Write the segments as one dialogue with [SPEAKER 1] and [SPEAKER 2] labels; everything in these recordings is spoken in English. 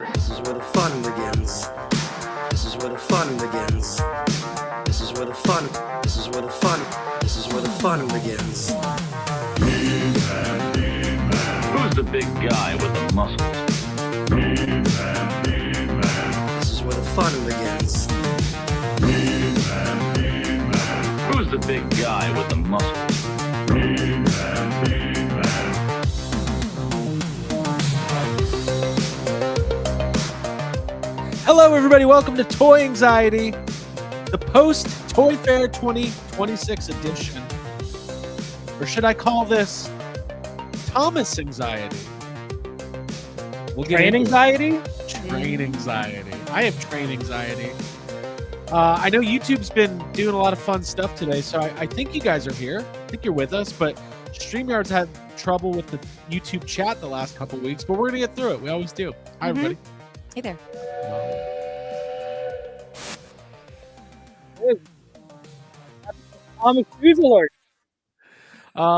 [SPEAKER 1] This is where the fun begins. This is where the fun begins. This is where the fun. This is where the fun. This is where the fun begins.
[SPEAKER 2] Who's the big guy with the muscles?
[SPEAKER 1] This is where the fun begins.
[SPEAKER 2] Who's the big guy with the muscles?
[SPEAKER 3] Hello, everybody. Welcome to Toy Anxiety, the post-Toy Fair 2026 edition. Or should I call this Thomas Anxiety?
[SPEAKER 4] Train anxiety?
[SPEAKER 3] Train anxiety. I have train anxiety. I know YouTube's been doing a lot of fun stuff today, so I think you guys are here. I think you're with us, but StreamYard's had trouble with the YouTube chat the last couple weeks, but we're going to get through it. We always do. Hi, everybody.
[SPEAKER 5] Hey there.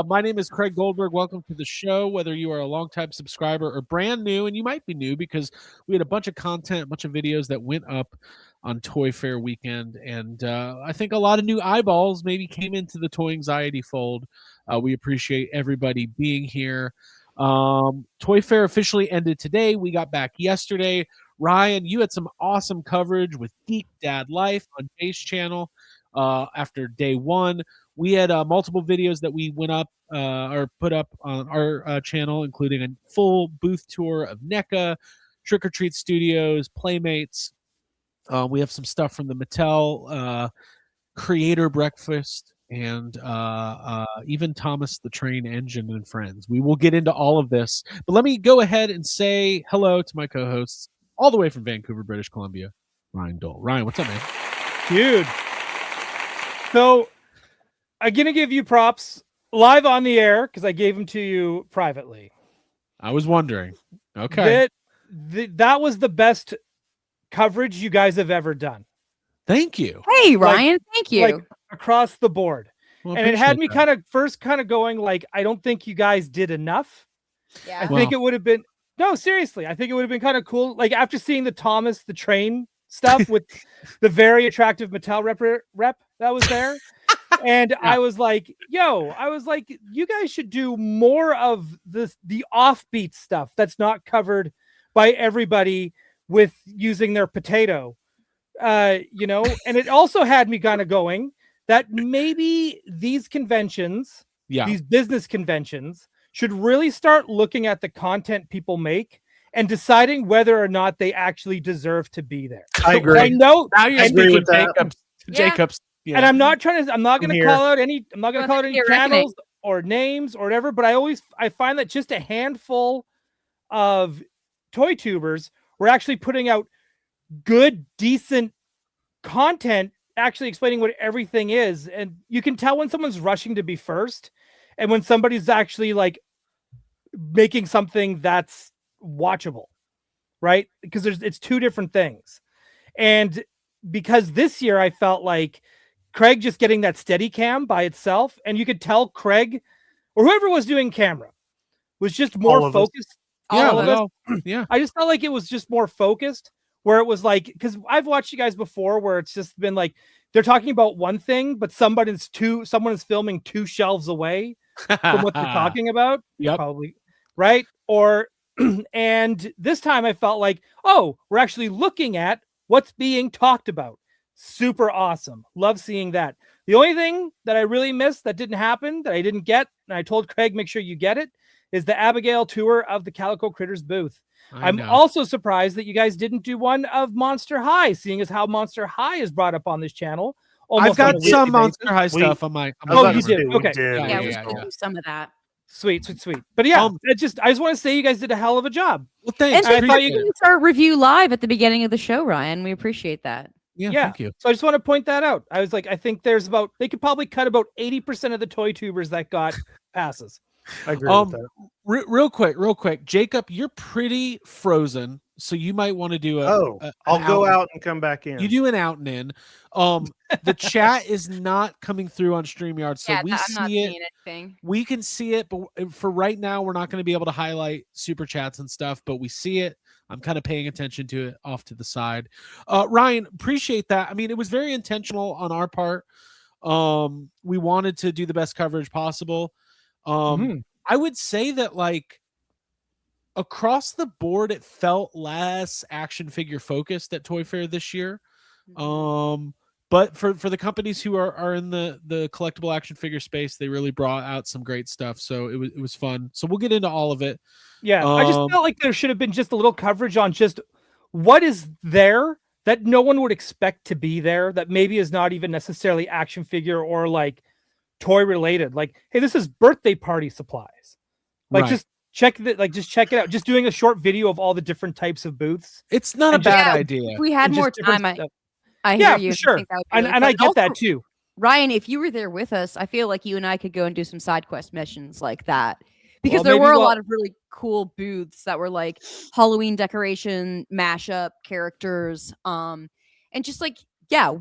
[SPEAKER 3] My name is Craig Goldberg. Welcome to the show. Whether you are a longtime subscriber or brand new, and you might be new because we had a bunch of content, a bunch of videos that went up on Toy Fair weekend, and I think a lot of new eyeballs maybe came into the Toy Anxiety fold. We appreciate everybody being here. Toy Fair officially ended today. We got back yesterday. Ryan, you had some awesome coverage with Geek Dad Life on Jay's channel after day one. We had multiple videos that we went up or put up on our channel, including a full booth tour of NECA, Trick or Treat Studios, Playmates. We have some stuff from the Mattel Creator Breakfast, and even Thomas the Train Engine and Friends. We will get into all of this, but let me go ahead and say hello to my co-hosts all the way from Vancouver, British Columbia, Ryan Dole. Ryan, what's up, man?
[SPEAKER 4] Dude. So I'm going to give you props live on the air because I gave them to you privately.
[SPEAKER 3] I was wondering. Okay.
[SPEAKER 4] That was the best coverage you guys have ever done.
[SPEAKER 3] Thank you.
[SPEAKER 5] Hey, Ryan. Thank you.
[SPEAKER 4] Like across the board.
[SPEAKER 3] Well,
[SPEAKER 4] and it had me
[SPEAKER 3] appreciate
[SPEAKER 4] kind of going like, I don't think you guys did enough.
[SPEAKER 5] Yeah.
[SPEAKER 4] I think it would have been, no, seriously. I think it would have been kind of cool. Like after seeing the Thomas the Train stuff with the very attractive Mattel rep that was there. And yeah. I was like, you guys should do more of the offbeat stuff that's not covered by everybody with using their potato, and it also had me kind of going that maybe these conventions, these business conventions, should really start looking at the content people make and deciding whether or not they actually deserve to be there.
[SPEAKER 3] I agree.
[SPEAKER 4] I know.
[SPEAKER 3] Now you're speaking Jacobs.
[SPEAKER 4] Yeah. And I'm not going to call out any channels or names or whatever, but I find that just a handful of toy tubers were actually putting out good, decent content, actually explaining what everything is. And you can tell when someone's rushing to be first and when somebody's actually like making something that's watchable, right? Because it's two different things. And because this year I felt like Craig just getting that steady cam by itself, and you could tell Craig or whoever was doing camera was just more focused.
[SPEAKER 3] Yeah.
[SPEAKER 4] I just felt like it was just more focused, where it was like, because I've watched you guys before where it's just been like they're talking about one thing, but someone is filming 2 shelves away from what they're talking about.
[SPEAKER 3] Yep.
[SPEAKER 4] Probably right. Or and this time I felt like, oh, we're actually looking at what's being talked about. Super awesome. Love seeing that. The only thing that I really missed that didn't happen, that I didn't get, and I told Craig, make sure you get it, is the Abigail tour of the Calico Critters booth. I'm also surprised that you guys didn't do one of Monster High, seeing as how Monster High is brought up on this channel.
[SPEAKER 3] I've got some Monster High stuff on my.
[SPEAKER 4] You did. Okay.
[SPEAKER 5] We do some of that.
[SPEAKER 4] Sweet. But yeah, I just want to say you guys did a hell of a job.
[SPEAKER 3] Well, thanks.
[SPEAKER 5] And thank you for our review live at the beginning of the show, Ryan. We appreciate that.
[SPEAKER 3] Yeah, thank you.
[SPEAKER 4] So I just want to point that out. I was like, I think they could probably cut about 80% of the toy tubers that got passes.
[SPEAKER 3] I agree with that. Real quick, Jacob, you're pretty frozen. so you might want to do
[SPEAKER 6] I'll go out and come back in.
[SPEAKER 3] You do an out and in. The chat is not coming through on StreamYard, so we see it. We can see it, but for right now, we're not going to be able to highlight super chats and stuff, but we see it. I'm kind of paying attention to it off to the side. Ryan, appreciate that. I mean, it was very intentional on our part. We wanted to do the best coverage possible. I would say that, like, across the board, it felt less action figure focused at Toy Fair this year. But for the companies who are in the collectible action figure space, they really brought out some great stuff. So it was fun. So we'll get into all of it.
[SPEAKER 4] Yeah, I just felt like there should have been just a little coverage on just what is there that no one would expect to be there, that maybe is not even necessarily action figure or like toy related. Like, hey, this is birthday party supplies. Like, just check it out. Just doing a short video of all the different types of booths.
[SPEAKER 3] It's not a bad idea.
[SPEAKER 5] If we had more time, I hear you.
[SPEAKER 4] For sure. And I get that too.
[SPEAKER 5] Ryan, if you were there with us, I feel like you and I could go and do some side quest missions like that. Because there were a lot of really cool booths that were like Halloween decoration, mashup characters, and just like,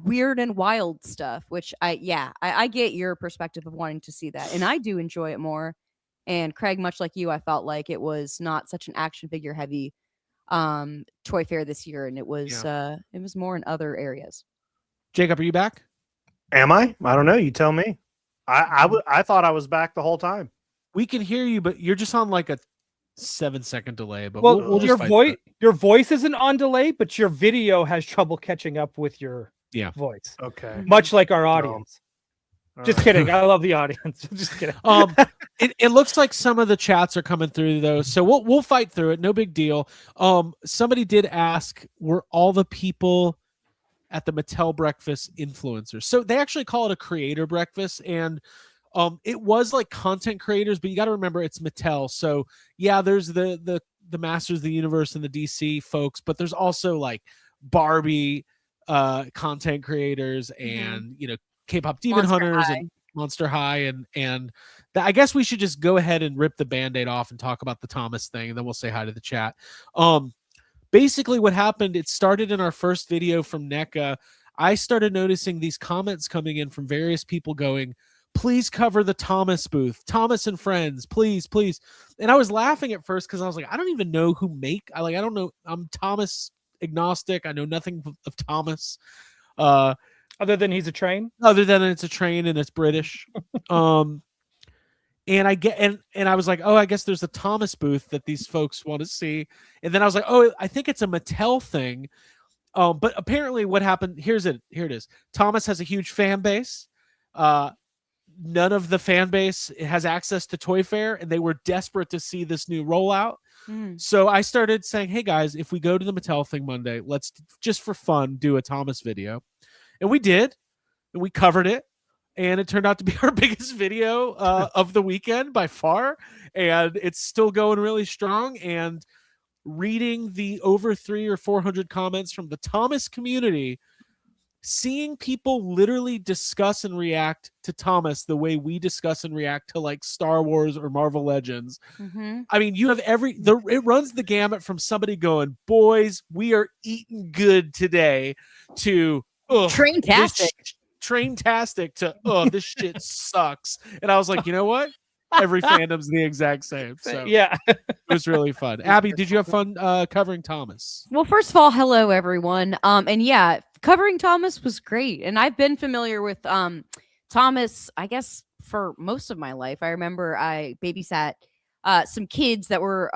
[SPEAKER 5] weird and wild stuff, which I get your perspective of wanting to see that. And I do enjoy it more. And Craig, much like you, I felt like it was not such an action figure heavy Toy Fair this year. And it was more in other areas.
[SPEAKER 3] Jacob, are you back?
[SPEAKER 6] Am I? I don't know. You tell me. I thought I was back the whole time.
[SPEAKER 3] We can hear you, but you're just on like a 7-second delay. But
[SPEAKER 4] we'll just your voice isn't on delay, but your video has trouble catching up with your voice.
[SPEAKER 6] Okay.
[SPEAKER 4] Much like our audience. Just kidding. I love the audience. Just kidding.
[SPEAKER 3] It looks like some of the chats are coming through though, so we'll fight through it. No big deal. Somebody did ask, were all the people at the Mattel breakfast influencers? So they actually call it a creator breakfast, and it was like content creators, but you got to remember it's Mattel. So yeah, there's the Masters of the Universe and the DC folks, but there's also like Barbie content creators and K-pop Demon Hunters and Monster High, and I guess we should just go ahead and rip the Band-Aid off and talk about the Thomas thing, and then we'll say hi to the chat. Basically what happened, it started in our first video from NECA. I started noticing these comments coming in from various people going, please cover the Thomas booth, Thomas and Friends, please. And I was laughing at first because I was like, I don't even know who I don't know. I'm Thomas agnostic. I know nothing of Thomas.
[SPEAKER 4] Other than he's a train?
[SPEAKER 3] Other than it's a train and it's British. And I was like, oh, I guess there's a Thomas booth that these folks want to see. And then I was like, oh, I think it's a Mattel thing. But apparently what happened, here it is. Thomas has a huge fan base. None of the fan base has access to Toy Fair, and they were desperate to see this new rollout. So I started saying, hey guys, if we go to the Mattel thing Monday, let's just for fun do a Thomas video. And we did, and we covered it. And it turned out to be our biggest video of the weekend by far. And it's still going really strong. And reading the over 300 or 400 comments from the Thomas community, seeing people literally discuss and react to Thomas the way we discuss and react to like Star Wars or Marvel Legends. I mean, you have it runs the gamut from somebody going, boys, we are eating good today, to Train-tastic to this shit sucks. And I was like, you know what? Every fandom's the exact same. So
[SPEAKER 4] yeah,
[SPEAKER 3] it was really fun. Abby, did you have fun covering Thomas?
[SPEAKER 5] Well, first of all, hello everyone. And yeah, covering Thomas was great. And I've been familiar with Thomas, I guess, for most of my life. I remember I babysat some kids that were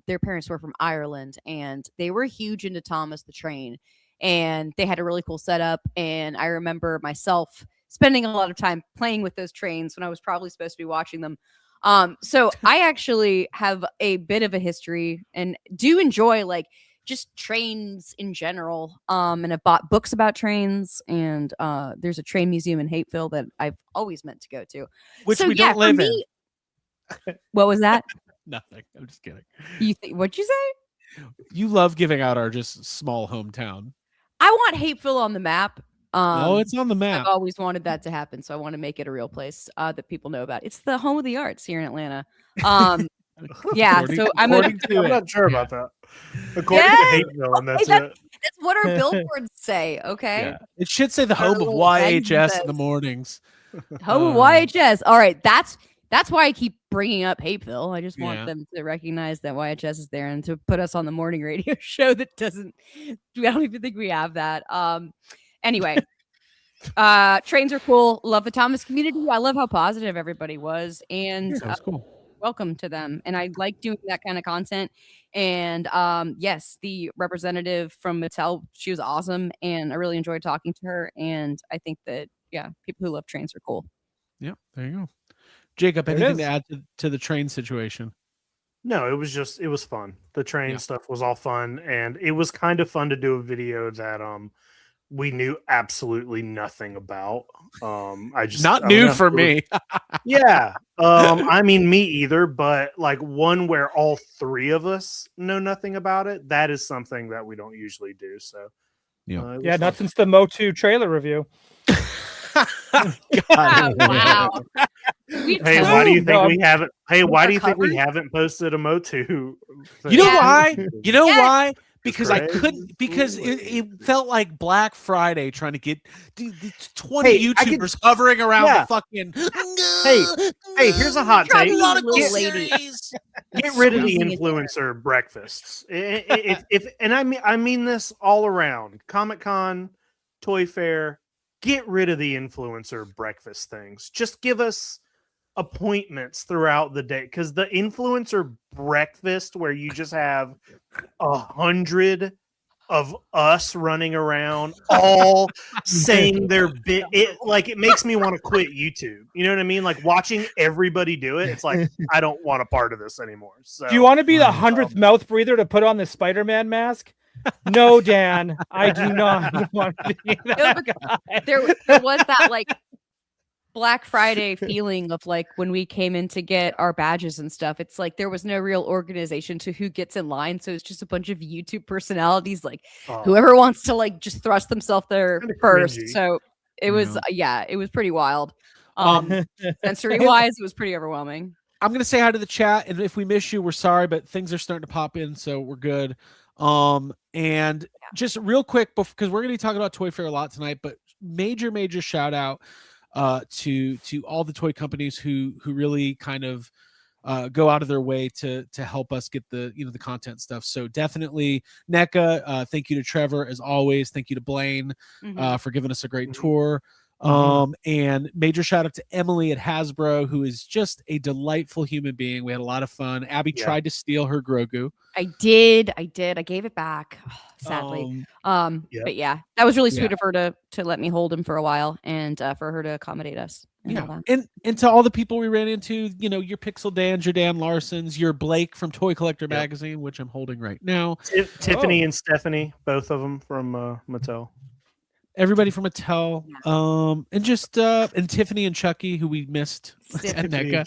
[SPEAKER 5] their parents were from Ireland, and they were huge into Thomas the Train. And they had a really cool setup. And I remember myself spending a lot of time playing with those trains when I was probably supposed to be watching them. So I actually have a bit of a history and do enjoy like just trains in general. And I've bought books about trains, and there's a train museum in Hapeville that I've always meant to go to.
[SPEAKER 3] Which we don't live in.
[SPEAKER 5] What was that?
[SPEAKER 3] Nothing. I'm just kidding.
[SPEAKER 5] What'd you say?
[SPEAKER 3] You love giving out our just small hometown.
[SPEAKER 5] I want Hapeville on the map.
[SPEAKER 3] It's on the map.
[SPEAKER 5] I've always wanted that to happen, so I want to make it a real place that people know about. It's the home of the arts here in Atlanta. Yeah, so I'm
[SPEAKER 6] not sure about that. According to
[SPEAKER 5] Yes!
[SPEAKER 6] Hate Villain, that's
[SPEAKER 5] Hey,
[SPEAKER 6] it.
[SPEAKER 5] That's what our billboards say. Okay.
[SPEAKER 3] Yeah. It should say the
[SPEAKER 5] Our
[SPEAKER 3] home of
[SPEAKER 5] little
[SPEAKER 3] YHS in the
[SPEAKER 5] says.
[SPEAKER 3] mornings.
[SPEAKER 5] Home of YHS. All right. That's why I keep bringing up Hateville. I just want them to recognize that YHS is there and to put us on the morning radio show that doesn't. I don't even think we have that. Anyway, trains are cool. Love the Thomas community. I love how positive everybody was, and
[SPEAKER 3] That's cool.
[SPEAKER 5] welcome to them. And I like doing that kind of content. And yes, the representative from Mattel, she was awesome, and I really enjoyed talking to her. And I think that people who love trains are cool.
[SPEAKER 3] Yeah, there you go. Jacob, anything to add to the train situation?
[SPEAKER 6] No, it was fun. The train stuff was all fun, and it was kind of fun to do a video that we knew absolutely nothing about. I just
[SPEAKER 3] not new for me.
[SPEAKER 6] Yeah. I mean, me either, but like one where all three of us know nothing about it, that is something that we don't usually do. So
[SPEAKER 4] not since the Motu trailer review.
[SPEAKER 5] Wow.
[SPEAKER 6] Hey, why do you think we haven't? Hey, why do you think we haven't posted a Motu?
[SPEAKER 3] You know why? You know why? Because I
[SPEAKER 6] Crazy.
[SPEAKER 3] couldn't. Because it felt like Black Friday trying to get 20 YouTubers hovering around the fucking.
[SPEAKER 6] Hey, here's a hot take.
[SPEAKER 5] Get
[SPEAKER 6] rid of the influencer breakfasts. If I mean this all around Comic-Con, Toy Fair. Get rid of the influencer breakfast things. Just give us appointments throughout the day, because the influencer breakfast where you just have 100 of us running around all saying their bit, it makes me want to quit YouTube. You know what I mean? Like watching everybody do it, it's like I don't want a part of this anymore. So
[SPEAKER 4] do you want to be the 100th mouth breather to put on the Spider-Man mask? No, Dan, I do not want to be that guy.
[SPEAKER 5] There was that like Black Friday feeling of like when we came in to get our badges and stuff. It's like there was no real organization to who gets in line, so it's just a bunch of YouTube personalities, like whoever wants to like just thrust themselves there first.
[SPEAKER 6] Cringy.
[SPEAKER 5] So it was it was pretty wild. Sensory wise, it was pretty overwhelming.
[SPEAKER 3] I'm gonna say hi to the chat, and if we miss you, we're sorry, but things are starting to pop in, so we're good. And just real quick, because we're gonna be talking about Toy Fair a lot tonight, but major shout out to all the toy companies who really kind of go out of their way to help us get the the content stuff. So definitely NECA, thank you to Trevor as always, thank you to Blaine for giving us a great tour. And major shout out to Emily at Hasbro, who is just a delightful human being. We had a lot of fun. Abby tried to steal her Grogu.
[SPEAKER 5] I did. I gave it back, sadly. But yeah, that was really sweet of her to let me hold him for a while, and for her to accommodate us. And
[SPEAKER 3] to all the people we ran into, your Pixel Dans, your Dan Larsons, your Blake from Toy Collector Magazine, which I'm holding right now.
[SPEAKER 6] Tiffany and Stephanie, both of them from Mattel.
[SPEAKER 3] Everybody from Mattel, and just and Tiffany and Chucky, who we missed at NECA.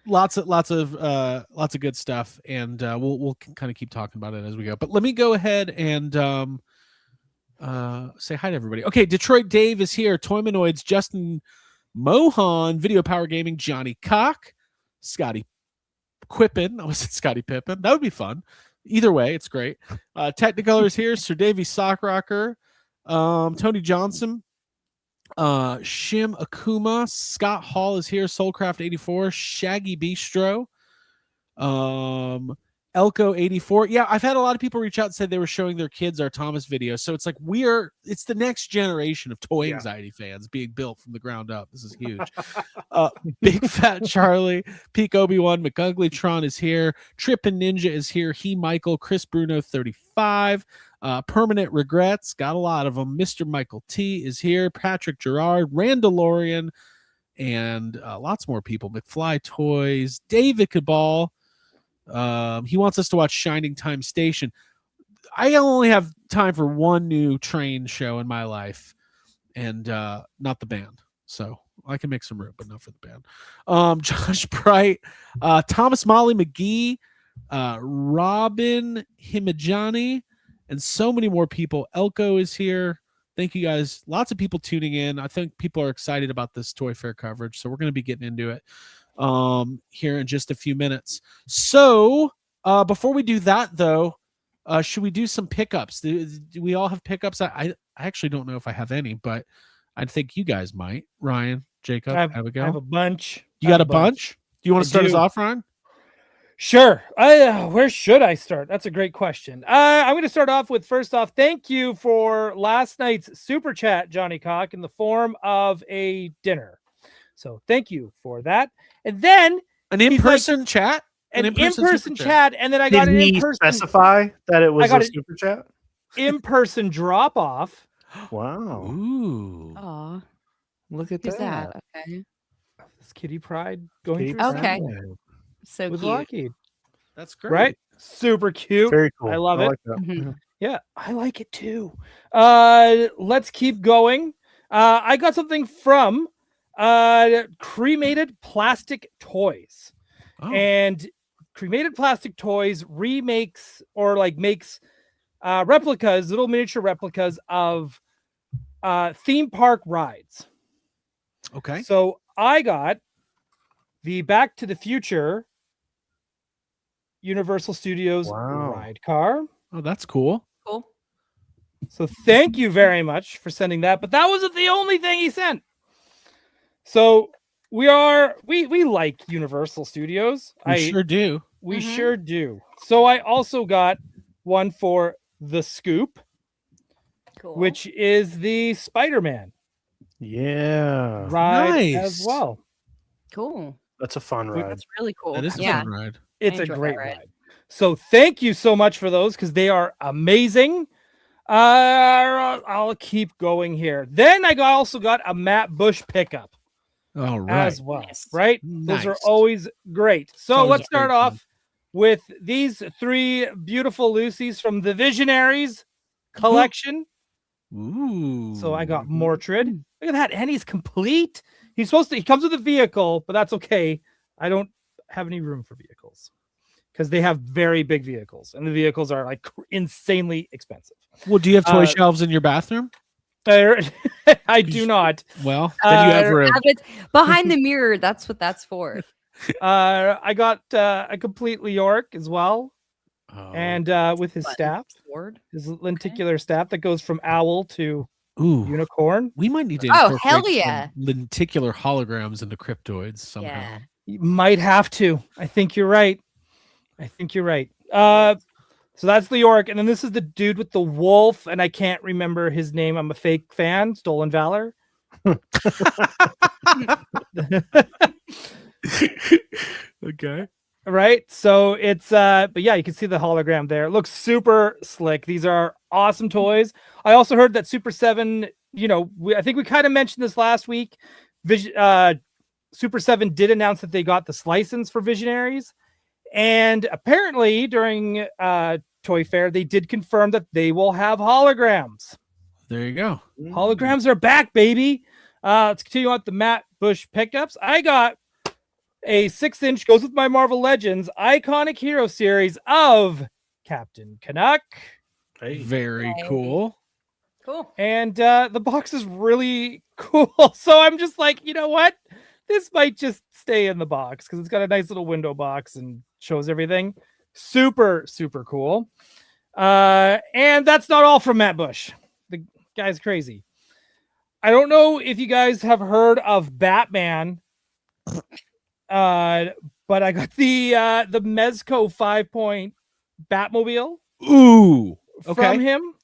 [SPEAKER 3] Lots of good stuff, and we'll kind of keep talking about it as we go. But let me go ahead and say hi to everybody. Okay, Detroit Dave is here. Toymanoids, Justin Mohan, Video Power Gaming, Johnny Cock, Scotty Quippen. I was at Scotty Pippen. That would be fun. Either way, it's great. Technicolor is here. Sir Davey Sockrocker, Tony Johnson, Shim Akuma, Scott Hall is here. Soulcraft84, Shaggy Bistro, Elko 84. Yeah, I've had a lot of people reach out and say they were showing their kids our Thomas video. So it's like it's the next generation of toy anxiety fans being built from the ground up. This is huge. Big Fat Charlie, Peak Obi-Wan, McUglytron is here. Trippin' Ninja is here. Michael, Chris Bruno 35. Permanent Regrets, got a lot of them. Mr. Michael T is here. Patrick Gerard, Randalorian, and lots more people. McFly Toys, David Cabal. He wants us to watch Shining Time Station. I only have time for one new train show in my life, and not the band. So I can make some room, but not for the band. Josh Bright, Thomas Molly McGee, Robin Himajani, and so many more people. Elko is here. Thank you guys. Lots of people tuning in. I think people are excited about this Toy Fair coverage, so we're going to be getting into it here in just a few minutes. So Before we do that, though, should we do some pickups? Do we all have pickups? I actually don't know if I have any, but I think you guys might. Ryan, Jacob, Abigail.
[SPEAKER 4] I have a bunch.
[SPEAKER 3] You got a bunch? Do you want to start us off, Ryan?
[SPEAKER 4] Sure. Where should I start? That's a great question. I'm going to start off with, first off, thank you for last night's super chat, Johnny Cock, in the form of a dinner. So thank you for that. And then
[SPEAKER 3] an in-person chat?
[SPEAKER 4] An in-person chat. And then I got
[SPEAKER 6] an
[SPEAKER 4] in-person.
[SPEAKER 6] Did he specify that it was a super chat?
[SPEAKER 4] In-person drop-off.
[SPEAKER 6] Wow.
[SPEAKER 3] Ooh.
[SPEAKER 5] Aw.
[SPEAKER 6] Look at
[SPEAKER 5] Who's
[SPEAKER 6] that.
[SPEAKER 5] that? Okay.
[SPEAKER 4] This Kitty Pride going
[SPEAKER 6] Kitty
[SPEAKER 4] through
[SPEAKER 5] Pride. Okay.
[SPEAKER 4] something
[SPEAKER 5] So
[SPEAKER 4] with
[SPEAKER 5] cute.
[SPEAKER 4] Lockheed.
[SPEAKER 3] That's great.
[SPEAKER 4] Right? Super cute.
[SPEAKER 6] Very cool.
[SPEAKER 4] I love it.
[SPEAKER 6] Like that.
[SPEAKER 5] Mhm.
[SPEAKER 4] Yeah, I like it too. Let's keep going. I got something from Cremated Plastic Toys.
[SPEAKER 3] Oh.
[SPEAKER 4] And Cremated Plastic Toys remakes or makes replicas, little miniature replicas of theme park rides.
[SPEAKER 3] Okay.
[SPEAKER 4] So I got the Back to the Future Universal Studios ride car.
[SPEAKER 3] Oh, that's cool.
[SPEAKER 5] Cool.
[SPEAKER 4] So thank you very much for sending that. But that wasn't the only thing he sent. So we like Universal Studios.
[SPEAKER 3] We sure do.
[SPEAKER 4] We sure do. So I also got one for the Scoop,
[SPEAKER 5] Cool.
[SPEAKER 4] which is the Spider-Man
[SPEAKER 6] Yeah.
[SPEAKER 4] ride as well.
[SPEAKER 5] Cool.
[SPEAKER 6] That's a fun ride.
[SPEAKER 5] That's really cool.
[SPEAKER 3] That is a
[SPEAKER 5] yeah.
[SPEAKER 3] fun ride.
[SPEAKER 4] It's a
[SPEAKER 5] enjoy that
[SPEAKER 4] great
[SPEAKER 5] ride.
[SPEAKER 4] ride. So thank you so much for those because they are amazing. I'll keep going here. Then I also got a Matt Bush pickup
[SPEAKER 3] All right.
[SPEAKER 4] as well.
[SPEAKER 5] Nice.
[SPEAKER 4] Right?
[SPEAKER 3] Nice.
[SPEAKER 4] Those are always great. So
[SPEAKER 3] always
[SPEAKER 4] let's
[SPEAKER 3] a great
[SPEAKER 4] start
[SPEAKER 3] fun.
[SPEAKER 4] off with these three beautiful Lucy's from the Visionaries collection.
[SPEAKER 3] Ooh.
[SPEAKER 4] So I got Mordred. Look at that. And he's complete. He comes with a vehicle, but that's okay. I don't have any room for vehicles because they have very big vehicles and the vehicles are like insanely expensive.
[SPEAKER 3] Well, do you have toy shelves in your bathroom?
[SPEAKER 4] I do not.
[SPEAKER 3] Well, then you have room.
[SPEAKER 5] Have it behind the mirror. That's what that's for.
[SPEAKER 4] I got a complete York as well.
[SPEAKER 3] Oh.
[SPEAKER 4] And with his staff,
[SPEAKER 5] Sword.
[SPEAKER 4] his lenticular staff that goes from owl to
[SPEAKER 3] Ooh.
[SPEAKER 4] unicorn.
[SPEAKER 3] We might need to
[SPEAKER 5] Oh, hell
[SPEAKER 3] incorporate
[SPEAKER 5] yeah.
[SPEAKER 3] some lenticular holograms into Cryptoids somehow.
[SPEAKER 5] Yeah.
[SPEAKER 4] You might have to. I think you're right. So that's the York, and then this is the dude with the wolf, and I can't remember his name. I'm a fake fan. Stolen Valor.
[SPEAKER 3] Okay.
[SPEAKER 4] Right. So it's but yeah, you can see the hologram there. It looks super slick. These are awesome toys. I also heard that Super 7, I think we kind of mentioned this last week. Super 7 did announce that they got this license for Visionaries. And apparently during Toy Fair, they did confirm that they will have holograms.
[SPEAKER 3] There you go.
[SPEAKER 4] Holograms are back, baby. Let's continue on with the Matt Bush pickups. I got a 6-inch, goes with my Marvel Legends, iconic hero series of Captain Canuck.
[SPEAKER 3] Very cool.
[SPEAKER 5] Cool.
[SPEAKER 4] And the box is really cool. So I'm just like, you know what? This might just stay in the box because it's got a nice little window box and shows everything. Super, super cool. And that's not all from Matt Bush. The guy's crazy. I don't know if you guys have heard of Batman, but I got the Mezco 5-point Batmobile.
[SPEAKER 3] Ooh. Okay.
[SPEAKER 4] From him,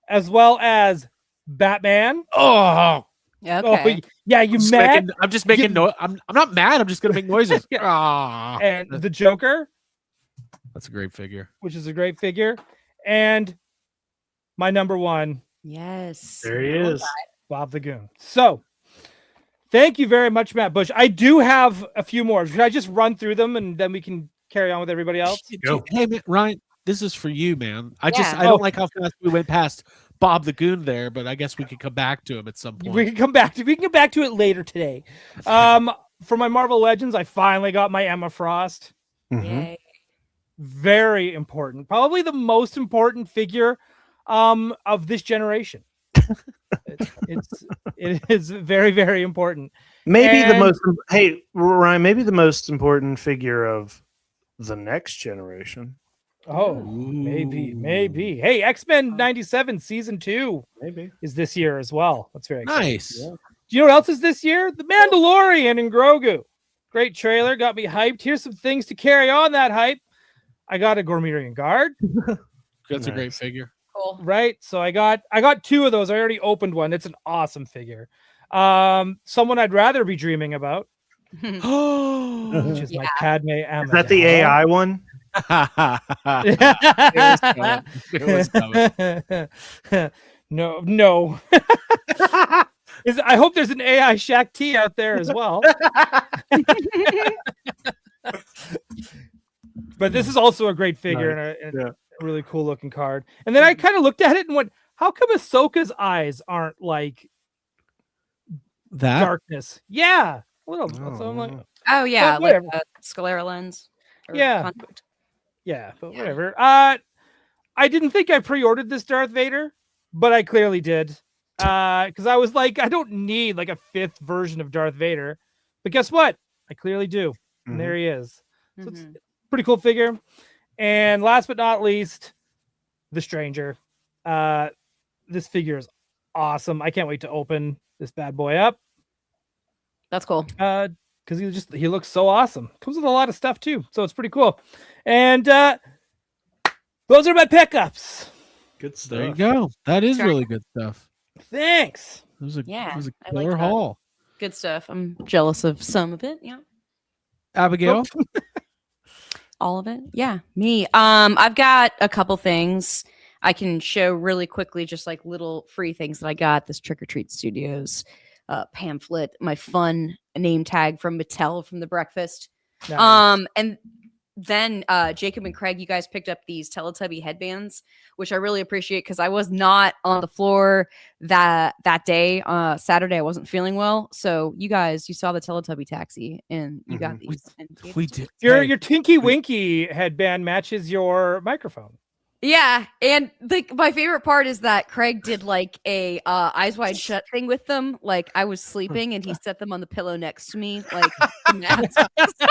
[SPEAKER 4] as well as Batman.
[SPEAKER 3] Oh.
[SPEAKER 5] Yeah, okay.
[SPEAKER 4] Oh, yeah, you mad?
[SPEAKER 3] I'm just making noise. I'm not mad. I'm just gonna make noises. Ah.
[SPEAKER 4] And the Joker,
[SPEAKER 3] That's a great figure.
[SPEAKER 4] which is a great figure, and my number one,
[SPEAKER 5] Yes.
[SPEAKER 6] There he is.
[SPEAKER 4] Bob the Goon. So, thank you very much, Matt Bush. I do have a few more. Should I just run through them and then we can carry on with everybody else?
[SPEAKER 6] Go.
[SPEAKER 3] Hey, man, Ryan, this is for you, man. I
[SPEAKER 5] Yeah.
[SPEAKER 3] don't like how fast we went past Bob the Goon there, but I guess we could come back to him at some point.
[SPEAKER 4] We can come back to it later today. For my Marvel Legends, I finally got my Emma Frost.
[SPEAKER 5] Yay.
[SPEAKER 4] Very important, probably the most important figure of this generation. It is very, very important.
[SPEAKER 6] Maybe the
[SPEAKER 4] And-
[SPEAKER 6] most. Hey, Ryan. Maybe the most important figure of the next generation.
[SPEAKER 4] Oh, maybe. Hey, X-Men 97 season 2
[SPEAKER 6] Maybe
[SPEAKER 4] is this year as well. That's very exciting.
[SPEAKER 3] Nice.
[SPEAKER 6] Yeah.
[SPEAKER 4] Do you know what else is this year? The Mandalorian and Grogu. Great trailer, got me hyped. Here's some things to carry on that hype. I got a Gormirian guard.
[SPEAKER 3] That's a great figure.
[SPEAKER 5] Cool.
[SPEAKER 4] Right. So I got 2 of those. I already opened one. It's an awesome figure. Someone I'd rather be dreaming about, which is my Padme Amidala.
[SPEAKER 6] Is that the AI one?
[SPEAKER 3] It was coming.
[SPEAKER 4] No. I hope there's an AI Shaq T out there as well. But this is also a great figure and a really cool looking card. And then I kind of looked at it and went, how come Ahsoka's eyes aren't like
[SPEAKER 3] that
[SPEAKER 4] darkness? Yeah. So I'm like,
[SPEAKER 5] Oh yeah,
[SPEAKER 4] But
[SPEAKER 5] like a sclera lens. or
[SPEAKER 4] Yeah.
[SPEAKER 5] conduit.
[SPEAKER 4] but whatever. I didn't think I pre-ordered this Darth Vader, but I clearly did. Because I was like, I don't need like a 5th version of Darth Vader. But guess what? I clearly do. And there he is. So it's a pretty cool figure. And last but not least, the Stranger. This figure is awesome. I can't wait to open this bad boy up.
[SPEAKER 5] That's cool.
[SPEAKER 4] Because he looks so awesome. Comes with a lot of stuff too. So it's pretty cool. And those are my pickups.
[SPEAKER 6] Good stuff.
[SPEAKER 3] There you go. That is
[SPEAKER 5] Sure.
[SPEAKER 3] really good stuff.
[SPEAKER 4] Thanks.
[SPEAKER 3] It was a
[SPEAKER 5] Yeah,
[SPEAKER 3] it was a
[SPEAKER 5] I like
[SPEAKER 3] killer
[SPEAKER 5] that.
[SPEAKER 3] haul.
[SPEAKER 5] Good stuff. I'm jealous of some of it. Yeah.
[SPEAKER 3] Abigail,
[SPEAKER 5] All of it? Yeah, me. I've got a couple things I can show really quickly, just like little free things that I got. This Trick or Treat Studios pamphlet, my fun name tag from Mattel from the breakfast.
[SPEAKER 4] Nice.
[SPEAKER 5] And then Jacob and Craig, you guys picked up these Teletubby headbands, which I really appreciate because I was not on the floor that day. Saturday, I wasn't feeling well. So you saw the Teletubby taxi and you got these. And gave
[SPEAKER 3] we
[SPEAKER 5] it to me.
[SPEAKER 3] did.
[SPEAKER 4] Your Tinky Winky headband matches your microphone.
[SPEAKER 5] Yeah, and my favorite part is that Craig did like a Eyes Wide Shut thing with them. Like I was sleeping and he set them on the pillow next to me, like in that. So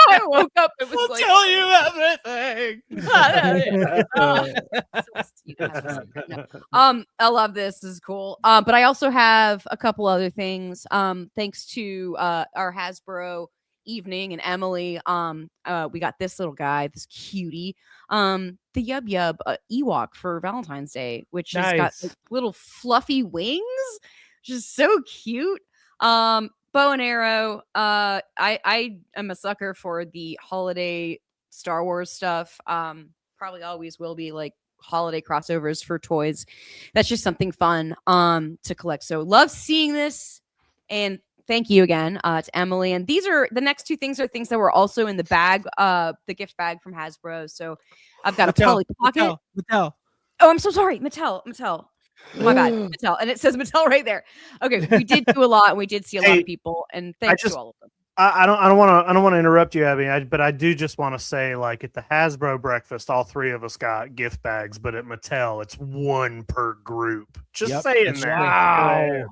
[SPEAKER 5] I woke up. It was like,
[SPEAKER 3] tell you everything.
[SPEAKER 5] I love this. This is cool. But I also have a couple other things. Thanks to our Hasbro evening and Emily. We got this little guy, this cutie. The Yub Yub Ewok for Valentine's Day, which has got like, little fluffy wings, which is so cute. Bow and arrow. I am a sucker for the holiday Star Wars stuff. Probably always will be, like holiday crossovers for toys. That's just something fun to collect. So love seeing this, and thank you again to Emily. And these are the next 2 things are things that were also in the bag, the gift bag from Hasbro. So I've got a Polly Pocket.
[SPEAKER 3] Mattel.
[SPEAKER 5] Oh, I'm so sorry. Mattel. My bad. Mattel. And it says Mattel right there. Okay. We did do a lot and we did see a lot of people. And thanks to all of them.
[SPEAKER 6] I don't want to interrupt you, Abby, but I do just want to say, like, at the Hasbro breakfast, all 3 of us got gift bags, but at Mattel, it's 1 per group. Just saying that.
[SPEAKER 4] Wow.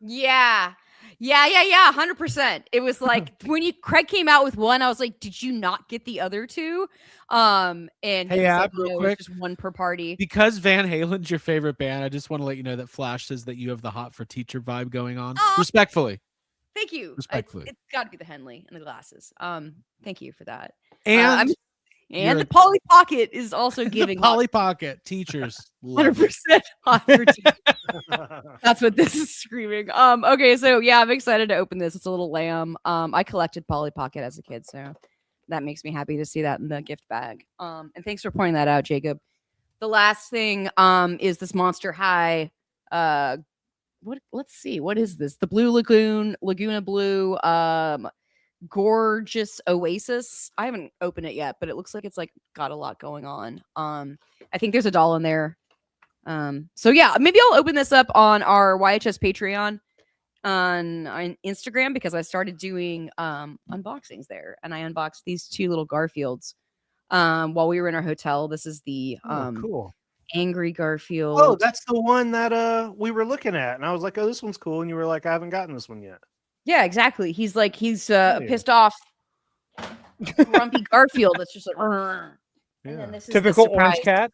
[SPEAKER 5] Yeah. 100%. It was like when Craig came out with one, I was like, did you not get the other 2? And
[SPEAKER 3] Hey, Ab,
[SPEAKER 5] like,
[SPEAKER 3] real quick,
[SPEAKER 5] just 1 per party.
[SPEAKER 3] because Van Halen's your favorite band, I just want to let you know that Flash says that you have the hot for teacher vibe going on. Respectfully.
[SPEAKER 5] Thank you.
[SPEAKER 3] Respectfully.
[SPEAKER 5] It's got to be the Henley and the glasses. Thank you for that.
[SPEAKER 3] And
[SPEAKER 5] And the Polly Pocket is also giving
[SPEAKER 3] Polly Pocket teachers.
[SPEAKER 5] 100% hot for teachers. That's what this is screaming. Okay, so yeah, I'm excited to open this. It's a little lamb. I collected Polly Pocket as a kid, so that makes me happy to see that in the gift bag. And thanks for pointing that out, Jacob. The last thing is this Monster High. Let's see, what is this? The Blue Laguna Blue gorgeous Oasis. I haven't opened it yet, but it looks like it's like got a lot going on. I think there's a doll in there. So yeah, maybe I'll open this up on our YHS Patreon on Instagram, because I started doing unboxings there, and I unboxed these 2 little Garfields while we were in our hotel. This is the
[SPEAKER 6] cool
[SPEAKER 5] Angry Garfield.
[SPEAKER 6] Oh, that's the one that we were looking at, and I was like, oh, this one's cool, and you were like, I haven't gotten this one yet.
[SPEAKER 5] Yeah, exactly. He's pissed off grumpy Garfield. That's just like And then this is the
[SPEAKER 4] Typical
[SPEAKER 5] surprise.
[SPEAKER 4] orange cat.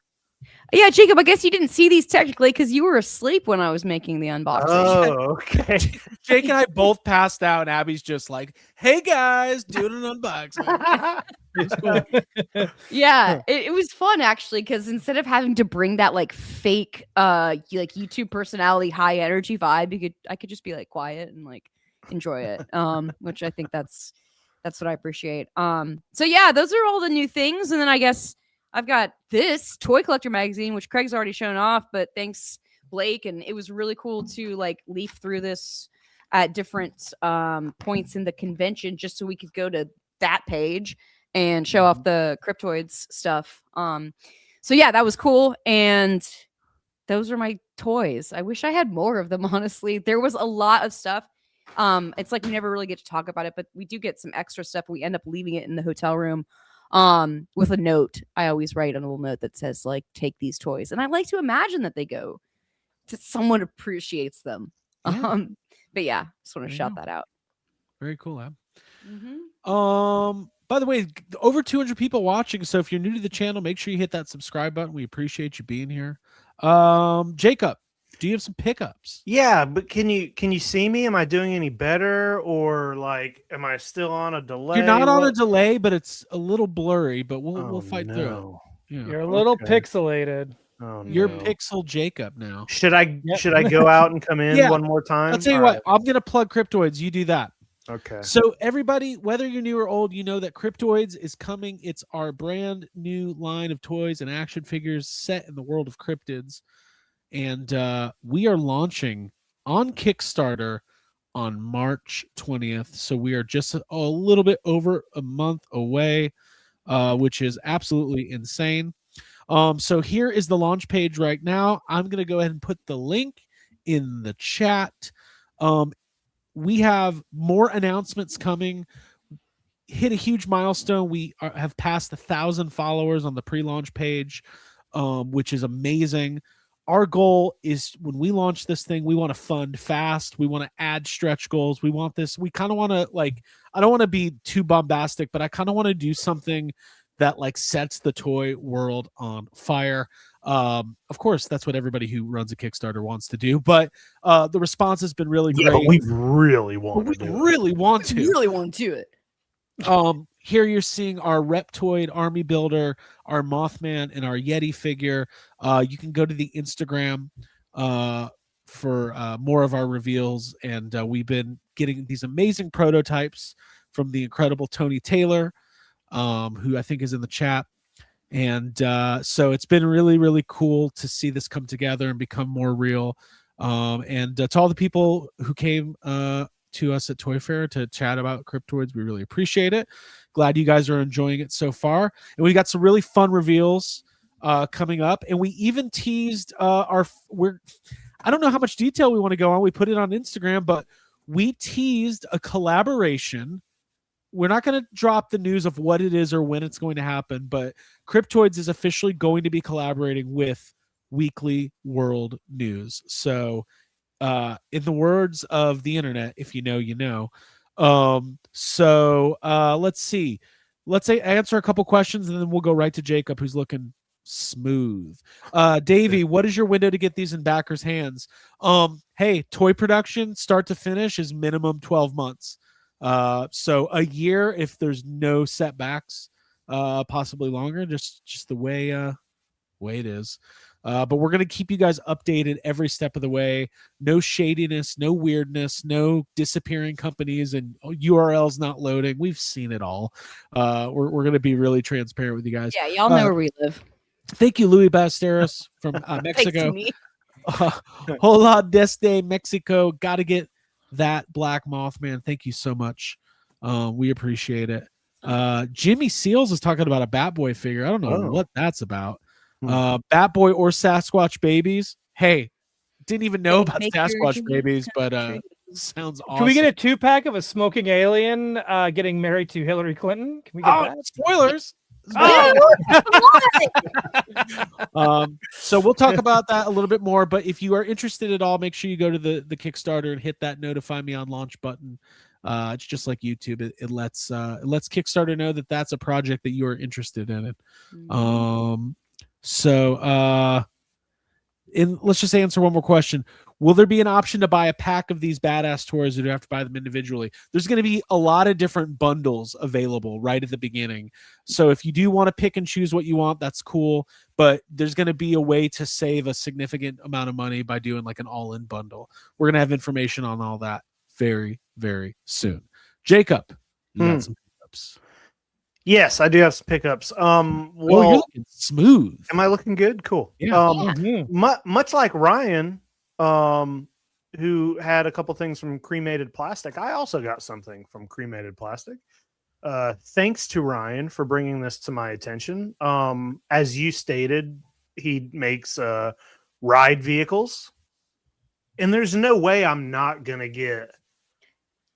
[SPEAKER 5] Yeah, Jacob, I guess you didn't see these technically because you were asleep when I was making the unboxing.
[SPEAKER 6] Oh, okay.
[SPEAKER 3] Jake and I both passed out, and Abby's just like, "Hey guys, doing an unboxing." It's cool.
[SPEAKER 5] Yeah, it was fun actually because instead of having to bring that like fake like YouTube personality high energy vibe, I could just be like quiet and like enjoy it. Which I think that's what I appreciate. So yeah, those are all the new things, and then I guess I've got this Toy Collector magazine, which Craig's already shown off, but thanks Blake, and it was really cool to like leaf through this at different points in the convention just so we could go to that page and show off the Cryptoids stuff. So yeah, that was cool, and those are my toys. I wish I had more of them, honestly. There was a lot of stuff. It's like we never really get to talk about it, but we do get some extra stuff. We end up leaving it in the hotel room with a note. I always write a little note that says like, take these toys. And I like to imagine that they go to someone appreciates them.
[SPEAKER 3] Yeah.
[SPEAKER 5] But yeah, just want to shout that out.
[SPEAKER 3] Very cool, Ab.
[SPEAKER 5] Mm-hmm.
[SPEAKER 3] By the way, over 200 people watching. So if you're new to the channel, make sure you hit that subscribe button. We appreciate you being here. Jacob, do you have some pickups?
[SPEAKER 6] Yeah, but can you see me? Am I doing any better, or like am I still on a delay?
[SPEAKER 3] You're not on a delay, but it's a little blurry. But we'll fight through it. Yeah.
[SPEAKER 4] You're a little pixelated.
[SPEAKER 6] Oh, no.
[SPEAKER 3] You're Pixel Jacob now.
[SPEAKER 6] Should I go out and come in one more time?
[SPEAKER 3] I'll tell you what. I'm gonna plug Cryptoids. You do that.
[SPEAKER 6] Okay.
[SPEAKER 3] So everybody, whether you're new or old, you know that Cryptoids is coming. It's our brand new line of toys and action figures set in the world of cryptids. And we are launching on Kickstarter on March 20th. So we are just a little bit over a month away, which is absolutely insane. So here is the launch page right now. I'm going to go ahead and put the link in the chat. We have more announcements coming. Hit a huge milestone. We have passed 1,000 followers on the pre-launch page, which is amazing. Our goal is when we launch this thing, we want to fund fast. We want to add stretch goals. We want this. We kind of want to I don't want to be too bombastic, but I kind of want to do something that like sets the toy world on fire. Of course, that's what everybody who runs a Kickstarter wants to do, but the response has been really great.
[SPEAKER 6] Yeah, we really want to do it.
[SPEAKER 3] Really want to.
[SPEAKER 5] Really want to do it.
[SPEAKER 3] Here you're seeing our Reptoid army builder, our Mothman, and our Yeti figure. You can go to the Instagram for more of our reveals, and we've been getting these amazing prototypes from the incredible Tony Taylor, who I think is in the chat. And so it's been really, really cool to see this come together and become more real. And to all the people who came to us at Toy Fair to chat about Cryptoids, we really appreciate it. Glad you guys are enjoying it so far. And we got some really fun reveals coming up. And we even teased I don't know how much detail we want to go on. We put it on Instagram, but we teased a collaboration. We're not going to drop the news of what it is or when it's going to happen, but Cryptoids is officially going to be collaborating with Weekly World News. So in the words of the internet, if you know, you know. Let's see. Let's answer a couple questions, and then we'll go right to Jacob, who's looking smooth. Davey, what is your window to get these in backers' hands? Hey, toy production, start to finish, is minimum 12 months. So a year if there's no setbacks, possibly longer, just the way it is. But we're going to keep you guys updated every step of the way. No shadiness, no weirdness, no disappearing companies and URLs not loading. We've seen it all. We're going to be really transparent with you guys.
[SPEAKER 5] Yeah, y'all know where we live.
[SPEAKER 3] Thank you, Louis Basteros from Mexico. Hola desde Mexico. Got to get that Black Mothman. Thank you so much. We appreciate it. Jimmy Seals is talking about a Batboy figure. I don't know what that's about. Batboy or Sasquatch babies. Hey, didn't even know about Sasquatch babies, but sounds awesome.
[SPEAKER 4] Can we get a 2-pack of a smoking alien getting married to Hillary Clinton? Can we get that?
[SPEAKER 3] Spoilers. So we'll talk about that a little bit more, but if you are interested at all, make sure you go to the Kickstarter and hit that notify me on launch button. It's just like YouTube. It lets Kickstarter know that that's a project that you are interested in it. Let's just answer one more question. Will there be an option to buy a pack of these badass toys, or do you have to buy them individually? There's going to be a lot of different bundles available right at the beginning. So if you do want to pick and choose what you want, that's cool. But there's going to be a way to save a significant amount of money by doing like an all-in bundle. We're going to have information on all that very, very soon. Jacob, you got some pickups.
[SPEAKER 6] Yes, I do have some pickups.
[SPEAKER 3] Well, you're looking smooth.
[SPEAKER 6] Am I looking good? Cool.
[SPEAKER 3] Yeah.
[SPEAKER 6] Much like Ryan, who had a couple things from Cremated Plastic, I also got something from Cremated Plastic. Thanks to Ryan for bringing this to my attention. As you stated, he makes ride vehicles, and there's no way I'm not gonna get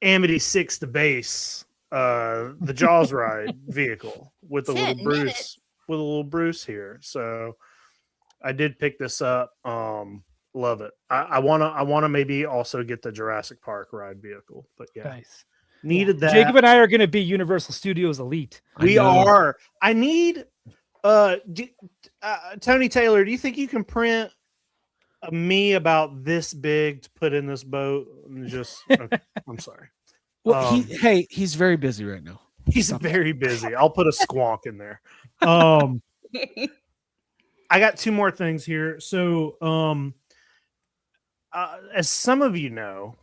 [SPEAKER 6] Amity 6 to base, the Jaws ride vehicle with a little Bruce here. So I did pick this up. Love it. I wanna maybe also get the Jurassic Park ride vehicle, but yeah,
[SPEAKER 4] Nice.
[SPEAKER 6] Needed that.
[SPEAKER 4] Jacob and I are going to be Universal Studios elite.
[SPEAKER 6] We are. I need. Tony Taylor, do you think you can print me about this big to put in this boat? Just, okay, I'm sorry.
[SPEAKER 3] Well, he's very busy right now.
[SPEAKER 6] He's very busy. I'll put a squonk in there. I got two more things here. So, as some of you know,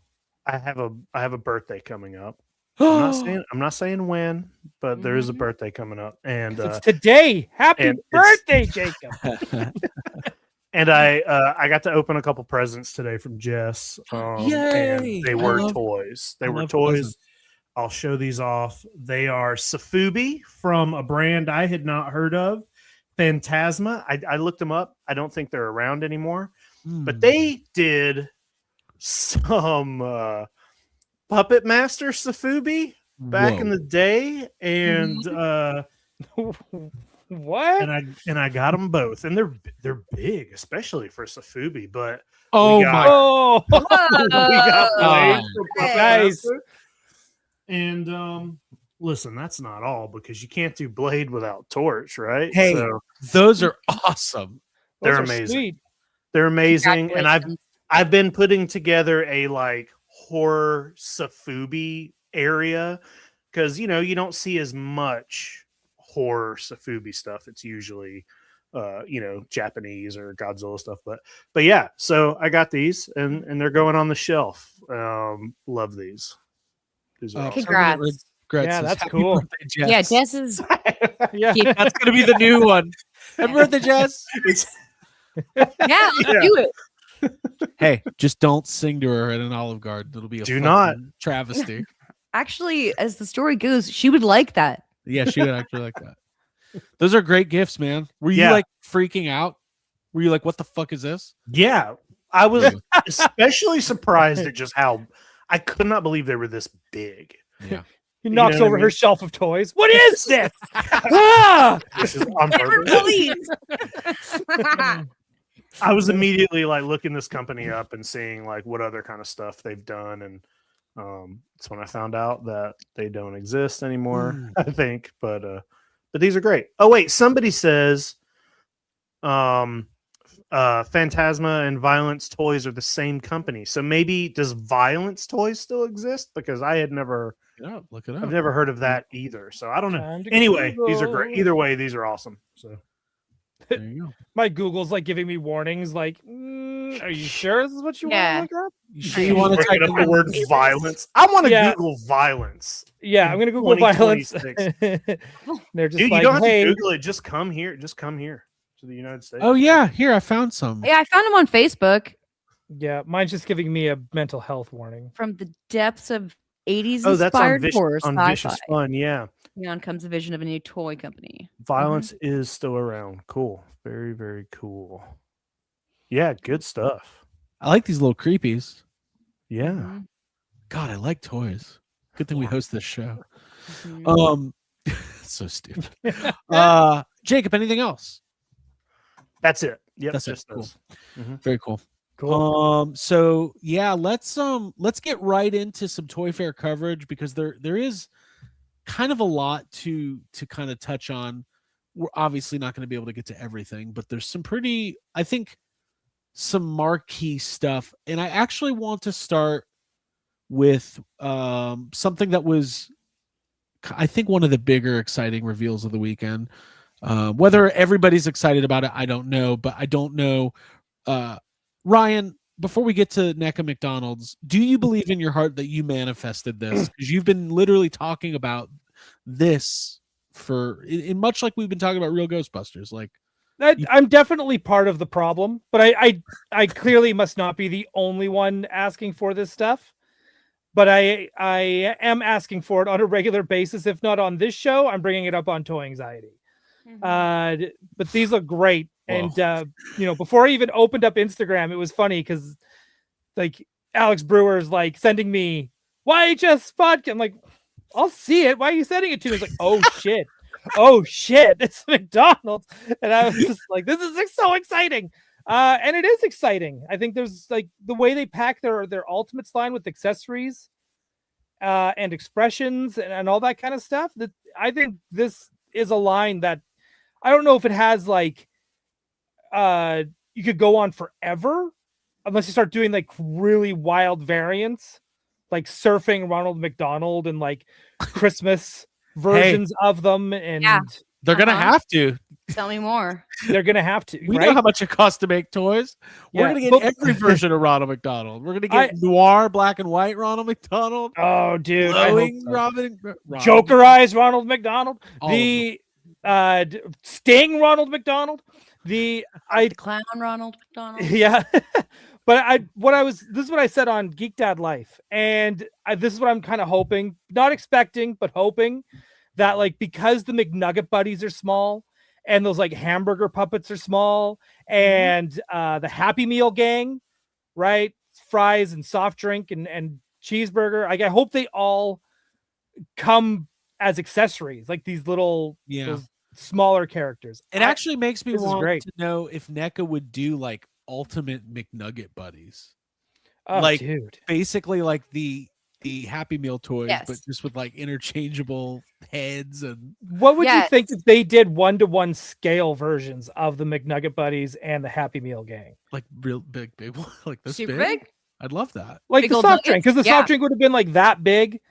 [SPEAKER 6] I have a birthday coming up. I'm not saying when, but there is a birthday coming up, and
[SPEAKER 4] it's today. Happy birthday, Jacob!
[SPEAKER 6] And I got to open a couple presents today from Jess.
[SPEAKER 3] Yay!
[SPEAKER 6] And they were toys. They were toys. Presents. I'll show these off. They are Safubi from a brand I had not heard of, Phantasma. I looked them up. I don't think they're around anymore, but they did some Puppet Master Safubi back in the day, and
[SPEAKER 4] what?
[SPEAKER 6] And I got them both, and they're big, especially for Safubi. But
[SPEAKER 3] we
[SPEAKER 6] got Blade for Puppet Master. And listen, that's not all, because you can't do Blade without Torch, right?
[SPEAKER 3] Hey, those are awesome.
[SPEAKER 6] They're amazing. Sweet. They're amazing, and I've been putting together a like horror Safubi area, because you don't see as much horror Safubi stuff. It's usually Japanese or Godzilla stuff, but yeah, so I got these, and they're going on the shelf. Love these.
[SPEAKER 5] Are congrats.
[SPEAKER 4] Yeah, that's cool.
[SPEAKER 5] Birthday, Jess. Yeah, Jess is
[SPEAKER 3] that's gonna be the new one. Happy birthday, Jess.
[SPEAKER 5] Yeah, let's do it.
[SPEAKER 3] Hey, just don't sing to her at an Olive Garden. It'll be travesty.
[SPEAKER 5] Actually, as the story goes, she would like that.
[SPEAKER 3] Yeah, she would actually like that. Those are great gifts, man. Were you like freaking out? Were you like, what the fuck is this?
[SPEAKER 6] Yeah, I was especially surprised at just how I could not believe they were this big.
[SPEAKER 3] Yeah.
[SPEAKER 4] He knocks over her shelf of toys. What is this?
[SPEAKER 6] This is on purpose. I was immediately like looking this company up and seeing like what other kind of stuff they've done, and it's when I found out that they don't exist anymore. I think, but these are great. Oh wait, somebody says, Phantasma and Violence Toys are the same company. So maybe does Violence Toys still exist? Because I had never.
[SPEAKER 3] Yeah, look it up.
[SPEAKER 6] I've never heard of that either, so I don't know. Anyway, these are great. Either way, these are awesome. So
[SPEAKER 3] there you go.
[SPEAKER 4] My Google's like giving me warnings, like, are you sure this is what you want to look up?
[SPEAKER 6] You want to type up the word violence? I want to Google violence.
[SPEAKER 4] Yeah, I'm gonna Google violence. They're just
[SPEAKER 6] dude,
[SPEAKER 4] like,
[SPEAKER 6] you don't have
[SPEAKER 4] hey,
[SPEAKER 6] to Google it. Just come here. Just come here to the United States.
[SPEAKER 3] Oh yeah, here I found some.
[SPEAKER 5] Yeah, I found them on Facebook.
[SPEAKER 4] Yeah, mine's just giving me a mental health warning.
[SPEAKER 5] From the depths of 80s
[SPEAKER 6] inspired
[SPEAKER 5] horror
[SPEAKER 6] on
[SPEAKER 5] sci-fi.
[SPEAKER 6] Vicious Fun, yeah.
[SPEAKER 5] Beyond comes a vision of a new toy company.
[SPEAKER 6] Violence is still around. Cool. Very, very cool. Yeah, good stuff.
[SPEAKER 3] I like these little creepies.
[SPEAKER 6] Yeah.
[SPEAKER 3] God, I like toys. Good thing we host this show. So stupid. Jacob, anything else?
[SPEAKER 6] That's it. Yep,
[SPEAKER 3] that's
[SPEAKER 6] just
[SPEAKER 3] it. Cool.
[SPEAKER 6] Mm-hmm.
[SPEAKER 3] Very cool.
[SPEAKER 4] Cool.
[SPEAKER 3] So yeah, let's get right into some Toy Fair coverage because there is kind of a lot to kind of touch on. We're obviously not going to be able to get to everything, but there's some pretty, I think, some marquee stuff. And I actually want to start with something that was, I think, one of the bigger exciting reveals of the weekend. Whether everybody's excited about it, I don't know, but I don't know. Ryan, before we get to NECA McDonald's, do you believe in your heart that you manifested this? Because you've been literally talking about this for in much like we've been talking about Real Ghostbusters. Like,
[SPEAKER 4] I'm definitely part of the problem, but I clearly must not be the only one asking for this stuff. But I am asking for it on a regular basis. If not on this show, I'm bringing it up on Toy Anxiety. But these look great.
[SPEAKER 3] Whoa.
[SPEAKER 4] And before I even opened up Instagram, it was funny because like Alex Brewer's like sending me YHS podcast. I'm like, I'll see it. Why are you sending it to me? It's like, oh shit. Oh shit, it's McDonald's. And I was just like, this is so exciting. And it is exciting. I think there's like the way they pack their Ultimates line with accessories and expressions and all that kind of stuff. That I think this is a line that I don't know if it has like you could go on forever unless you start doing like really wild variants, like surfing Ronald McDonald and like Christmas versions of them. And
[SPEAKER 3] they're gonna have to.
[SPEAKER 5] Tell me more.
[SPEAKER 4] They're gonna have to.
[SPEAKER 3] We know how much it costs to make toys. We're gonna get every version of Ronald McDonald. We're gonna get noir, black and white Ronald McDonald.
[SPEAKER 4] Oh, dude,
[SPEAKER 3] glowing
[SPEAKER 4] Robin, Jokerized Ronald McDonald. The Sting Ronald McDonald. The
[SPEAKER 5] clown Ronald McDonald.
[SPEAKER 4] Yeah. But this is what I said on Geek Dad Life, and this is what I'm kind of hoping, not expecting, but hoping that like because the McNugget buddies are small and those like hamburger puppets are small and the Happy Meal gang, right, fries and soft drink and cheeseburger, I hope they all come as accessories, like these little those smaller characters.
[SPEAKER 3] It actually makes me want to know if NECA would do like ultimate McNugget buddies.
[SPEAKER 4] Oh,
[SPEAKER 3] like
[SPEAKER 4] dude.
[SPEAKER 3] Basically like the Happy Meal toys,
[SPEAKER 5] Yes.
[SPEAKER 3] but just with like interchangeable heads. And
[SPEAKER 4] what would you think if they did 1-to-1 scale versions of the McNugget buddies and the Happy Meal gang?
[SPEAKER 3] Like real big one, like this
[SPEAKER 5] Super big?
[SPEAKER 3] I'd love that.
[SPEAKER 4] Like
[SPEAKER 5] Big
[SPEAKER 4] the
[SPEAKER 5] old
[SPEAKER 4] soft drink, because the
[SPEAKER 5] nuggets?
[SPEAKER 4] soft drink would have been like that big,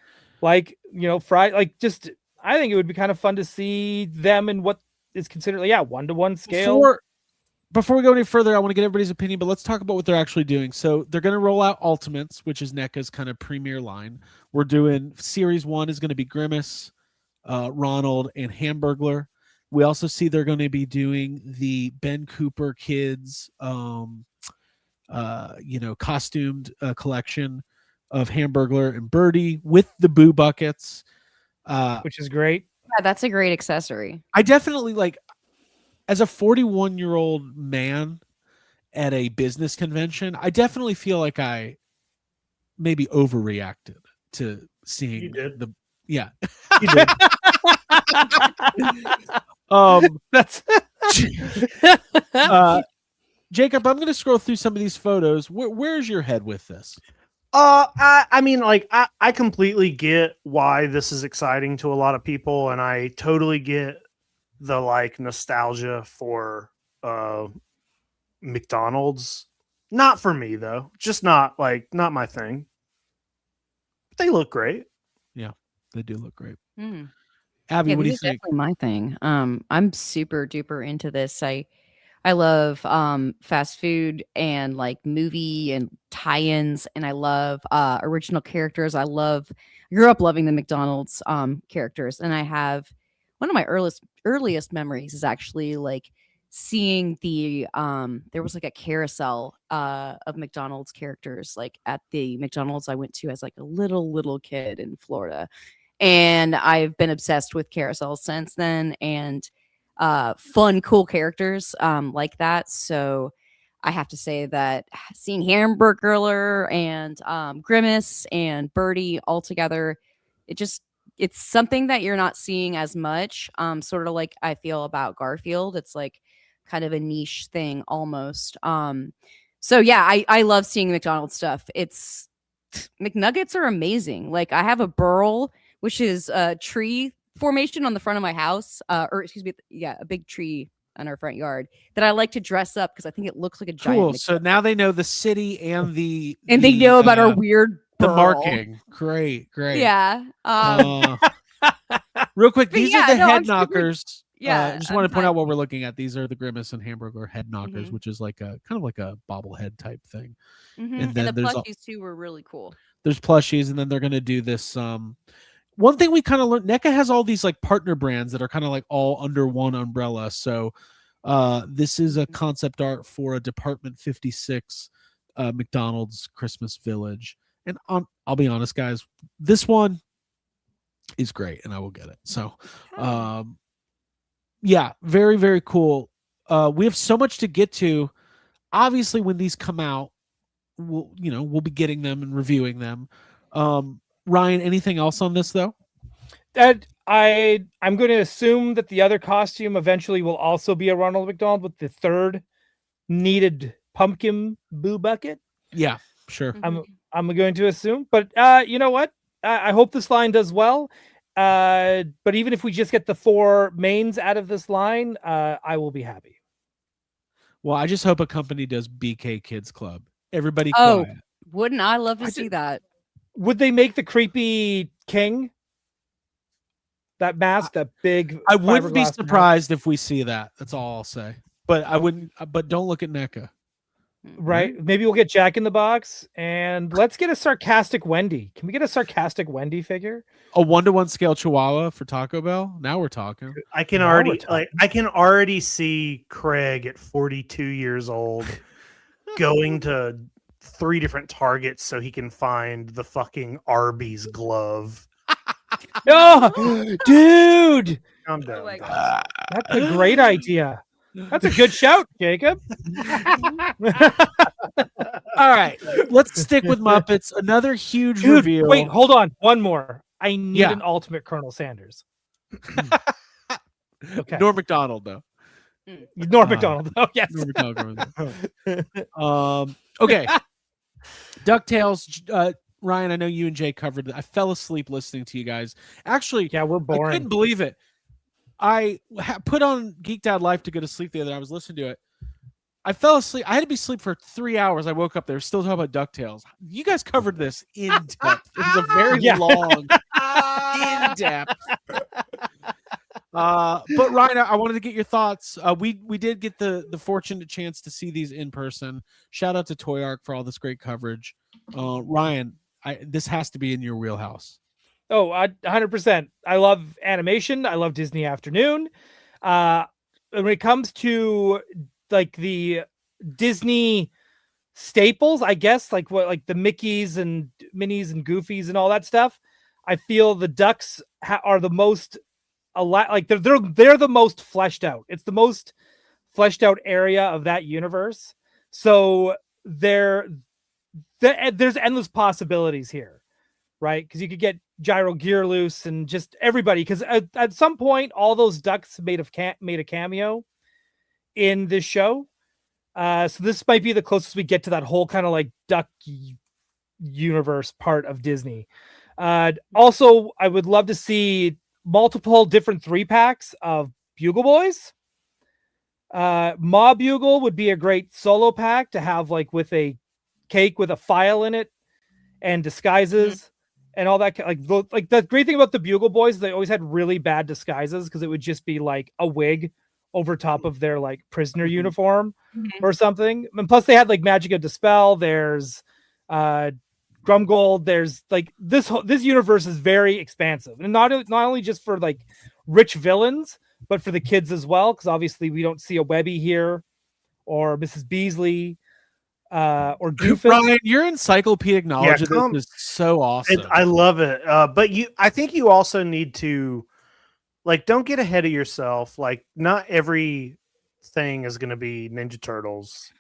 [SPEAKER 4] like fried, like just. I think it would be kind of fun to see them in what is considered 1-to-1 scale.
[SPEAKER 3] Before we go any further, I want to get everybody's opinion, but let's talk about what they're actually doing. So they're going to roll out Ultimates, which is NECA's kind of premier line. We're doing Series 1 is going to be Grimace, Ronald, and Hamburglar. We also see they're going to be doing the Ben Cooper kids, costumed collection of Hamburglar and Birdie with the Boo Buckets.
[SPEAKER 4] Which is great.
[SPEAKER 5] Yeah, that's a great accessory.
[SPEAKER 3] I definitely like, as a 41-year-old man at a business convention, I definitely feel like I maybe overreacted to seeing
[SPEAKER 6] You did.
[SPEAKER 3] You
[SPEAKER 6] did.
[SPEAKER 4] That's
[SPEAKER 3] Jacob, I'm going to scroll through some of these photos. Where's your head with this?
[SPEAKER 6] I mean, like, I completely get why this is exciting to a lot of people, and I totally get the like nostalgia for McDonald's. Not for me though, just not my thing. But they look great.
[SPEAKER 3] Yeah, they do look great.
[SPEAKER 5] Mm.
[SPEAKER 3] Abby, what do you
[SPEAKER 5] this is
[SPEAKER 3] think?
[SPEAKER 5] definitely my thing. I'm super duper into this. I love fast food and like movie and tie-ins, and I love original characters. I grew up loving the McDonald's characters, and I have one of my earliest memories is actually like seeing the there was like a carousel of McDonald's characters like at the McDonald's I went to as like a little kid in Florida, and I've been obsessed with carousels since then, and fun, cool characters like that. So I have to say that seeing Hamburglar and Grimace and Birdie all together, it's something that you're not seeing as much. Sort of like I feel about Garfield. It's like kind of a niche thing almost. So yeah, I love seeing McDonald's stuff. It's McNuggets are amazing. Like I have a burl, which is a tree formation on the front of my house, or excuse me, a big tree on our front yard that I like to dress up because I think it looks like a giant.
[SPEAKER 3] Cool.
[SPEAKER 5] McDonald's.
[SPEAKER 3] So now they know the city and
[SPEAKER 5] they know about our weird
[SPEAKER 3] the
[SPEAKER 5] burl.
[SPEAKER 3] marking. Great.
[SPEAKER 5] Yeah.
[SPEAKER 3] Real quick, these are the head
[SPEAKER 5] I'm
[SPEAKER 3] knockers.
[SPEAKER 5] Yeah,
[SPEAKER 3] I just want to point out what we're looking at. These are the Grimace and Hamburger head knockers, which is like a kind of like a bobblehead type thing.
[SPEAKER 5] And then the plushies too were really cool. There's
[SPEAKER 3] plushies, and then they're going to do this. One thing we kind of learned, NECA has all these like partner brands that are kind of like all under one umbrella. So this is a concept art for a Department 56 McDonald's Christmas Village. And I'll be honest, guys, this one is great, and I will get it. So, yeah, very, very cool. We have so much to get to. Obviously, when these come out, we'll be getting them and reviewing them. Ryan, anything else on this though?
[SPEAKER 4] That I'm going to assume that the other costume eventually will also be a Ronald McDonald with the third needed pumpkin boo bucket.
[SPEAKER 3] Yeah, sure.
[SPEAKER 4] I'm going to assume, but you know what? I hope this line does well. But even if we just get the 4 mains out of this line, I will be happy.
[SPEAKER 3] Well, I just hope a company does BK Kids Club. Everybody quiet.
[SPEAKER 5] Wouldn't I love to see that?
[SPEAKER 4] Would they make the creepy king? That mask, that big.
[SPEAKER 3] I wouldn't be surprised if we see that. That's all I'll say. But I wouldn't. But don't look at NECA.
[SPEAKER 4] Right. Maybe we'll get Jack in the Box, and let's get a sarcastic Wendy. Can we get a sarcastic Wendy figure?
[SPEAKER 3] A 1-to-1 scale Chihuahua for Taco Bell. Now we're talking.
[SPEAKER 6] I can already see Craig at 42 years old going to 3 different Targets so he can find the fucking Arby's glove.
[SPEAKER 4] Oh, dude!
[SPEAKER 6] Calm down.
[SPEAKER 5] Oh my
[SPEAKER 4] That's a great idea. That's a good shout, Jacob.
[SPEAKER 3] All right, let's stick with Muppets. Another huge reveal.
[SPEAKER 4] Wait, hold on. One more. I need an ultimate Colonel Sanders.
[SPEAKER 3] Okay. Norm Macdonald, though.
[SPEAKER 4] Norm Macdonald. Oh, yes.
[SPEAKER 3] Norm Macdonald. Okay. DuckTales. Ryan, I know you and Jay covered it. I fell asleep listening to you guys. Actually,
[SPEAKER 4] yeah, we're boring.
[SPEAKER 3] I couldn't believe it. I put on Geeked Out Life to go to sleep the other night. I was listening to it. I fell asleep. I had to be asleep for 3 hours. I woke up there still talking about DuckTales. You guys covered this in depth. It was a very long, in depth. But Ryan, I wanted to get your thoughts. We did get the fortunate chance to see these in person. Shout out to Toy Arc for all this great coverage. Ryan, this has to be in your wheelhouse.
[SPEAKER 4] Oh, 100%. I love animation. I love Disney Afternoon. When it comes to like the Disney staples, I guess, like the Mickeys and Minnies and Goofies and all that stuff, I feel the Ducks are the most like they're the most fleshed out. It's the most fleshed out area of that universe. So there's endless possibilities here, right? Because you could get Gyro Gearloose and just everybody. Because at some point, all those ducks made a cameo in this show. So this might be the closest we get to that whole kind of like duck universe part of Disney. Also, I would love to see multiple different 3-packs of Bugle Boys. Ma Bugle would be a great solo pack to have, like with a cake with a file in it and disguises and all that. Like the great thing about the Bugle Boys, they always had really bad disguises because it would just be like a wig over top of their like prisoner uniform or something. And plus they had like Magic of Dispel. There's Grumgold. There's like this universe is very expansive, and not only just for like rich villains, but for the kids as well. Because obviously we don't see a Webby here, or Mrs. Beasley, or Doofus.
[SPEAKER 3] Ryan, your encyclopedic knowledge of this is so awesome.
[SPEAKER 6] I love it. But I think you also need to, like, don't get ahead of yourself. Like, not every thing is going to be Ninja Turtles.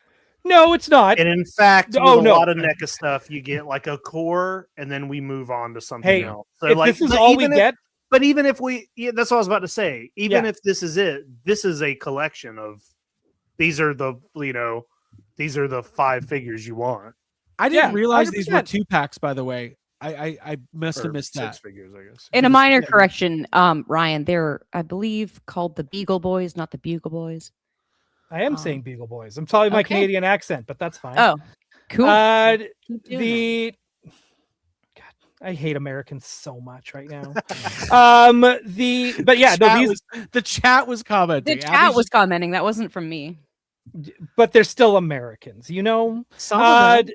[SPEAKER 4] No, it's not.
[SPEAKER 6] And in fact, a lot of NECA stuff, you get like a core, and then we move on to something else. So
[SPEAKER 4] if this is all we get.
[SPEAKER 6] But even if that's what I was about to say. Even if this is it, this is a collection of, these are the, these are the 5 figures you want.
[SPEAKER 3] I didn't
[SPEAKER 4] Yeah,
[SPEAKER 3] realize these were
[SPEAKER 4] 100%.
[SPEAKER 3] 2-packs, by the way. I must have
[SPEAKER 6] Or
[SPEAKER 3] missed
[SPEAKER 6] 6
[SPEAKER 3] that.
[SPEAKER 6] figures, I guess.
[SPEAKER 5] And a minor correction, Ryan, they're, I believe, called the Beagle Boys, not the Bugle Boys.
[SPEAKER 4] I am saying Beagle Boys. I'm sorry my
[SPEAKER 5] okay.
[SPEAKER 4] Canadian accent, but that's fine.
[SPEAKER 5] Oh, cool. Keep doing that.
[SPEAKER 4] God, I hate Americans so much right now. The
[SPEAKER 3] chat was commenting.
[SPEAKER 5] The chat was commenting. That wasn't from me.
[SPEAKER 4] But they're still Americans, you know.
[SPEAKER 3] Some of them.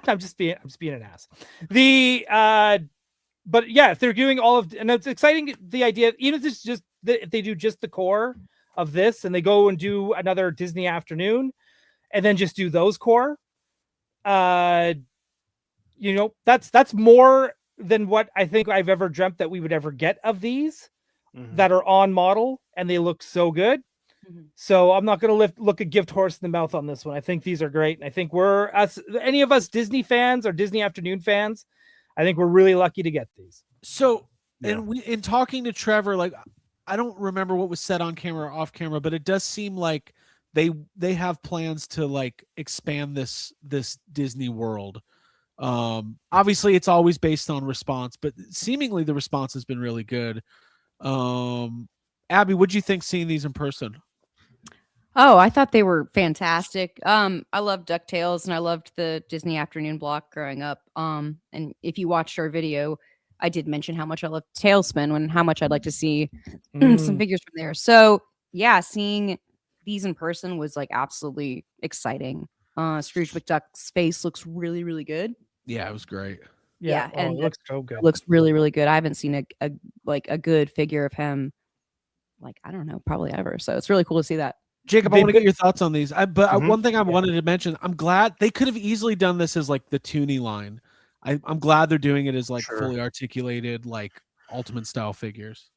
[SPEAKER 4] I'm just being an ass. But yeah, if they're doing all of, and it's exciting. The idea, even if it's just if they do just the core of this, and they go and do another Disney afternoon, and then just do those core, you know, that's more than what I think I've ever dreamt that we would ever get of these that are on model, and they look so good. So I'm not going to look a gift horse in the mouth on this one. I think these are great. And I think any of us Disney fans or Disney Afternoon fans, I think we're really lucky to get these.
[SPEAKER 3] So, and in talking to Trevor, like, I don't remember what was said on camera or off camera, but it does seem like they have plans to like expand this Disney world. Obviously it's always based on response, but seemingly the response has been really good. Abby, what'd you think seeing these in person?
[SPEAKER 5] Oh, I thought they were fantastic. I loved Ducktales and I loved the Disney Afternoon block growing up. And if you watched our video, I did mention how much I love Tailspin and how much I'd like to see some figures from there. So yeah, seeing these in person was like absolutely exciting. Scrooge McDuck's face looks really, really good.
[SPEAKER 3] Yeah, it was great.
[SPEAKER 5] Yeah, and
[SPEAKER 4] it looks so good.
[SPEAKER 5] Looks really, really good. I haven't seen a good figure of him, like, I don't know, probably ever. So it's really cool to see that.
[SPEAKER 3] Jacob, I want to get your thoughts on these. One thing I wanted to mention, I'm glad they could have easily done this as like the Toonie line. I'm glad they're doing it as like fully articulated, like Ultimate style figures.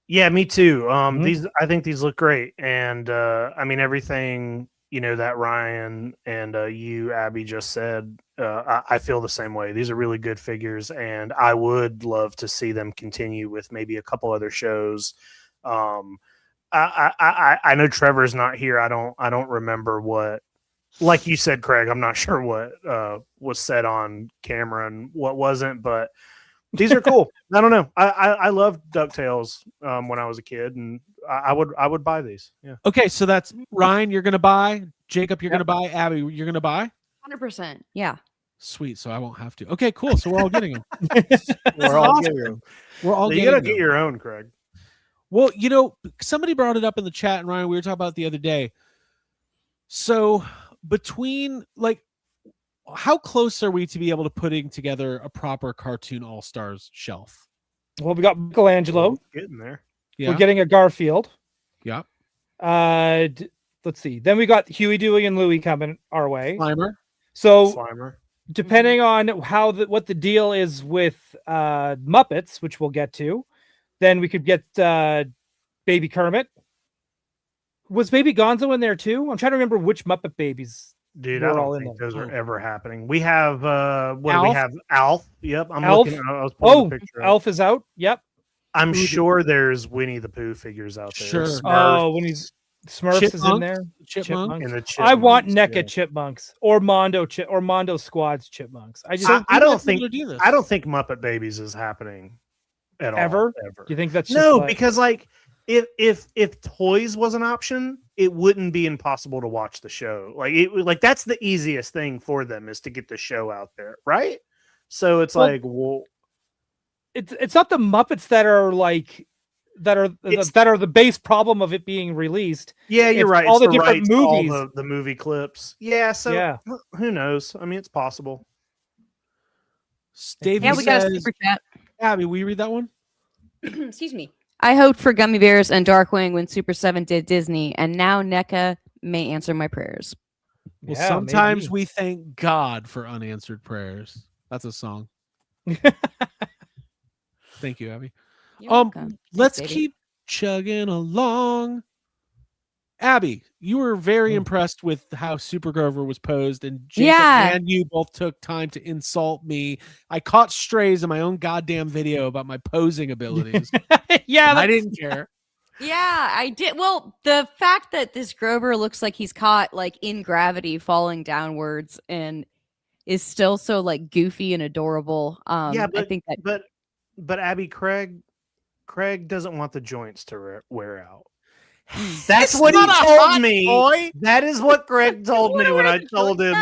[SPEAKER 6] Yeah, me too. I think these look great, and I mean everything that Ryan and you, Abby, just said. I feel the same way. These are really good figures, and I would love to see them continue with maybe a couple other shows. I know Trevor's not here. I don't remember what, like you said, Craig. I'm not sure what was said on camera and what wasn't, but these are cool. I don't know. I loved DuckTales when I was a kid, and I would buy these. Yeah.
[SPEAKER 3] Okay, so that's Ryan. You're gonna buy. Jacob, you're gonna buy. Abby, you're gonna buy.
[SPEAKER 5] 100%. Yeah.
[SPEAKER 3] Sweet. So I won't have to. Okay, cool. So we're all getting them.
[SPEAKER 6] We're all getting them.
[SPEAKER 3] We're all.
[SPEAKER 6] You gotta get your own, Craig.
[SPEAKER 3] Well, somebody brought it up in the chat, and Ryan, we were talking about it the other day. So between, like, how close are we to be able to putting together a proper cartoon all-stars shelf?
[SPEAKER 4] Well, we got Michelangelo.
[SPEAKER 6] Getting there.
[SPEAKER 3] Yeah.
[SPEAKER 4] We're getting a Garfield.
[SPEAKER 3] Yeah.
[SPEAKER 4] Let's see. Then we got Huey, Dewey, and Louie coming our way.
[SPEAKER 3] Slimer.
[SPEAKER 4] So
[SPEAKER 6] Slimer.
[SPEAKER 4] Depending on what the deal is with Muppets, which we'll get to, then we could get Baby Kermit. Was Baby Gonzo in there too? I'm trying to remember which Muppet babies.
[SPEAKER 6] Dude, I don't think those are ever happening. We have
[SPEAKER 4] Alf?
[SPEAKER 6] do we have? Alf. Yep. I'm
[SPEAKER 4] Alf.
[SPEAKER 6] looking. I was pulling the picture up.
[SPEAKER 4] Alf is out. Yep.
[SPEAKER 6] I'm sure there's Winnie the Pooh figures out there.
[SPEAKER 3] Sure.
[SPEAKER 6] Smurfs.
[SPEAKER 4] When he's Smurfs is in there.
[SPEAKER 3] Chipmunk.
[SPEAKER 6] And the Chipmunks,
[SPEAKER 4] I want NECA
[SPEAKER 6] yeah.
[SPEAKER 4] Chipmunks or Mondo Squad's Chipmunks. I
[SPEAKER 6] don't think Muppet Babies is happening at all.
[SPEAKER 4] Ever? Do you think that's just
[SPEAKER 6] no? Because like if toys was an option, it wouldn't be impossible to watch the show. Like that's the easiest thing for them is to get the show out there, right? So it's
[SPEAKER 4] it's not the Muppets that are like that are the base problem of it being released.
[SPEAKER 6] Yeah, you're right.
[SPEAKER 4] All
[SPEAKER 6] it's
[SPEAKER 4] the different
[SPEAKER 6] rights,
[SPEAKER 4] movies,
[SPEAKER 6] all the movie clips. Yeah, so
[SPEAKER 4] yeah.
[SPEAKER 6] Who knows? I mean, it's possible.
[SPEAKER 3] Davey
[SPEAKER 5] Yeah, we got a
[SPEAKER 3] says,
[SPEAKER 5] super chat.
[SPEAKER 3] Abby, will you read that one?
[SPEAKER 5] Excuse me. I hoped for Gummy Bears and Darkwing when Super 7 did Disney, and now NECA may answer my prayers.
[SPEAKER 3] Well,
[SPEAKER 4] Yeah,
[SPEAKER 3] sometimes
[SPEAKER 4] maybe.
[SPEAKER 3] we thank God for unanswered prayers. That's a song. Thank you, Abby.
[SPEAKER 5] You're welcome.
[SPEAKER 3] Let's
[SPEAKER 5] Thanks,
[SPEAKER 3] keep chugging along. Abby, you were very impressed with how Super Grover was posed, and Jacob and you both took time to insult me. I caught strays in my own goddamn video about my posing abilities.
[SPEAKER 4] Yeah,
[SPEAKER 3] I didn't care.
[SPEAKER 5] Yeah, I did. Well, the fact that this Grover looks like he's caught like in gravity falling downwards and is still so like goofy and adorable.
[SPEAKER 6] Yeah, but
[SPEAKER 5] I think that
[SPEAKER 6] but Abby, Craig doesn't want the joints to wear out. That's what he told me. Boy. That is what Craig told me when I told him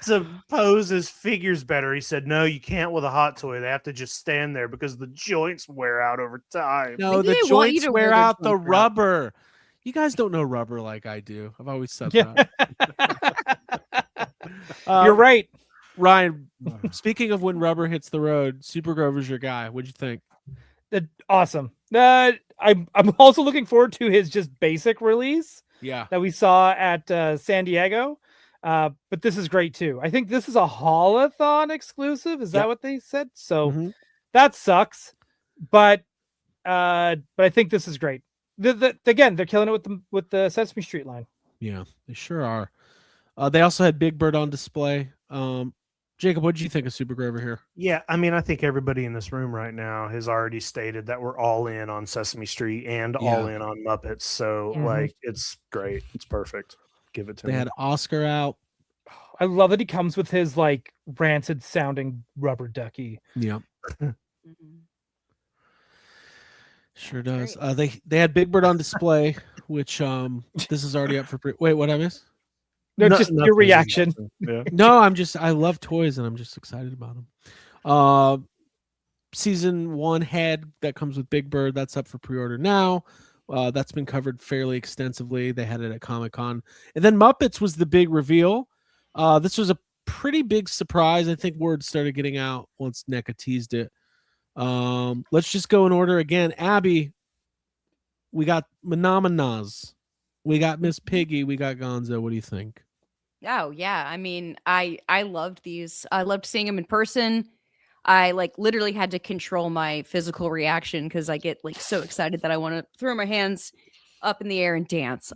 [SPEAKER 6] to pose his figures better. He said, "No, you can't with a hot toy. They have to just stand there because the joints wear out over time."
[SPEAKER 3] No, the joints wear out the rubber. You guys don't know rubber like I do. I've always said that.
[SPEAKER 4] You're right,
[SPEAKER 3] Ryan. Speaking of when rubber hits the road, Super Grover's your guy. What'd you think?
[SPEAKER 4] Awesome. I'm also looking forward to his just basic release.
[SPEAKER 3] Yeah,
[SPEAKER 4] that we saw at San Diego. But this is great too. I think this is a Haulathon exclusive. Is that what they said? So that sucks. But I think this is great. Again, they're killing it with the Sesame Street line.
[SPEAKER 3] Yeah, they sure are. They also had Big Bird on display. Jacob, what did you think of Super Grover here?
[SPEAKER 6] Yeah, I mean, I think everybody in this room right now has already stated that we're all in on Sesame Street and all in on Muppets. So, like, it's great. It's perfect. Give it to me.
[SPEAKER 3] They had Oscar out.
[SPEAKER 4] I love that he comes with his, like, rancid sounding rubber ducky.
[SPEAKER 3] Yeah. Sure does. They had Big Bird on display, which this is already up for wait, what I miss?
[SPEAKER 4] No, just your reaction.
[SPEAKER 6] Yeah.
[SPEAKER 3] No, I love toys and I'm just excited about them. Season 1 head that comes with Big Bird, that's up for pre-order now. That's been covered fairly extensively. They had it at Comic-Con. And then Muppets was the big reveal. This was a pretty big surprise. I think word started getting out once NECA teased it. Let's just go in order again. Abby, we got Menominaz. We got Miss Piggy. We got Gonzo. What do you think?
[SPEAKER 5] Oh yeah, I mean, I loved these. I loved seeing them in person. I like literally had to control my physical reaction because I get like so excited that I want to throw my hands up in the air and dance.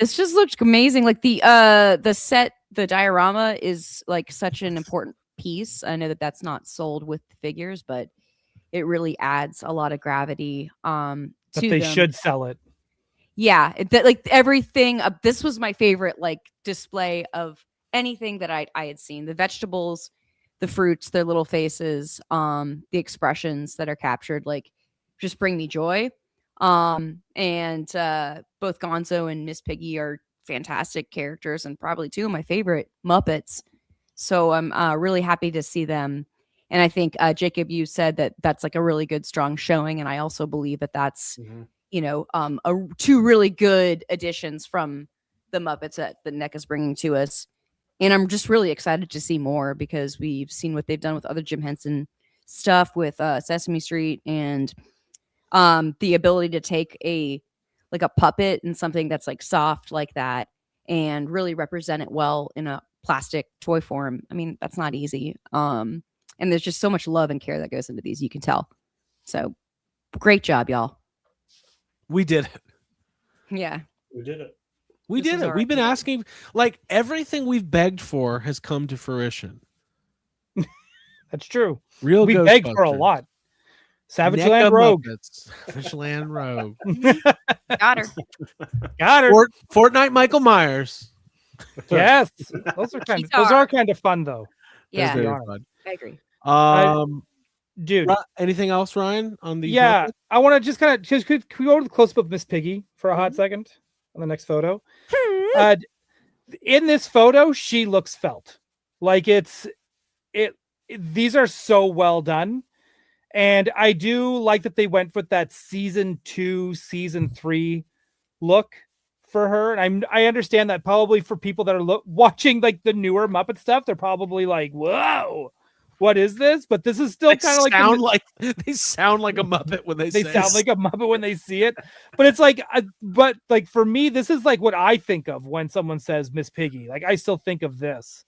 [SPEAKER 5] This just looked amazing. Like the set, the diorama is like such an important piece. I know that that's not sold with figures, but it really adds a lot of gravity.
[SPEAKER 4] But they should sell it.
[SPEAKER 5] Yeah, like everything. This was my favorite like display of anything that I had seen. The vegetables, the fruits, their little faces, the expressions that are captured, like just bring me joy. And both Gonzo and Miss Piggy are fantastic characters and probably two of my favorite Muppets. So I'm really happy to see them. And I think Jacob, you said that that's like a really good, strong showing, and I also believe that that's. You know, two really good additions from the Muppets that the NECA is bringing to us. And I'm just really excited to see more because we've seen what they've done with other Jim Henson stuff with Sesame Street and the ability to take a puppet and something that's like soft like that and really represent it well in a plastic toy form. I mean, that's not easy. And there's just so much love and care that goes into these, you can tell. So great job, y'all.
[SPEAKER 3] We did it.
[SPEAKER 5] Yeah.
[SPEAKER 6] We did it.
[SPEAKER 3] We did it. We've been asking, like, everything we've begged for has come to fruition.
[SPEAKER 4] That's true.
[SPEAKER 3] Real
[SPEAKER 4] we begged for a lot. Savage Land Rogue.
[SPEAKER 3] Savage Land Rogue.
[SPEAKER 5] Got her.
[SPEAKER 4] Got her.
[SPEAKER 3] Fortnite Michael Myers.
[SPEAKER 4] Yes. Those are kind of fun though.
[SPEAKER 5] Yeah.
[SPEAKER 3] Fun.
[SPEAKER 5] I agree.
[SPEAKER 4] Dude,
[SPEAKER 3] anything else, Ryan? On the
[SPEAKER 4] Muppets? I want to just kind of could we go to the close up of Miss Piggy for a hot second on the next photo? In this photo, she looks felt like these are so well done, and I do like that they went with that season 2, season 3 look for her. And I understand that probably for people that are watching like the newer Muppet stuff, they're probably like, "Whoa. What is this?" But this is still kind of like
[SPEAKER 3] they sound like a Muppet when they
[SPEAKER 4] sound like a Muppet when they see it. But it's like, but like for me, this is like what I think of when someone says Miss Piggy. Like I still think of this,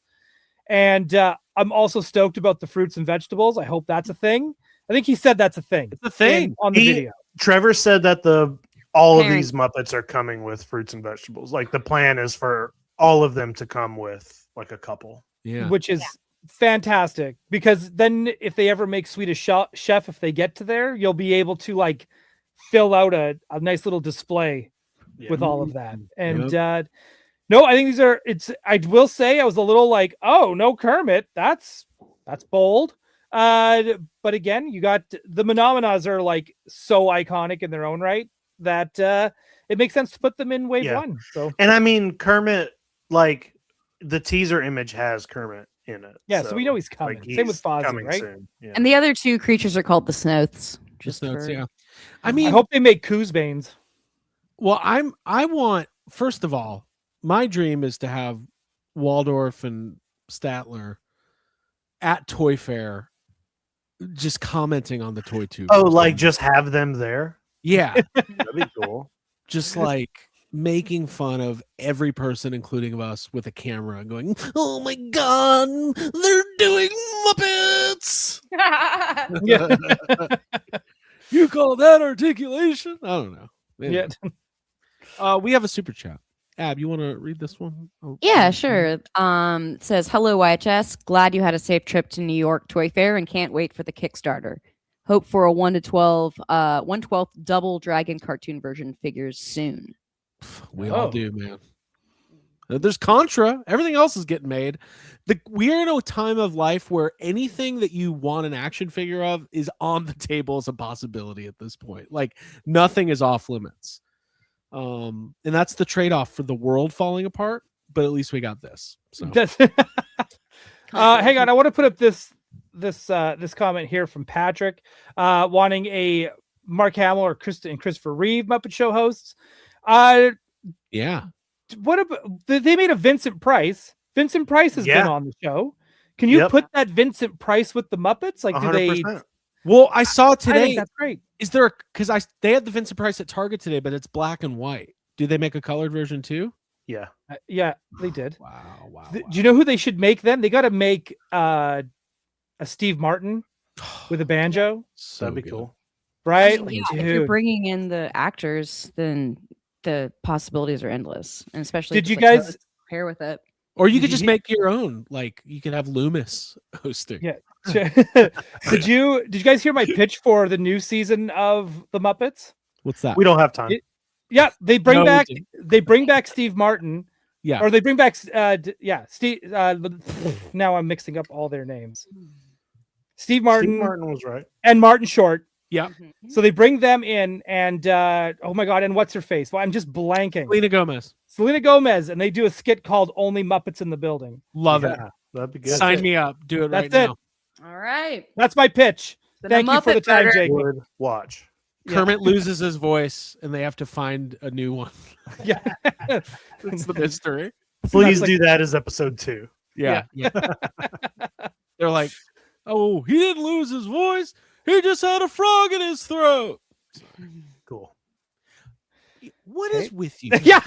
[SPEAKER 4] and I'm also stoked about the fruits and vegetables. I hope that's a thing. I think he said that's a thing.
[SPEAKER 3] It's a thing
[SPEAKER 6] on the video. Trevor said that all of these Muppets are coming with fruits and vegetables. Like the plan is for all of them to come with like a couple.
[SPEAKER 3] Yeah,
[SPEAKER 4] which is. Fantastic, because then if they ever make Swedish Chef, if they get to there, you'll be able to like fill out a nice little display with all of that. And
[SPEAKER 3] Yep.
[SPEAKER 4] no, I think these are. I will say I was a little like, oh no, Kermit, that's bold. But again, you got the Phenomenas are like so iconic in their own right that it makes sense to put them in wave one. So,
[SPEAKER 6] and I mean Kermit, like the teaser image has Kermit in it.
[SPEAKER 4] Yeah, so we know he's coming.
[SPEAKER 6] Like,
[SPEAKER 4] Same with Fozzie,
[SPEAKER 6] coming
[SPEAKER 4] right?
[SPEAKER 6] soon. Yeah.
[SPEAKER 5] And the other two creatures are called the Snoths.
[SPEAKER 3] Just notes,
[SPEAKER 5] for-
[SPEAKER 3] yeah. I mean,
[SPEAKER 4] I hope they make Coosbanes.
[SPEAKER 3] well, I want, first of all, my dream is to have Waldorf and Statler at Toy Fair just commenting on the toy tube.
[SPEAKER 6] Oh, like just have them there?
[SPEAKER 3] Yeah.
[SPEAKER 6] That'd be cool.
[SPEAKER 3] Just like making fun of every person, including us, with a camera going, oh my god, they're doing Muppets. You call that articulation? I don't know. Anyway. We have a super chat. Ab, you want to read this one? Oh,
[SPEAKER 5] Yeah, sure. It says, hello, YHS. Glad you had a safe trip to New York Toy Fair and can't wait for the Kickstarter. Hope for a 1/12 double dragon cartoon version figures soon.
[SPEAKER 3] We all do, man. There's Contra. Everything else is getting made. We're in a time of life where anything that you want an action figure of is on the table as a possibility at this point. Like nothing is off limits. And that's the trade-off for the world falling apart, but at least we got this. So
[SPEAKER 4] Hang on, I want to put up this comment here from Patrick, wanting a Mark Hamill or Christopher Reeve Muppet Show hosts.
[SPEAKER 3] Yeah.
[SPEAKER 4] What about they made a Vincent Price? Vincent Price has been on the show. Can you put that Vincent Price with the Muppets? Like, 100%.
[SPEAKER 3] Do they? Well, I saw today.
[SPEAKER 4] I think that's great.
[SPEAKER 3] Is there they had the Vincent Price at Target today, but it's black and white. Do they make a colored version too?
[SPEAKER 6] Yeah.
[SPEAKER 4] Yeah, they did.
[SPEAKER 3] Wow.
[SPEAKER 4] Do you know who they should make then? They got to make a Steve Martin with a banjo.
[SPEAKER 3] So
[SPEAKER 6] that'd be cool.
[SPEAKER 4] Right?
[SPEAKER 5] Yeah, if you're bringing in the actors, then the possibilities are endless. And especially
[SPEAKER 4] did you guys
[SPEAKER 5] pair with it?
[SPEAKER 3] Or you could just make your own. Like you could have Loomis hosting.
[SPEAKER 4] Yeah. Did you guys hear my pitch for the new season of the Muppets?
[SPEAKER 3] What's that?
[SPEAKER 6] We don't have time.
[SPEAKER 4] They bring back Steve Martin.
[SPEAKER 3] Yeah.
[SPEAKER 4] Or they bring back Steve now I'm mixing up all their names. Steve Martin
[SPEAKER 6] was right.
[SPEAKER 4] And Martin Short.
[SPEAKER 3] Yeah.
[SPEAKER 4] So they bring them in and oh my god, and what's her face? Well, I'm just blanking. Selena Gomez, and they do a skit called Only Muppets in the Building.
[SPEAKER 3] Love it.
[SPEAKER 6] That'd be good.
[SPEAKER 3] Sign me up. Do it right
[SPEAKER 4] That's
[SPEAKER 3] now.
[SPEAKER 5] All right.
[SPEAKER 4] That's my pitch.
[SPEAKER 5] Then
[SPEAKER 4] Thank you for the time, Jake.
[SPEAKER 6] Watch.
[SPEAKER 3] Kermit loses his voice and they have to find a new one.
[SPEAKER 4] Yeah.
[SPEAKER 3] It's the mystery.
[SPEAKER 6] Please do that as episode 2.
[SPEAKER 3] Yeah. They're like, oh, he didn't lose his voice. He just had a frog in his throat.
[SPEAKER 6] Cool.
[SPEAKER 3] What is with you?
[SPEAKER 4] Yeah.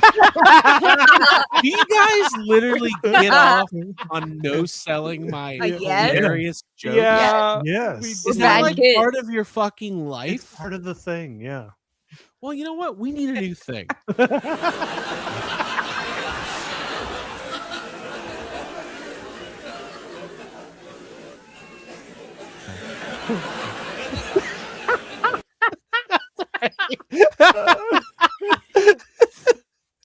[SPEAKER 3] Do you guys literally get off on no selling my hilarious jokes?
[SPEAKER 4] Yeah.
[SPEAKER 6] Yes.
[SPEAKER 3] Is that like part of your fucking life?
[SPEAKER 6] It's part of the thing, yeah.
[SPEAKER 3] Well, you know what? We need a new thing.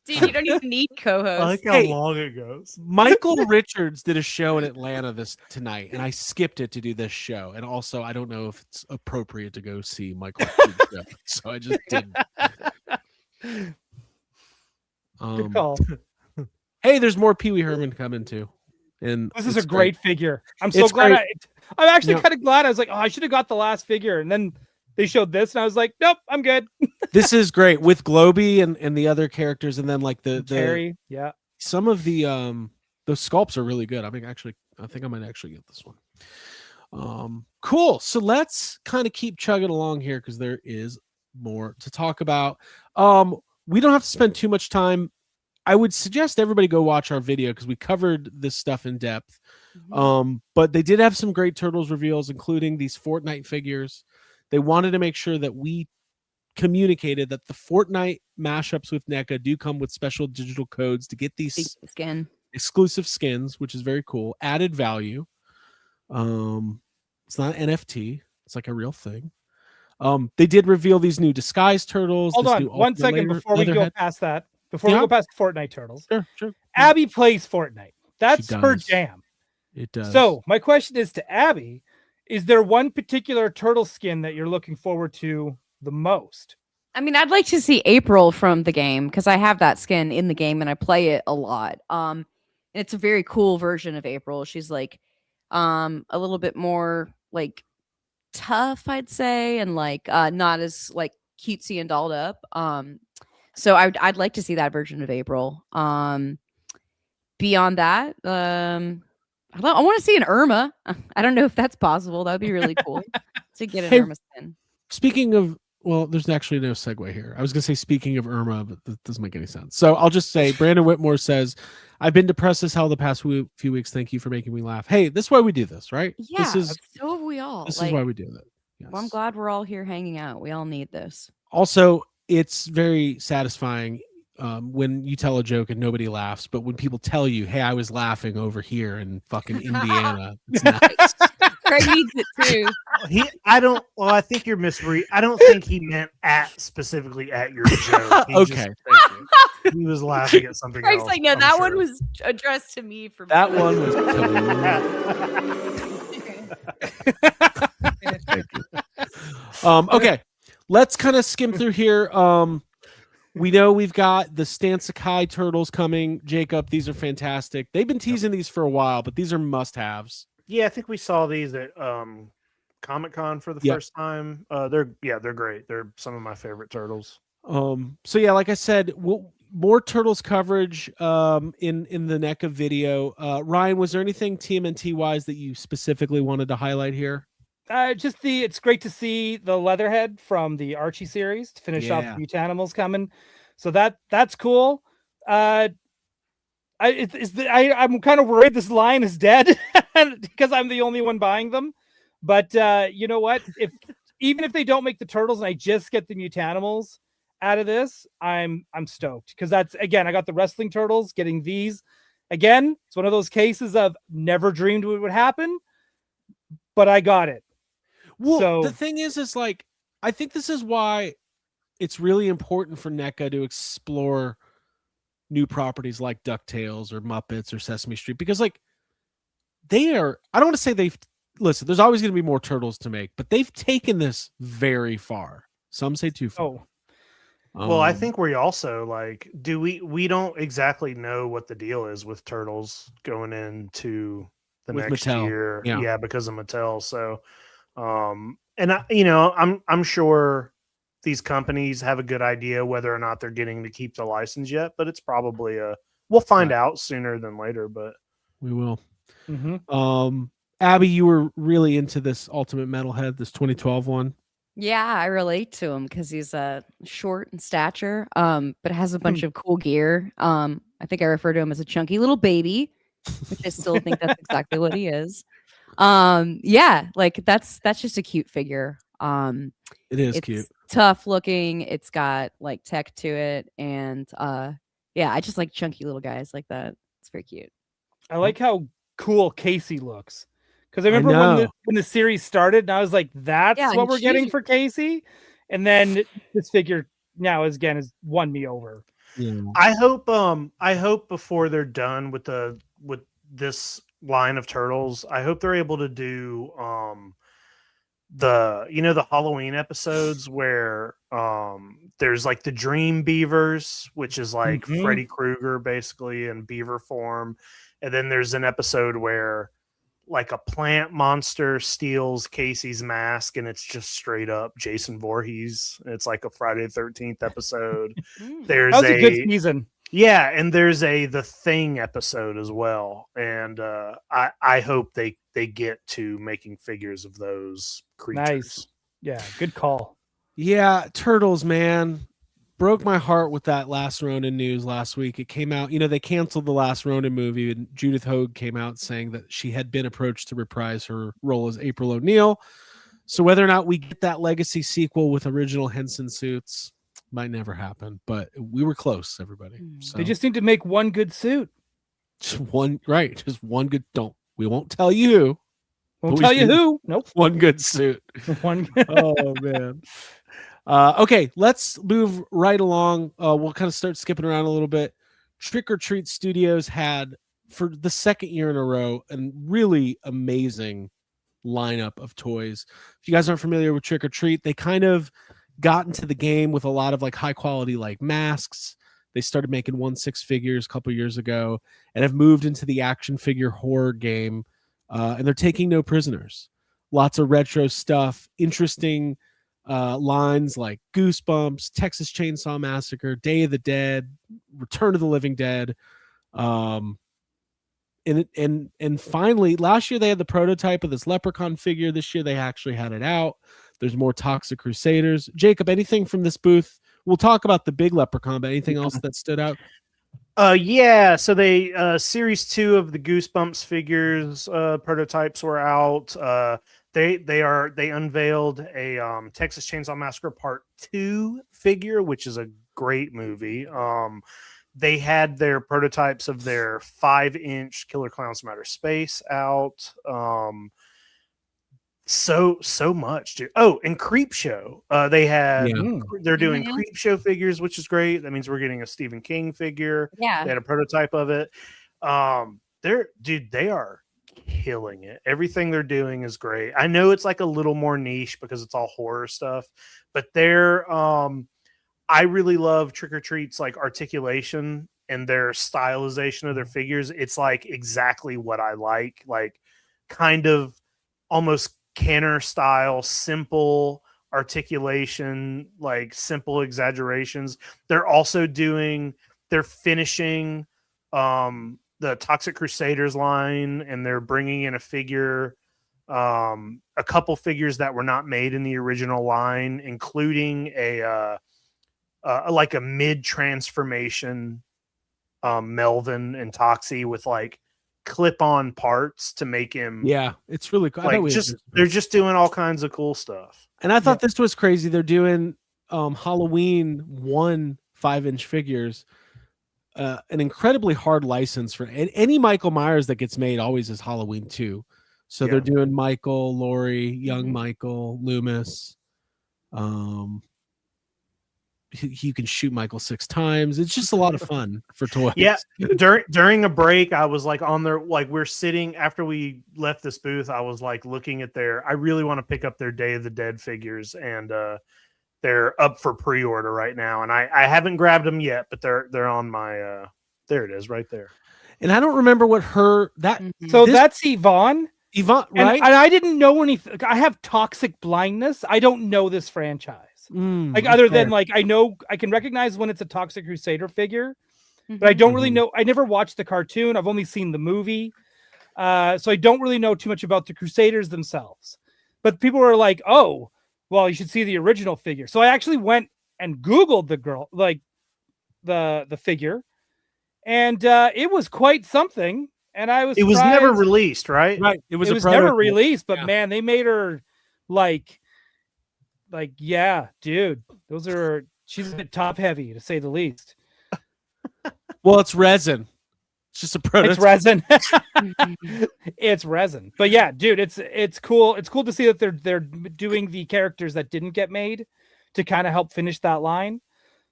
[SPEAKER 5] Dude, you don't even need co-hosts.
[SPEAKER 6] I like how long it goes.
[SPEAKER 3] Michael Richards did a show in Atlanta tonight, and I skipped it to do this show. And also, I don't know if it's appropriate to go see Michael Richards' show, so I just didn't.
[SPEAKER 4] Good call.
[SPEAKER 3] Hey, there's more Pee Wee Herman coming too. And
[SPEAKER 4] this is a great figure. I'm so
[SPEAKER 3] It's
[SPEAKER 4] glad.
[SPEAKER 3] great.
[SPEAKER 4] I'm actually kind of glad. I was like, oh, I should have got the last figure, and then they showed this, and I was like, nope, I'm good.
[SPEAKER 3] This is great with Globy and the other characters, and then like the
[SPEAKER 4] Terry, yeah.
[SPEAKER 3] Some of the sculpts are really good. I think I might actually get this one. Cool. So let's kind of keep chugging along here because there is more to talk about. We don't have to spend too much time. I would suggest everybody go watch our video because we covered this stuff in depth. But they did have some great Turtles reveals, including these Fortnite figures. They wanted to make sure that we communicated that the Fortnite mashups with NECA do come with special digital codes to get these exclusive skins, which is very cool. Added value. It's not NFT. It's like a real thing. They did reveal these new disguise turtles.
[SPEAKER 4] Hold
[SPEAKER 3] this
[SPEAKER 4] on
[SPEAKER 3] new
[SPEAKER 4] 1
[SPEAKER 3] Ultimate
[SPEAKER 4] second before we go
[SPEAKER 3] Leatherhead.
[SPEAKER 4] past that. Before we go past Fortnite turtles.
[SPEAKER 3] Sure.
[SPEAKER 4] Abby plays Fortnite. That's
[SPEAKER 3] She
[SPEAKER 4] her
[SPEAKER 3] does.
[SPEAKER 4] jam.
[SPEAKER 3] It does.
[SPEAKER 4] So my question is to Abby, is there one particular turtle skin that you're looking forward to the most?
[SPEAKER 5] I mean, I'd like to see April from the game because I have that skin in the game and I play it a lot. And it's a very cool version of April. She's like a little bit more like tough, I'd say, and like not as like cutesy and dolled up. So I'd like to see that version of April. Beyond that, I want to see an Irma. I don't know if that's possible. That would be really cool to get an Irma skin.
[SPEAKER 3] Speaking of, well, there's actually no segue here. I was going to say speaking of Irma, but that doesn't make any sense. So I'll just say Brandon Whitmore says, I've been depressed as hell the past few weeks. Thank you for making me laugh. Hey, this is why we do this, right?
[SPEAKER 5] Yeah,
[SPEAKER 3] so
[SPEAKER 5] have we all.
[SPEAKER 3] This is why we do that. Yes.
[SPEAKER 5] Well, I'm glad we're all here hanging out. We all need this.
[SPEAKER 3] Also, it's very satisfying when you tell a joke and nobody laughs, but when people tell you, hey, I was laughing over here in fucking Indiana, it's nice.
[SPEAKER 5] Craig needs it too.
[SPEAKER 6] I think you're misreading. I don't think he meant specifically at your joke.
[SPEAKER 3] Okay.
[SPEAKER 6] He was laughing at something
[SPEAKER 5] Craig's
[SPEAKER 6] else.
[SPEAKER 5] like, no,
[SPEAKER 6] I'm
[SPEAKER 5] that
[SPEAKER 6] sure.
[SPEAKER 5] one was addressed to me for
[SPEAKER 3] That one was Thank you. Okay, let's kind of skim through here. We know we've got the Stansakai turtles coming. Jacob, these are fantastic. They've been teasing these for a while, but these are must-haves.
[SPEAKER 6] Yeah, I think we saw these at Comic-Con for the first time. They're great. They're some of my favorite turtles.
[SPEAKER 3] So yeah, like I said, more turtles coverage in the NECA video. Ryan, was there anything TMNT wise that you specifically wanted to highlight here?
[SPEAKER 4] It's great to see the Leatherhead from the Archie series to finish off the Mutanimals coming. So that's cool. I'm kind of worried this line is dead because I'm the only one buying them. But you know what? Even if they don't make the turtles and I just get the Mutanimals out of this, I'm stoked because that's, again, I got the wrestling turtles. Getting these again, it's one of those cases of never dreamed it would happen, but I got it.
[SPEAKER 3] Well,
[SPEAKER 4] so
[SPEAKER 3] the thing is like, I think this is why it's really important for NECA to explore new properties like Ducktales or Muppets or Sesame Street, because like I don't want to say listen, there's always going to be more turtles to make, but they've taken this very far. Some say too far.
[SPEAKER 6] Well, I think we also like, we don't exactly know what the deal is with turtles going into the next
[SPEAKER 3] Mattel.
[SPEAKER 6] year.
[SPEAKER 3] Yeah,
[SPEAKER 6] because of Mattel. So, and I'm sure these companies have a good idea whether or not they're getting to keep the license yet, but it's probably we'll find out sooner than later, but
[SPEAKER 3] we will.
[SPEAKER 4] Mm-hmm.
[SPEAKER 3] Abby, you were really into this Ultimate Metalhead, this 2012 one.
[SPEAKER 5] Yeah, I relate to him because he's short in stature, but has a bunch of cool gear. I think I refer to him as a chunky little baby, which I still think that's exactly what he is. Yeah, like that's just a cute figure.
[SPEAKER 3] It's cute,
[SPEAKER 5] tough looking. It's got like tech to it, and yeah, I just like chunky little guys like that. It's very cute.
[SPEAKER 4] I like how cool Casey looks. Because I remember when the series started, and I was like, "That's what we're getting for Casey," and then this figure now has won me over.
[SPEAKER 3] Yeah.
[SPEAKER 6] I hope before they're done with this line of turtles, I hope they're able to do the Halloween episodes where there's like the Dream Beavers, which is like Freddy Krueger basically in beaver form, and then there's an episode where like a plant monster steals Casey's mask and it's just straight up Jason Voorhees. It's like a Friday the 13th episode. There's
[SPEAKER 4] that was a good season.
[SPEAKER 6] Yeah, and there's The Thing episode as well. And I hope they get to making figures of those creatures.
[SPEAKER 4] Nice. Yeah, good call.
[SPEAKER 3] Yeah, turtles, man. Broke my heart with that Last Ronin news last week. It came out, they canceled the Last Ronin movie, and Judith Hoag came out saying that she had been approached to reprise her role as April O'Neil. So whether or not we get that legacy sequel with original Henson suits might never happen, but we were close, everybody. So
[SPEAKER 4] they just need to make one good suit.
[SPEAKER 3] Just one, right? Just one good. We won't tell you.
[SPEAKER 4] Won't tell you who. Nope.
[SPEAKER 3] One good suit.
[SPEAKER 4] One.
[SPEAKER 3] Oh man. Okay, let's move right along. We'll kind of start skipping around a little bit. Trick or Treat Studios had, for the second year in a row, a really amazing lineup of toys. If you guys aren't familiar with Trick or Treat, they kind of got into the game with a lot of like high quality like masks. They started making 1/6 figures a couple years ago and have moved into the action figure horror game. And they're taking no prisoners. Lots of retro stuff, interesting lines like Goosebumps, Texas Chainsaw Massacre, Day of the Dead, Return of the Living Dead. And finally, last year they had the prototype of this Leprechaun figure. This year they actually had it out. There's more Toxic Crusaders. Jacob, anything from this booth? We'll talk about the big Leprechaun, but anything else that stood out?
[SPEAKER 6] Yeah, so they series 2 of the Goosebumps figures prototypes were out. They unveiled a Texas Chainsaw Massacre Part 2 figure, which is a great movie. They had their prototypes of their 5-inch Killer Clowns from Outer Space out. So much, dude. Oh, and Creepshow. They're doing Creepshow figures, which is great. That means we're getting a Stephen King figure.
[SPEAKER 5] Yeah.
[SPEAKER 6] They had a prototype of it. They are killing it. Everything they're doing is great. I know it's like a little more niche because it's all horror stuff, but I really love Trick or Treat's like articulation and their stylization of their figures. It's like exactly what I like kind of almost Kenner style, simple articulation, like simple exaggerations. They're finishing the Toxic Crusaders line, and they're bringing in a figure, a couple figures that were not made in the original line, including a mid transformation Melvin and Toxie with like clip-on parts to make him.
[SPEAKER 3] Yeah, it's really cool.
[SPEAKER 6] They're just doing all kinds of cool stuff.
[SPEAKER 3] And I thought this was crazy. They're doing Halloween 5-inch figures, an incredibly hard license for any Michael Myers that gets made always is Halloween 2. So they're doing Michael, Laurie, young Michael, Loomis. You can shoot Michael 6 times. It's just a lot of fun for toys.
[SPEAKER 6] Yeah. During a break, I was like on their, like we're sitting after we left this booth. I was like looking at I really want to pick up their Day of the Dead figures, and they're up for pre-order right now. And I haven't grabbed them yet, but they're on my, there it is right there.
[SPEAKER 3] And I don't remember what
[SPEAKER 4] that's Yvonne.
[SPEAKER 3] Yvonne, right?
[SPEAKER 4] And I didn't know anything. I have toxic blindness. I don't know this franchise. Other than like I know I can recognize when it's a Toxic Crusader figure, but I don't really know. I never watched the cartoon. I've only seen the movie, so I don't really know too much about the Crusaders themselves. But people were like, "Oh, well, you should see the original figure." So I actually went and Googled the figure, and it was quite something. And I was
[SPEAKER 6] It was never released, right?
[SPEAKER 3] Right. It was
[SPEAKER 4] never released, but man, they made her like, yeah, dude, she's a bit top heavy to say the least.
[SPEAKER 3] Well, it's resin. It's just a prototype.
[SPEAKER 4] It's resin. It's resin. But yeah, dude, it's cool. It's cool to see that they're doing the characters that didn't get made to kind of help finish that line.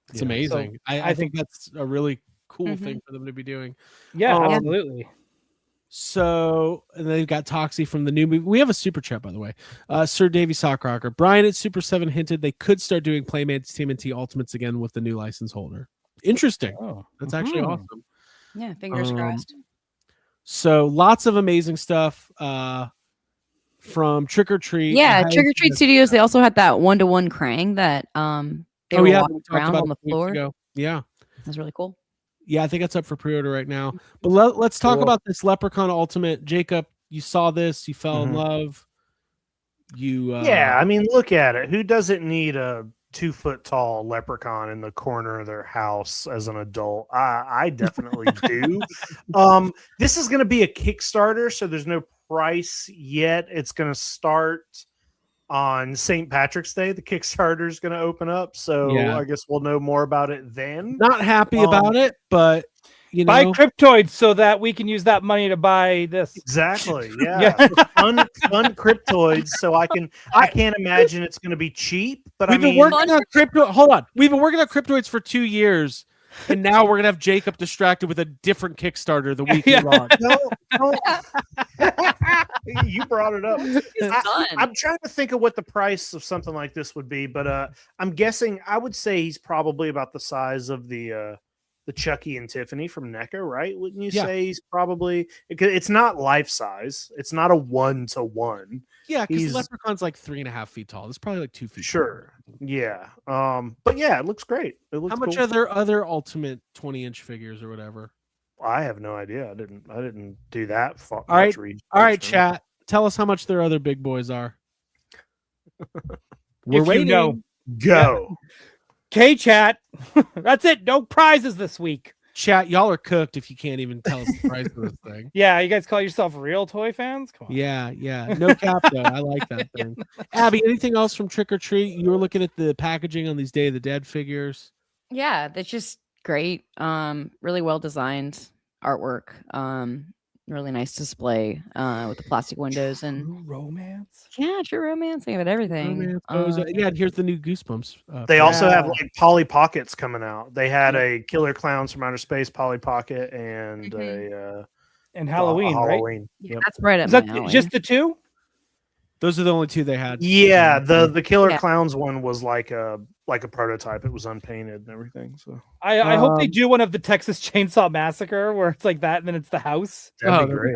[SPEAKER 3] It's amazing.
[SPEAKER 4] So
[SPEAKER 3] I think that's a really cool thing for them to be doing.
[SPEAKER 4] Yeah, absolutely.
[SPEAKER 3] So, and they've got Toxie from the new movie. We have a super chat, by the way. Sir Davey Sockrocker. Brian at Super 7 hinted they could start doing Playmates TMNT Ultimates again with the new license holder. Interesting. That's actually awesome.
[SPEAKER 5] Yeah, fingers crossed.
[SPEAKER 3] So lots of amazing stuff from Trick or Treat.
[SPEAKER 5] Yeah, Trick or Treat Studios. They also had that 1-to-1 Krang that they were walking around on the floor.
[SPEAKER 3] Yeah,
[SPEAKER 5] that's really cool.
[SPEAKER 3] Yeah, I think it's up for pre-order right now. But let's talk about this Leprechaun Ultimate. Jacob, you saw this, you fell in love.
[SPEAKER 6] Yeah, I mean, look at it. Who doesn't need a 2-foot tall leprechaun in the corner of their house as an adult? I definitely do. This is going to be a Kickstarter, so there's no price yet. It's going to start on St. Patrick's Day. The Kickstarter is going to open up, so I guess we'll know more about it then.
[SPEAKER 3] Not happy about it, but You
[SPEAKER 4] buy
[SPEAKER 3] know,
[SPEAKER 4] Cryptoids so that we can use that money to buy this.
[SPEAKER 6] Exactly. Yeah.
[SPEAKER 4] Yeah.
[SPEAKER 6] fun Cryptoids. So I can't imagine it's going to be cheap, but
[SPEAKER 3] we've been working on crypto. Hold on, we've been working on Cryptoids for 2 years, and now we're gonna have Jacob distracted with a different Kickstarter the week we launch.
[SPEAKER 6] No, you brought it up. I'm trying to think of what the price of something like this would be, but I'm guessing I would say he's probably about the size of the Chucky and Tiffany from NECA, right? Wouldn't you say he's probably? It's not life size. It's not a 1-to-1.
[SPEAKER 3] Yeah, because Leprechaun's like 3.5 feet tall. It's probably like 2 feet.
[SPEAKER 6] Sure. Tall. Yeah. But yeah, it looks great. It looks.
[SPEAKER 3] How much
[SPEAKER 6] cool.
[SPEAKER 3] are there other Ultimate 20-inch figures or whatever?
[SPEAKER 6] I have no idea. I didn't do that.
[SPEAKER 3] All right, chat. Tell us how much their other big boys are. We're waiting.
[SPEAKER 6] Go.
[SPEAKER 4] Yeah. Okay, chat. That's it. No prizes this week.
[SPEAKER 3] Chat, y'all are cooked if you can't even tell us the price of this thing.
[SPEAKER 4] Yeah, you guys call yourself real toy fans? Come on.
[SPEAKER 3] Yeah. No cap though. I like that thing. Abby, anything else from Trick or Treat? You were looking at the packaging on these Day of the Dead figures.
[SPEAKER 5] Yeah, that's just great. Really well designed artwork. Really nice display with the plastic windows and
[SPEAKER 4] True romance.
[SPEAKER 5] Yeah, true romance. Think of it, everything.
[SPEAKER 3] Yeah, here's the new Goosebumps.
[SPEAKER 6] They also have like Polly Pockets coming out. They had a Killer Clowns from Outer Space Polly Pocket and
[SPEAKER 4] and Halloween, right?
[SPEAKER 5] Yeah, that's right.
[SPEAKER 4] Is that just the two?
[SPEAKER 3] Those are the only two they had.
[SPEAKER 6] Yeah, the Killer Clowns one was like a prototype. It was unpainted and everything. So
[SPEAKER 4] I hope they do one of the Texas Chainsaw Massacre where it's like that and then it's the house.
[SPEAKER 6] That'd be great.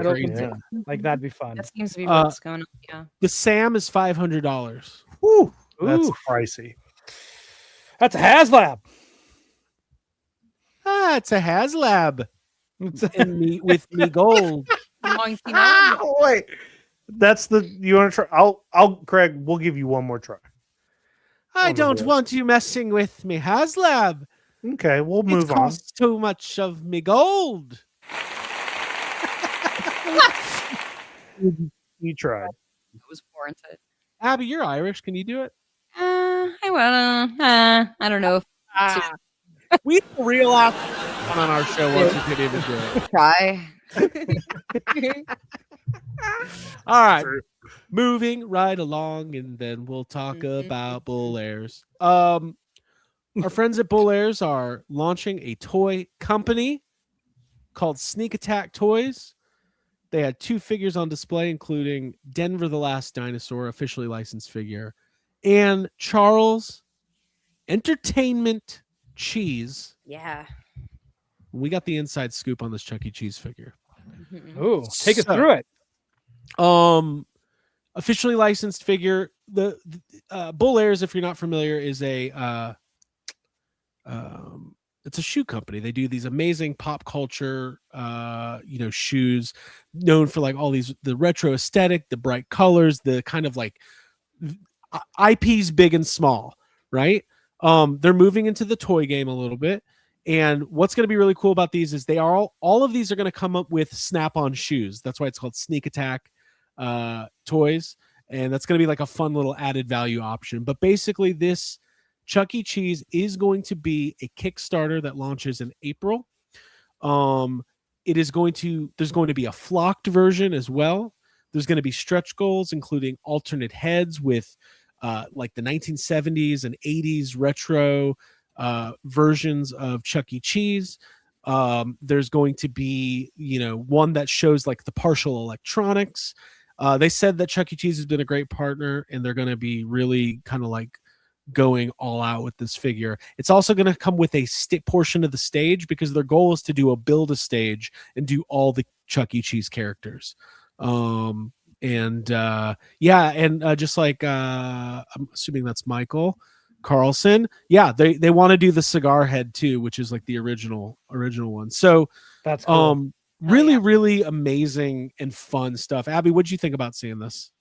[SPEAKER 4] Like that'd be fun.
[SPEAKER 5] That seems to be what's going on. Yeah.
[SPEAKER 3] The Sam is $500.
[SPEAKER 6] Woo, that's pricey.
[SPEAKER 4] That's a HasLab.
[SPEAKER 3] It's a HasLab. with me gold.
[SPEAKER 6] Wait. That's you want to try? I'll Craig, we'll give you one more try.
[SPEAKER 3] I don't want you messing with me, HasLab.
[SPEAKER 6] Okay, we'll move on.
[SPEAKER 3] It costs too much of me gold.
[SPEAKER 6] You tried.
[SPEAKER 5] It was warranted.
[SPEAKER 3] Abby, you're Irish. Can you do it?
[SPEAKER 5] I don't know.
[SPEAKER 3] We have a real on our show once you can even do it.
[SPEAKER 5] Try.
[SPEAKER 3] All right. Moving right along, and then we'll talk about Bull Airs. Our friends at Bull Airs are launching a toy company called Sneak Attack Toys. They had 2 figures on display, including Denver the Last Dinosaur, officially licensed figure, and Charles Entertainment Cheese.
[SPEAKER 5] Yeah.
[SPEAKER 3] We got the inside scoop on this Chuck E. Cheese figure.
[SPEAKER 4] Ooh, take us through it.
[SPEAKER 3] Officially licensed figure. The Bull Airs, if you're not familiar, is a it's a shoe company. They do these amazing pop culture shoes, known for like all these the retro aesthetic, the bright colors, the kind of like IPs big and small, right? They're moving into the toy game a little bit. And what's going to be really cool about these is they are all of these are going to come up with snap-on shoes. That's why it's called Sneak Attack Toys. And that's going to be like a fun little added value option. But basically this Chuck E. Cheese is going to be a Kickstarter that launches in April. There's going to be a flocked version as well. There's going to be stretch goals, including alternate heads with like the 1970s and 80s retro versions of Chuck E. Cheese. There's going to be, one that shows like the partial electronics. They said that Chuck E. Cheese has been a great partner, and they're going to be really kind of like going all out with this figure. It's also going to come with a portion of the stage, because their goal is to do a build a stage and do all the Chuck E. Cheese characters. Just like I'm assuming that's Michael Carlson. Yeah, they want to do the cigar head too, which is like the original one. So
[SPEAKER 4] that's cool.
[SPEAKER 3] Really amazing and fun stuff. Abby, what'd you think about seeing this?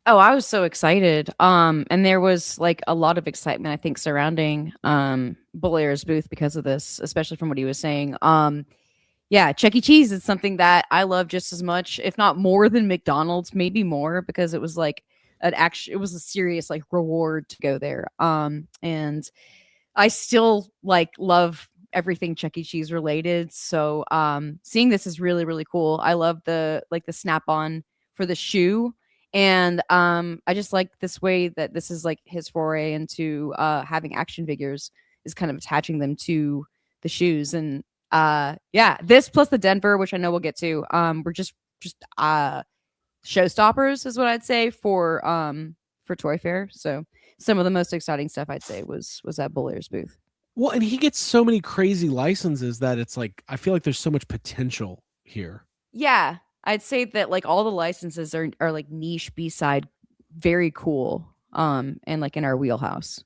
[SPEAKER 5] Oh, I was so excited. And there was like a lot of excitement, I think, surrounding Bull Air's booth because of this, especially from what he was saying. Yeah, Chuck E. Cheese is something that I love just as much, if not more than McDonald's, maybe more, because it was like it was a serious like reward to go there. And I still like love everything Chuck E. Cheese related. So seeing this is really, really cool. I love the snap-on for the shoe. And I just like this way that this is like his foray into having action figures, is kind of attaching them to the shoes. And this plus the Denver, which I know we'll get to, were just showstoppers is what I'd say for Toy Fair. So some of the most exciting stuff I'd say was at Belair's booth.
[SPEAKER 3] Well, and he gets so many crazy licenses that it's like I feel like there's so much potential here.
[SPEAKER 5] Yeah, I'd say that like all the licenses are like niche B-side, very cool, and like in our wheelhouse.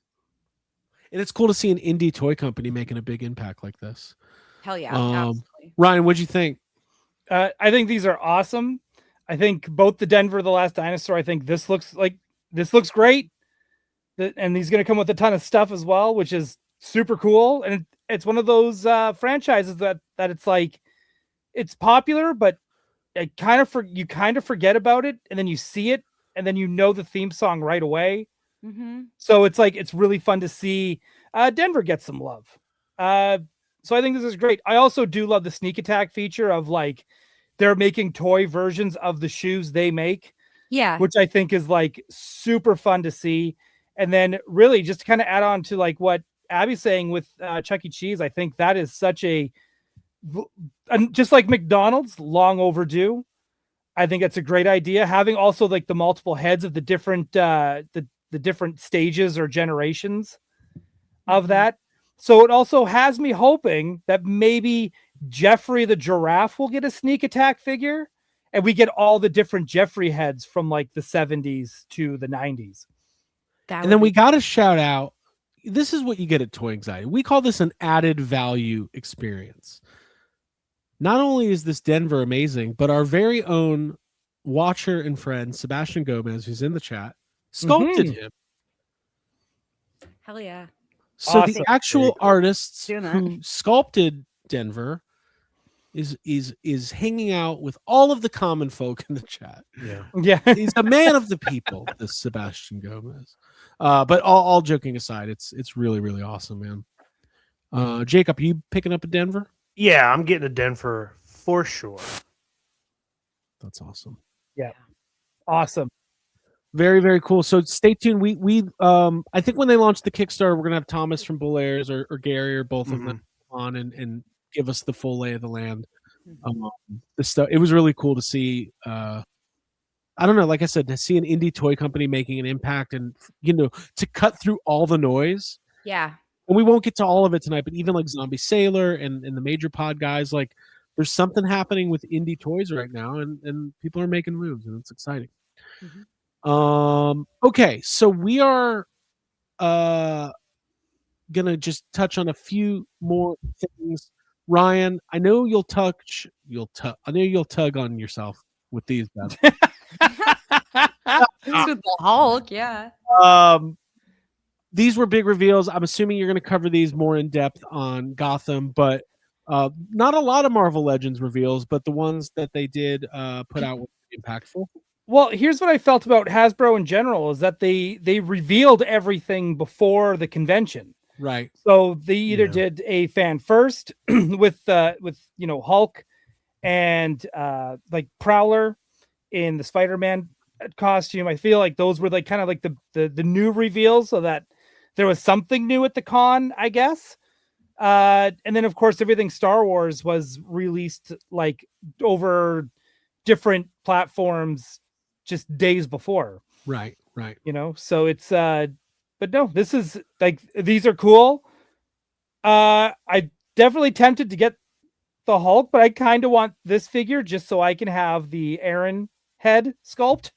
[SPEAKER 3] And it's cool to see an indie toy company making a big impact like this.
[SPEAKER 5] Hell yeah, absolutely.
[SPEAKER 3] Ryan, what'd you think?
[SPEAKER 4] I think these are awesome. I think both the Denver, the Last Dinosaur, I think this looks great. And he's going to come with a ton of stuff as well, which is super cool. And it's one of those franchises that it's like, it's popular, but you kind of forget about it, and then you see it, and then you know the theme song right away.
[SPEAKER 5] Mm-hmm.
[SPEAKER 4] So it's like, it's really fun to see Denver get some love. So I think this is great. I also do love the sneak attack feature of like, they're making toy versions of the shoes they make.
[SPEAKER 5] Yeah.
[SPEAKER 4] Which I think is like super fun to see. And then really just to kind of add on to like what Abby's saying with Chuck E. Cheese, I think that is such just like McDonald's, long overdue. I think it's a great idea. Having also like the multiple heads of the different the different stages or generations of that. So it also has me hoping that maybe Jeffrey the giraffe will get a sneak attack figure, and we get all the different Jeffrey heads from like the 70s to the 90s.
[SPEAKER 3] And then we got to shout out, this is what you get at Toy Anxiety. We call this an added value experience. Not only is this Denver amazing, but our very own watcher and friend, Sebastian Gomez, who's in the chat, sculpted him.
[SPEAKER 5] Hell yeah.
[SPEAKER 3] So
[SPEAKER 4] Awesome.
[SPEAKER 3] the actual artists
[SPEAKER 5] Doing that.
[SPEAKER 3] who sculpted Denver is hanging out with all of the common folk in the chat.
[SPEAKER 4] Yeah.
[SPEAKER 3] He's a man of the people, this Sebastian Gomez. But all joking aside, it's really, really awesome, man. Jacob, are you picking up a Denver?
[SPEAKER 6] Yeah, I'm getting a Denver for sure.
[SPEAKER 3] That's awesome.
[SPEAKER 4] Yeah. Awesome.
[SPEAKER 3] Very, very cool. So stay tuned. We I think when they launch the Kickstarter, we're gonna have Thomas from Belair's or Gary or both of them on and give us the full lay of the land. The stuff, it was really cool to see. I don't know, like I said, to see an indie toy company making an impact, and to cut through all the noise.
[SPEAKER 5] Yeah.
[SPEAKER 3] And we won't get to all of it tonight, but even like Zombie Sailor and the Major Pod guys, like there's something happening with indie toys right now, and people are making moves, and it's exciting. Okay, so we are gonna just touch on a few more things. Ryan, I know you'll tug on yourself with these guys.
[SPEAKER 5] With the Hulk, yeah.
[SPEAKER 3] These were big reveals. I'm assuming you're going to cover these more in depth on Gotham, but not a lot of Marvel Legends reveals, but the ones that they did put out were impactful.
[SPEAKER 4] Well, here's what I felt about Hasbro in general is that they revealed everything before the convention.
[SPEAKER 3] Right.
[SPEAKER 4] So they either did a fan first with Hulk and like Prowler in the Spider-Man costume. I feel like those were like kind of like the new reveals, so that there was something new at the con, I guess. And then of course everything Star Wars was released like over different platforms just days before.
[SPEAKER 3] Right.
[SPEAKER 4] So it's but no, this is like, these are cool. I definitely tempted to get the Hulk, but I kind of want this figure just so I can have the Aaron head sculpt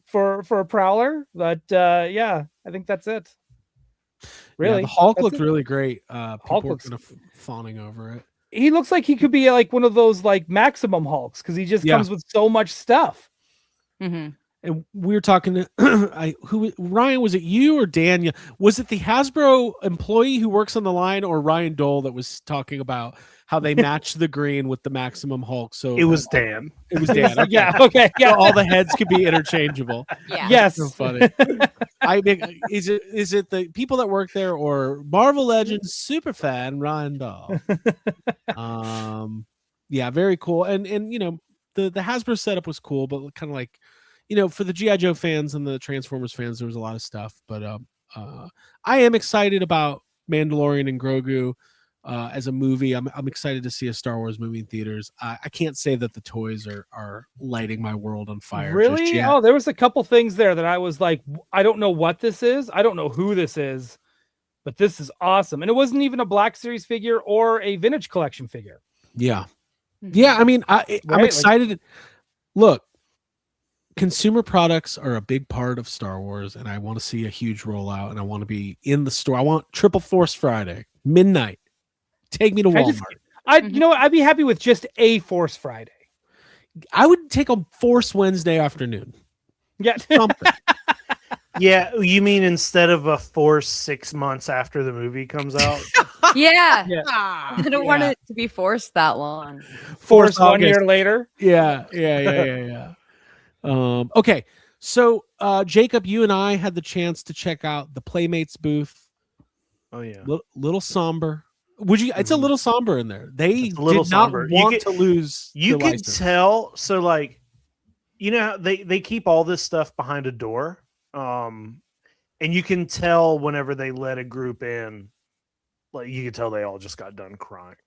[SPEAKER 4] for a Prowler. But I think that's it. Really,
[SPEAKER 3] the Hulk looked really great. People were kind of fawning over it.
[SPEAKER 4] He looks like he could be like one of those like Maximum Hulks because he just comes with so much stuff.
[SPEAKER 5] Mm-hmm.
[SPEAKER 3] and we were talking to Ryan, was it you or Daniel? Was it the Hasbro employee who works on the line or Ryan Dole that was talking about how they matched the green with the Maximum Hulk? So
[SPEAKER 6] It was Dan.
[SPEAKER 3] It was Dan. Okay.
[SPEAKER 4] Yeah. Okay. Yeah.
[SPEAKER 3] So all the heads could be interchangeable.
[SPEAKER 5] Yeah.
[SPEAKER 4] Yes.
[SPEAKER 3] So funny. I mean, is it the people that work there or Marvel Legends superfan Ryan Dole? Yeah, very cool. And you know, the Hasbro setup was cool, but kind of like, you know, for the G.I. Joe fans and the Transformers fans, there was a lot of stuff. But I am excited about Mandalorian and Grogu as a movie. I'm excited to see a Star Wars movie in theaters. I can't say that the toys are lighting my world on fire.
[SPEAKER 4] Really? Oh, there was a couple things there that I was like, I don't know what this is. I don't know who this is, but this is awesome. And it wasn't even a Black Series figure or a Vintage Collection figure.
[SPEAKER 3] Yeah. Yeah, I mean, I'm excited. Look, consumer products are a big part of Star Wars, and I want to see a huge rollout, and I want to be in the store. I want Triple Force Friday, midnight. Take me to Walmart.
[SPEAKER 4] You know what? I'd be happy with just a Force Friday.
[SPEAKER 3] I would take a Force Wednesday afternoon.
[SPEAKER 4] Yeah.
[SPEAKER 3] Something.
[SPEAKER 6] Yeah, you mean instead of a Force 6 months after the movie comes out?
[SPEAKER 5] Yeah.
[SPEAKER 4] Yeah.
[SPEAKER 5] I don't want it to be forced that long.
[SPEAKER 4] Force 1 year later.
[SPEAKER 3] Yeah. Okay. So Jacob, you and I had the chance to check out the Playmates booth.
[SPEAKER 6] Oh yeah.
[SPEAKER 3] Little somber. Would you it's a little somber in there. They did not
[SPEAKER 6] somber.
[SPEAKER 3] want to lose.
[SPEAKER 6] You can
[SPEAKER 3] license.
[SPEAKER 6] tell. So like, you know, they keep all this stuff behind a door. And you can tell whenever they let a group in, like you can tell they all just got done crying.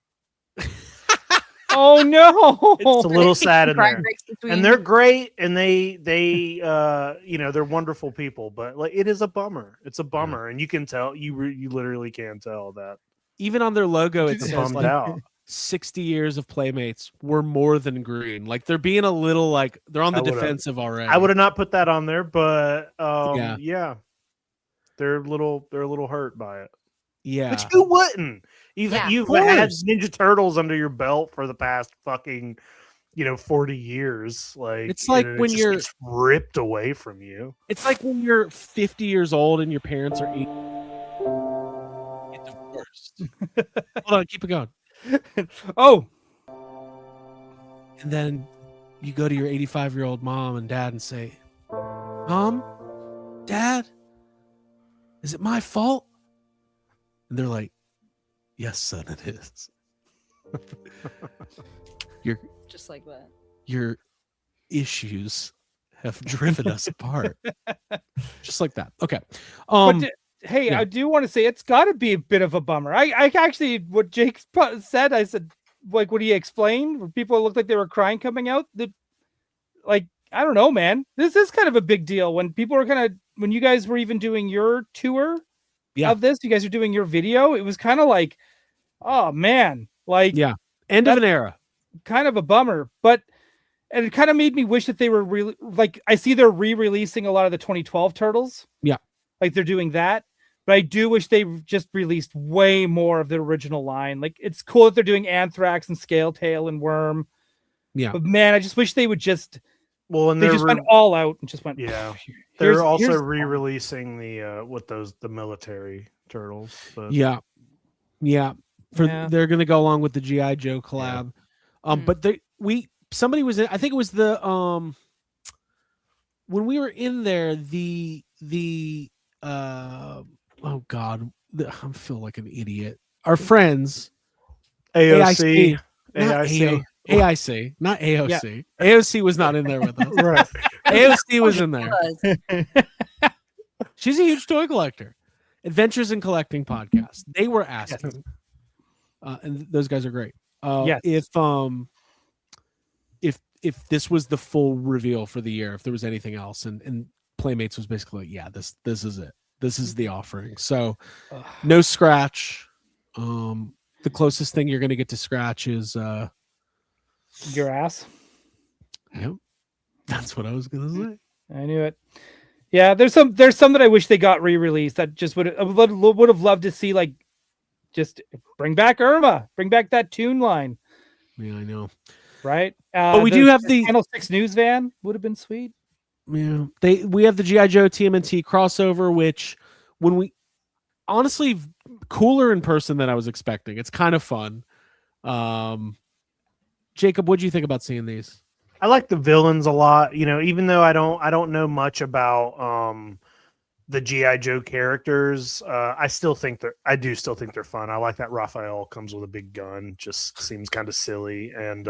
[SPEAKER 4] Oh no.
[SPEAKER 6] It's a little sad in
[SPEAKER 5] Cry
[SPEAKER 6] there.
[SPEAKER 5] breaks between.
[SPEAKER 6] And they're great and they you know, they're wonderful people, but like it is a bummer. It's a bummer. And you can tell you literally can tell that.
[SPEAKER 3] Even on their logo, it says
[SPEAKER 6] Bummed
[SPEAKER 3] like
[SPEAKER 6] out.
[SPEAKER 3] 60 years of Playmates were more than green. Like they're being a little like they're on the defensive already.
[SPEAKER 6] I would have not put that on there, but
[SPEAKER 3] yeah.
[SPEAKER 6] They're a little hurt by it.
[SPEAKER 3] Yeah.
[SPEAKER 6] But you wouldn't. You've
[SPEAKER 5] Yeah,
[SPEAKER 6] you've had Ninja Turtles under your belt for the past fucking 40 years. Like
[SPEAKER 3] It's like when
[SPEAKER 6] just
[SPEAKER 3] you're
[SPEAKER 6] gets ripped away from you.
[SPEAKER 3] It's like when you're 50 years old and your parents are get divorced. Hold on, keep it going.
[SPEAKER 4] Oh.
[SPEAKER 3] And then you go to your 85-year-old mom and dad and say, Mom, Dad, is it my fault? And they're like, yes, son, it is.
[SPEAKER 5] Just like that.
[SPEAKER 3] Your issues have driven us apart. Just like that. Okay.
[SPEAKER 4] Hey,
[SPEAKER 3] yeah.
[SPEAKER 4] I do want to say it's got to be a bit of a bummer. I actually, what Jake said, I said, like, what he explained, where people looked like they were crying coming out. That, like, I don't know, man. This is kind of a big deal when people are when you guys were even doing your tour of this, you guys are doing your video. It was kind of like, oh man, like,
[SPEAKER 3] yeah, end of an era.
[SPEAKER 4] Kind of a bummer, and it kind of made me wish that they were really like, I see they're re-releasing a lot of the 2012 Turtles.
[SPEAKER 3] Yeah.
[SPEAKER 4] Like they're doing that. But I do wish they just released way more of the original line. Like it's cool that they're doing Anthrax and Scale Tail and Worm.
[SPEAKER 3] Yeah.
[SPEAKER 4] But man, I just wish they would just
[SPEAKER 6] and
[SPEAKER 4] they just went all out and just went.
[SPEAKER 6] Yeah. They're also re-releasing the military turtles. But...
[SPEAKER 3] Yeah. They're gonna go along with the G.I. Joe collab. But somebody was in, I think it was the when we were in there, oh God, I feel like an idiot. Our friends,
[SPEAKER 6] AIC,
[SPEAKER 3] AIC, not AOC.
[SPEAKER 4] Yeah.
[SPEAKER 3] AOC was not in there with us.
[SPEAKER 6] Right.
[SPEAKER 3] AOC was in there. She's a huge toy collector. Adventures in Collecting podcast. They were asking, and those guys are great. If this was the full reveal for the year, if there was anything else, and Playmates was basically like, this is it. This is the offering. So no scratch. The closest thing you're going to get to scratch is
[SPEAKER 4] your ass.
[SPEAKER 3] Yep. That's what I was going to say.
[SPEAKER 4] I knew it. Yeah, there's some that I wish they got re-released. That just would have loved to see, like, just bring back Irma, bring back that tune line.
[SPEAKER 3] Yeah, I know.
[SPEAKER 4] Right?
[SPEAKER 3] But we do have the
[SPEAKER 4] Channel 6 news van would have been sweet.
[SPEAKER 3] Yeah, we have the GI Joe TMNT crossover, which honestly cooler in person than I was expecting. It's kind of fun. Jacob, what do you think about seeing these?
[SPEAKER 6] I like the villains a lot. Even though I don't know much about the GI Joe characters, I still think they're fun. I like that Raphael comes with a big gun. Just seems kind of silly, and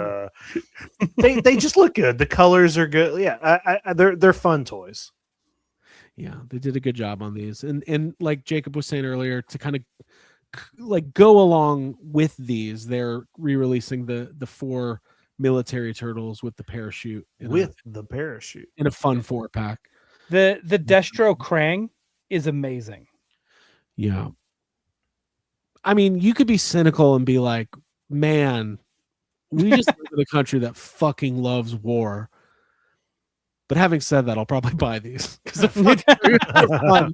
[SPEAKER 6] they just look good. The colors are good. Yeah, they're fun toys.
[SPEAKER 3] Yeah, they did a good job on these, and like Jacob was saying earlier, to kind of like go along with these, they're re-releasing the 4 military turtles with the parachute in a fun 4-pack.
[SPEAKER 4] The Destro Krang is amazing.
[SPEAKER 3] Yeah. I mean, you could be cynical and be like, man, we just live in a country that fucking loves war. But having said that, I'll probably buy these because they're fun.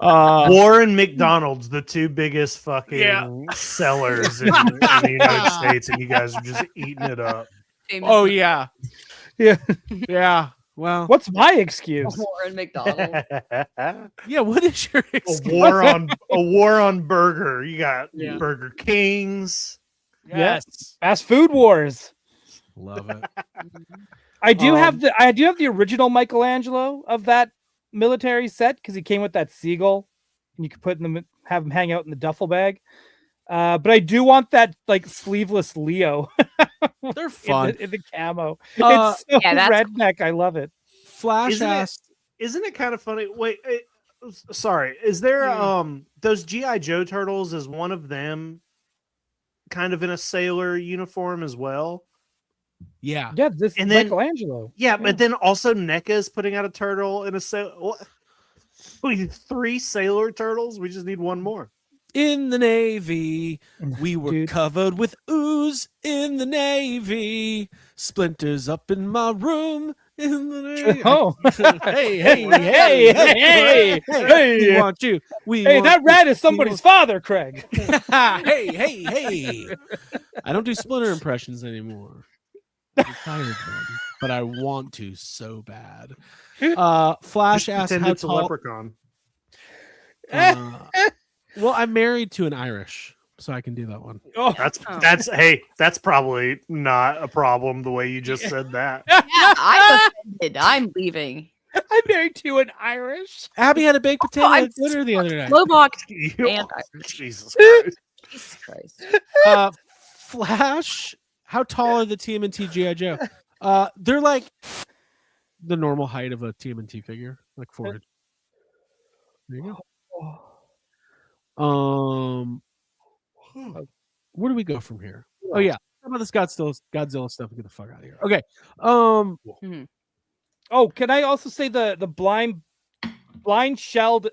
[SPEAKER 6] War and McDonald's, the 2 biggest fucking sellers in the United States, and you guys are just eating it up.
[SPEAKER 3] Oh yeah. Well,
[SPEAKER 4] what's my excuse?
[SPEAKER 5] War and McDonald.
[SPEAKER 3] Yeah, what is your excuse?
[SPEAKER 6] A war on burger. You got Burger Kings.
[SPEAKER 4] Yes. Fast food wars.
[SPEAKER 3] Love it.
[SPEAKER 4] I do have the original Michelangelo of that military set because he came with that seagull, and you could have him hang out in the duffel bag. But I do want that like sleeveless Leo.
[SPEAKER 3] They're fun
[SPEAKER 4] in the camo. It's so redneck. Cool. I love it.
[SPEAKER 3] Flash
[SPEAKER 6] isn't it kind of funny? Wait, sorry. Is there those GI Joe turtles? Is one of them kind of in a sailor uniform as well?
[SPEAKER 3] Yeah.
[SPEAKER 4] This is Michelangelo.
[SPEAKER 6] Yeah, but then also NECA is putting out a turtle in a sailor. We need 3 sailor turtles. We just need 1 more.
[SPEAKER 3] In the Navy, we were covered with ooze in the Navy. Splinters up in my room in the Navy.
[SPEAKER 4] Oh,
[SPEAKER 3] hey! We want you.
[SPEAKER 4] That rat is somebody's father, Craig.
[SPEAKER 3] hey! I don't do Splinter impressions anymore. I'm tired, but I want to so bad. Flash asked how
[SPEAKER 6] it's a leprechaun.
[SPEAKER 3] Well, I'm married to an Irish, so I can do that one.
[SPEAKER 4] Oh,
[SPEAKER 6] that's probably not a problem the way you just said that.
[SPEAKER 5] Yeah, I'm offended. I'm leaving.
[SPEAKER 4] I'm married to an Irish.
[SPEAKER 3] Abby had a baked potato at dinner the other night.
[SPEAKER 5] Lobach
[SPEAKER 6] Jesus Christ.
[SPEAKER 5] Jesus Christ.
[SPEAKER 3] Flash, how tall are the TMNT GI Joe? They're like the normal height of a TMNT figure, like 4 inches. There you go. Where do we go from here? Oh yeah, some of this Godzilla stuff and get the fuck out of here. Okay.
[SPEAKER 4] Oh, can I also say the blind shelled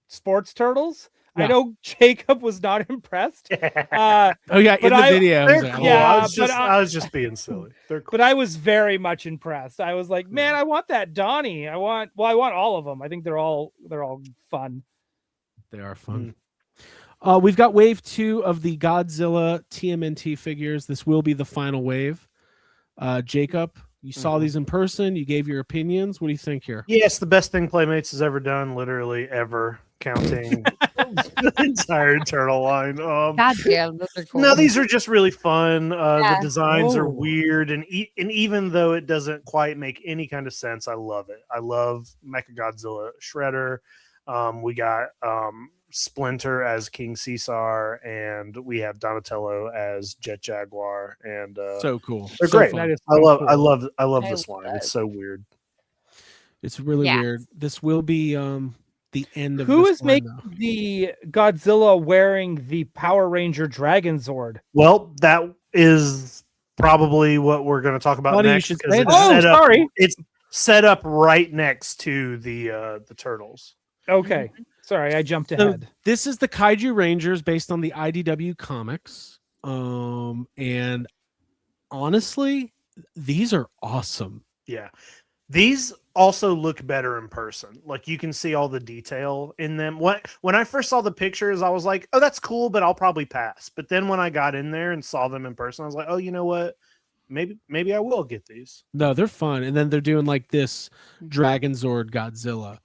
[SPEAKER 4] sports turtles? Yeah. I know Jacob was not impressed.
[SPEAKER 3] In the video.
[SPEAKER 6] I was just being silly. They're cool.
[SPEAKER 4] But I was very much impressed. I was like, man, I want that Donnie. I want all of them. I think they're all fun.
[SPEAKER 3] They are fun. We've got wave 2 of the Godzilla TMNT figures. This will be the final wave. Jacob, you saw these in person. You gave your opinions. What do you think here?
[SPEAKER 6] Yes, the best thing Playmates has ever done, literally ever, counting the entire turtle line.
[SPEAKER 5] God damn, those are cool.
[SPEAKER 6] No, these are just really fun. The designs are weird, and even though it doesn't quite make any kind of sense, I love it. I love Mechagodzilla Shredder. We got Splinter as King Caesar, and we have Donatello as Jet Jaguar, and
[SPEAKER 3] so cool.
[SPEAKER 6] They're
[SPEAKER 3] so
[SPEAKER 6] great.
[SPEAKER 3] Fun.
[SPEAKER 6] I love this line. It's so weird.
[SPEAKER 3] It's really weird. This will be the end of
[SPEAKER 4] who
[SPEAKER 3] this
[SPEAKER 4] is making the Godzilla wearing the Power Ranger Dragon Zord?
[SPEAKER 6] Well, that is probably what we're going to talk about next. It's set up right next to the turtles.
[SPEAKER 4] Okay. Sorry, I jumped ahead.
[SPEAKER 3] This is the Kaiju Rangers based on the IDW comics. And honestly, these are awesome.
[SPEAKER 6] Yeah. These also look better in person. Like you can see all the detail in them. When I first saw the pictures, I was like, oh, that's cool, but I'll probably pass. But then when I got in there and saw them in person, I was like, oh, you know what? maybe I will get these.
[SPEAKER 3] No, they're fun. And then they're doing like this Dragon Zord Godzilla.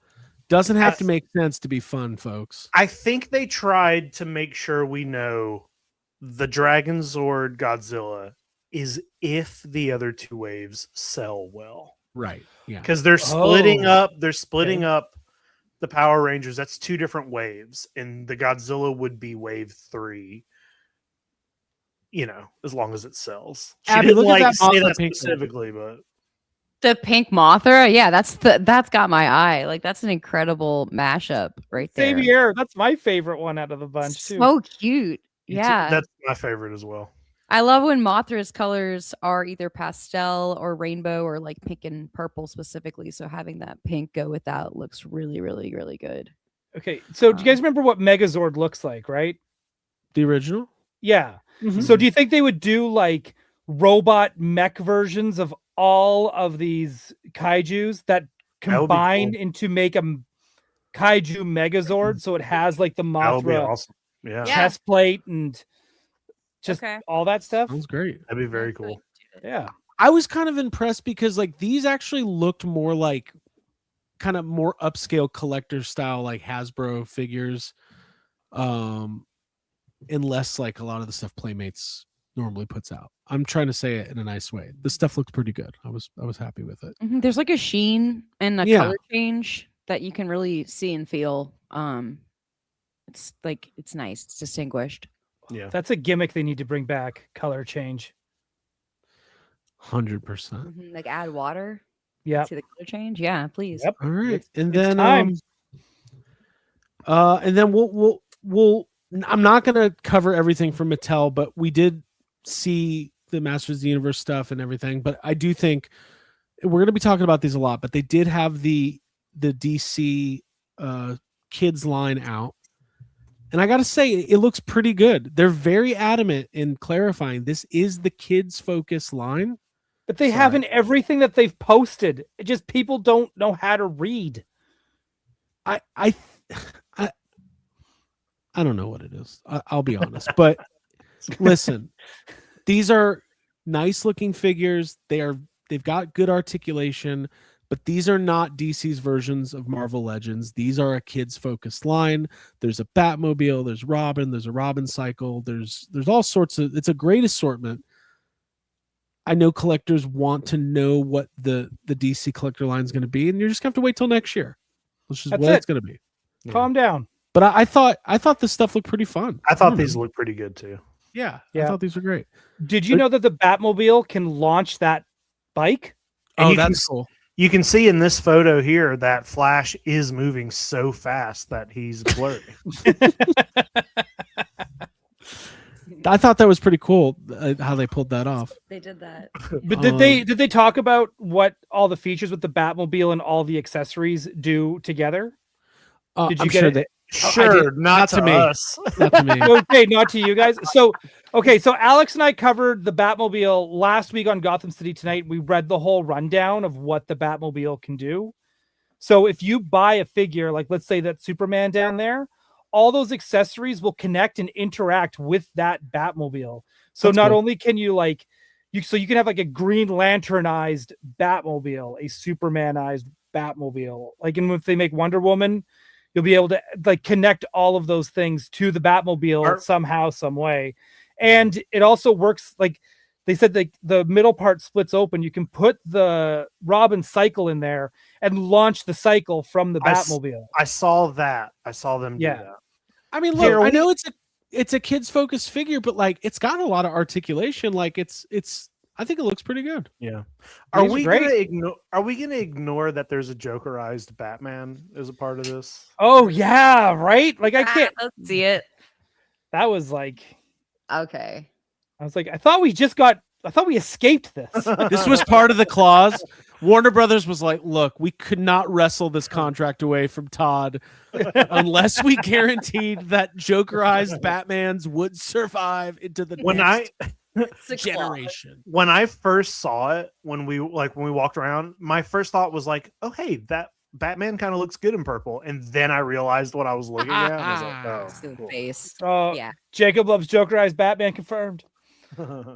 [SPEAKER 3] Doesn't have to make sense to be fun, folks.
[SPEAKER 6] I think they tried to make sure we know the Dragon Zord Godzilla is if the other two waves sell well.
[SPEAKER 3] Right. Yeah.
[SPEAKER 6] Because they're splitting up. They're splitting up the Power Rangers. That's two different waves, and the Godzilla would be wave 3. You know, as long as it sells. She
[SPEAKER 3] Abby,
[SPEAKER 6] didn't
[SPEAKER 3] look at that
[SPEAKER 6] say
[SPEAKER 3] Mothra
[SPEAKER 6] that
[SPEAKER 3] pink
[SPEAKER 6] specifically, but
[SPEAKER 5] The pink Mothra, yeah, that's got my eye. Like that's an incredible mashup right there.
[SPEAKER 4] Same here. That's my favorite one out of the bunch too.
[SPEAKER 5] So cute. Yeah.
[SPEAKER 6] that's my favorite as well.
[SPEAKER 5] I love when Mothra's colors are either pastel or rainbow or like pink and purple specifically. So having that pink go with that looks really, really, really good.
[SPEAKER 4] Okay, so do you guys remember what Megazord looks like, right?
[SPEAKER 3] The original?
[SPEAKER 4] Yeah.
[SPEAKER 3] Mhm.
[SPEAKER 4] So do you think they would do like robot mech versions of all of these kaijus that combine into make a kaiju Megazord? So it has like the
[SPEAKER 6] That would be
[SPEAKER 4] Mothra
[SPEAKER 6] awesome. Yeah.
[SPEAKER 4] chest plate and just
[SPEAKER 5] Okay.
[SPEAKER 4] all that stuff.
[SPEAKER 3] Sounds great.
[SPEAKER 6] That'd be very cool.
[SPEAKER 4] Yeah.
[SPEAKER 3] I was kind of impressed because like these actually looked more like kind of more upscale collector style like Hasbro figures. And less like a lot of the stuff Playmates normally puts out. I'm trying to say it in a nice way. The stuff looked pretty good. I was happy with it.
[SPEAKER 5] There's like a sheen and a color change that you can really see and feel. It's like it's nice. It's distinguished.
[SPEAKER 6] Yeah.
[SPEAKER 4] That's a gimmick they need to bring back. Color change.
[SPEAKER 3] 100%.
[SPEAKER 5] Like add water.
[SPEAKER 4] Yeah.
[SPEAKER 5] See the color change. Yeah, please.
[SPEAKER 4] Yep.
[SPEAKER 3] All right. And
[SPEAKER 4] it's
[SPEAKER 3] then
[SPEAKER 4] time.
[SPEAKER 3] and then we'll I'm not going to cover everything from Mattel, but we did see the Masters of the Universe stuff and everything. But I do think we're going to be talking about these a lot. But they did have the DC kids line out, and I got to say it looks pretty good. They're very adamant in clarifying this is the kids focus line.
[SPEAKER 4] But they have in everything that they've posted. It just people don't know how to read.
[SPEAKER 3] I don't know what it is. I'll be honest, but listen, these are nice looking figures. They've got good articulation, but these are not DC's versions of Marvel Legends. These are a kids focused line. There's a Batmobile, there's Robin, there's a Robin cycle. There's all sorts of, it's a great assortment. I know collectors want to know what the DC collector line is going to be, and you're just going to have to wait till next year. Which is what it's going to be.
[SPEAKER 4] Calm down.
[SPEAKER 3] But I thought this stuff looked pretty fun.
[SPEAKER 6] I thought these looked pretty good too.
[SPEAKER 3] Yeah. I thought these were great.
[SPEAKER 4] Did you know that the Batmobile can launch that bike?
[SPEAKER 6] And
[SPEAKER 3] that's cool.
[SPEAKER 6] You can see in this photo here that Flash is moving so fast that he's blurry.
[SPEAKER 3] I thought that was pretty cool how they pulled that off.
[SPEAKER 5] They did that.
[SPEAKER 4] But did they talk about what all the features with the Batmobile and all the accessories do together? Did you
[SPEAKER 3] I'm
[SPEAKER 4] get
[SPEAKER 3] sure
[SPEAKER 4] it?
[SPEAKER 3] they
[SPEAKER 6] Sure, not to
[SPEAKER 3] me.
[SPEAKER 6] us.
[SPEAKER 3] Not to me.
[SPEAKER 4] Okay, not to you guys. So Alex and I covered the Batmobile last week on Gotham City Tonight. We read the whole rundown of what the Batmobile can do. So if you buy a figure, like let's say that Superman down there, all those accessories will connect and interact with that Batmobile. So not only can you you can have like a Green Lanternized Batmobile, a Supermanized Batmobile. Like, and if they make Wonder Woman, you'll be able to like connect all of those things to the Batmobile somehow, some way. And it also works like they said, like the middle part splits open. You can put the Robin cycle in there and launch the cycle from the Batmobile.
[SPEAKER 6] I saw that. I saw them do that.
[SPEAKER 3] I mean, look, I know it's a kids focused figure, but like it's got a lot of articulation. Like it's I think it looks pretty good.
[SPEAKER 6] Yeah. Are we gonna ignore that there's a Jokerized Batman as a part of this?
[SPEAKER 4] Oh yeah, right? Like I can't
[SPEAKER 5] see it.
[SPEAKER 4] That was like
[SPEAKER 5] okay.
[SPEAKER 4] I was like, I thought we escaped this.
[SPEAKER 3] This was part of the clause. Warner Brothers was like, look, we could not wrestle this contract away from Todd unless we guaranteed that Jokerized Batmans would survive into the next generation.
[SPEAKER 6] When I first saw it, when we walked around, my first thought was like, oh hey, that Batman kind of looks good in purple. And then I realized what I was looking at. And I was like, oh, cool.
[SPEAKER 5] Face.
[SPEAKER 4] Oh
[SPEAKER 5] yeah.
[SPEAKER 4] Jacob loves Jokerized Batman confirmed.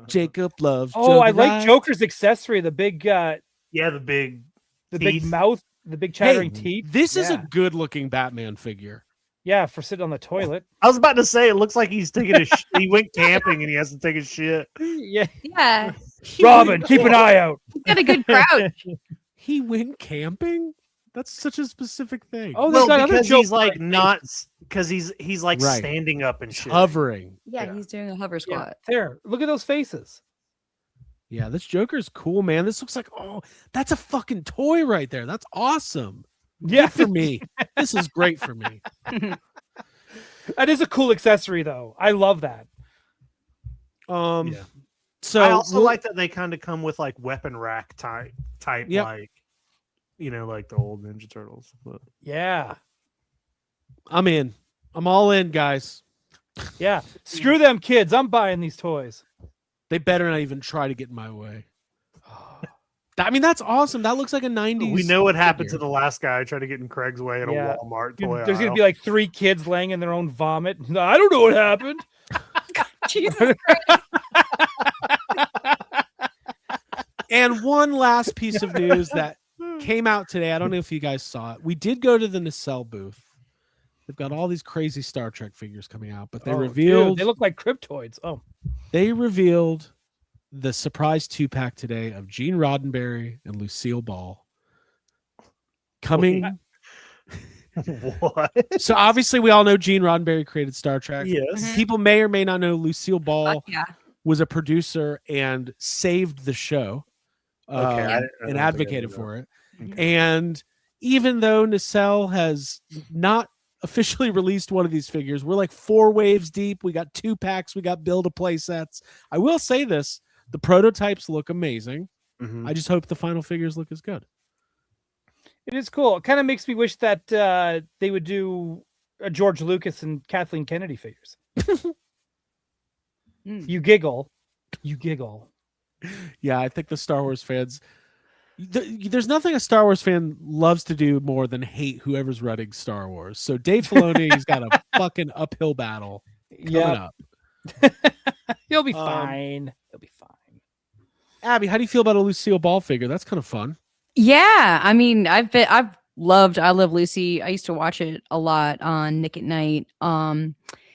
[SPEAKER 3] Jacob loves.
[SPEAKER 4] Oh, I like
[SPEAKER 3] Joyride.
[SPEAKER 4] Joker's accessory, the big
[SPEAKER 6] the big
[SPEAKER 4] big
[SPEAKER 6] teeth.
[SPEAKER 4] mouth, the big chattering teeth.
[SPEAKER 3] This is a good looking Batman figure.
[SPEAKER 4] Yeah, for sitting on the toilet.
[SPEAKER 6] I was about to say it looks like he's taking a he went camping and he has to take a shit.
[SPEAKER 4] Yeah.
[SPEAKER 5] Yeah.
[SPEAKER 4] Robin, keep an eye out.
[SPEAKER 5] He's got a good crouch.
[SPEAKER 3] He went camping? That's such a specific thing.
[SPEAKER 4] Oh,
[SPEAKER 6] Well,
[SPEAKER 4] got other
[SPEAKER 6] because
[SPEAKER 4] Joker
[SPEAKER 6] he's like
[SPEAKER 4] things.
[SPEAKER 6] not because he's like
[SPEAKER 3] Right.
[SPEAKER 6] standing up and shit.
[SPEAKER 3] Hovering.
[SPEAKER 5] Yeah, he's doing a hover squat.
[SPEAKER 4] There. Look at those faces.
[SPEAKER 3] Yeah, this Joker's cool, man. This looks like, oh, that's a fucking toy right there. That's awesome.
[SPEAKER 4] Yeah,
[SPEAKER 3] Good for me. This is great for me.
[SPEAKER 4] That is a cool accessory, though. I love that.
[SPEAKER 6] Yeah.
[SPEAKER 3] So
[SPEAKER 6] I also like that they kind of come with like weapon rack type
[SPEAKER 3] Yep.
[SPEAKER 6] like like the old Ninja Turtles. But
[SPEAKER 4] Yeah.
[SPEAKER 3] I'm in. I'm all in, guys.
[SPEAKER 4] Yeah. Screw them kids. I'm buying these toys.
[SPEAKER 3] They better not even try to get in my way. I mean, that's awesome. That looks like a 90s.
[SPEAKER 6] we know what happened to
[SPEAKER 3] figure.
[SPEAKER 6] the last guy trying to get in Craig's way at a
[SPEAKER 4] Yeah.
[SPEAKER 6] Walmart
[SPEAKER 4] Dude,
[SPEAKER 6] toy
[SPEAKER 4] there's going to
[SPEAKER 6] aisle.
[SPEAKER 4] be like 3 kids laying in their own vomit. I don't know what happened.
[SPEAKER 5] Jesus.
[SPEAKER 3] And one last piece of news that came out today. I don't know if you guys saw it. We did go to the Nacelle booth. They've got all these crazy Star Trek figures coming out, but they
[SPEAKER 4] Oh,
[SPEAKER 3] revealed
[SPEAKER 4] dude, they look like Cryptoids. Oh.
[SPEAKER 3] they revealed the surprise 2-pack today of Gene Roddenberry and Lucille Ball coming.
[SPEAKER 6] What?
[SPEAKER 3] So obviously we all know Gene Roddenberry created Star Trek.
[SPEAKER 6] Yes.
[SPEAKER 3] People may or may not know Lucille Ball
[SPEAKER 5] Fuck yeah.
[SPEAKER 3] was a producer and saved the show
[SPEAKER 6] Okay, I don't
[SPEAKER 3] and
[SPEAKER 6] think I
[SPEAKER 3] advocated
[SPEAKER 6] knew
[SPEAKER 3] for it.
[SPEAKER 6] Okay.
[SPEAKER 3] And even though Nacelle has not officially released one of these figures, we're like 4 waves deep. We got 2-packs. We got build-a-play sets. I will say this. The prototypes look amazing.
[SPEAKER 6] Mhm.
[SPEAKER 3] I just hope the final figures look as good.
[SPEAKER 4] It is cool. It kind of makes me wish that they would do George Lucas and Kathleen Kennedy figures. You giggle. You giggle.
[SPEAKER 3] Yeah, I think the Star Wars fans... There's nothing a Star Wars fan loves to do more than hate whoever's running Star Wars. So Dave Filoni, he's got a fucking uphill battle coming up.
[SPEAKER 4] He'll be fine. He'll be fine.
[SPEAKER 3] Abby, how do you feel about a Lucille Ball figure? That's kind of fun.
[SPEAKER 5] Yeah, I mean, I Love Lucy. I used to watch it a lot on Nick at Night.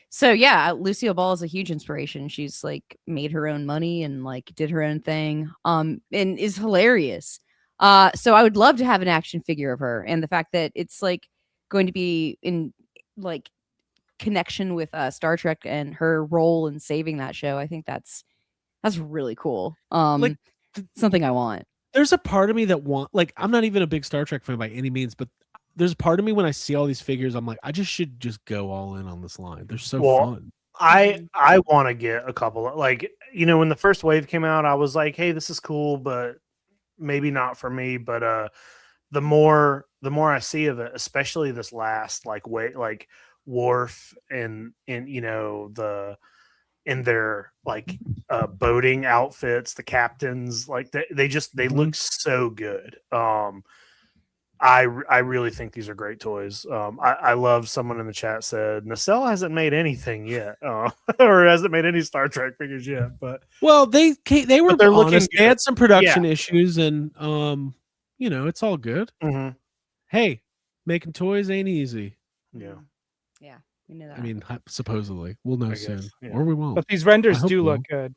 [SPEAKER 5] So yeah, Lucille Ball is a huge inspiration. She's like made her own money and like did her own thing. And is hilarious. So I would love to have an action figure of her, and the fact that it's like going to be in like connection with Star Trek and her role in saving that show. I think that's really cool.
[SPEAKER 3] Like,
[SPEAKER 5] something I want.
[SPEAKER 3] There's a part of me that I'm not even a big Star Trek fan by any means, but there's a part of me when I see all these figures, I'm like, I should just go all in on this line. They're so fun.
[SPEAKER 6] I want to get a couple of, like, when the first wave came out, I was like, hey, this is cool, but maybe not for me. But the more I see of it, especially this last like Worf and in their like boating outfits, the captains, like they look so good. I really think these are great toys. I love, someone in the chat said Nacelle hasn't made anything yet, or hasn't made any Star Trek figures yet. But
[SPEAKER 3] they were
[SPEAKER 6] they're looking
[SPEAKER 3] honest.
[SPEAKER 6] good.
[SPEAKER 3] They had some production issues, and it's all good.
[SPEAKER 6] Mm-hmm.
[SPEAKER 3] Hey, making toys ain't easy.
[SPEAKER 6] Yeah.
[SPEAKER 5] Yeah, we know that.
[SPEAKER 3] I mean, supposedly we'll know soon,
[SPEAKER 6] yeah.
[SPEAKER 3] or we won't.
[SPEAKER 4] But these renders
[SPEAKER 3] hope
[SPEAKER 4] do
[SPEAKER 3] we'll.
[SPEAKER 4] look good.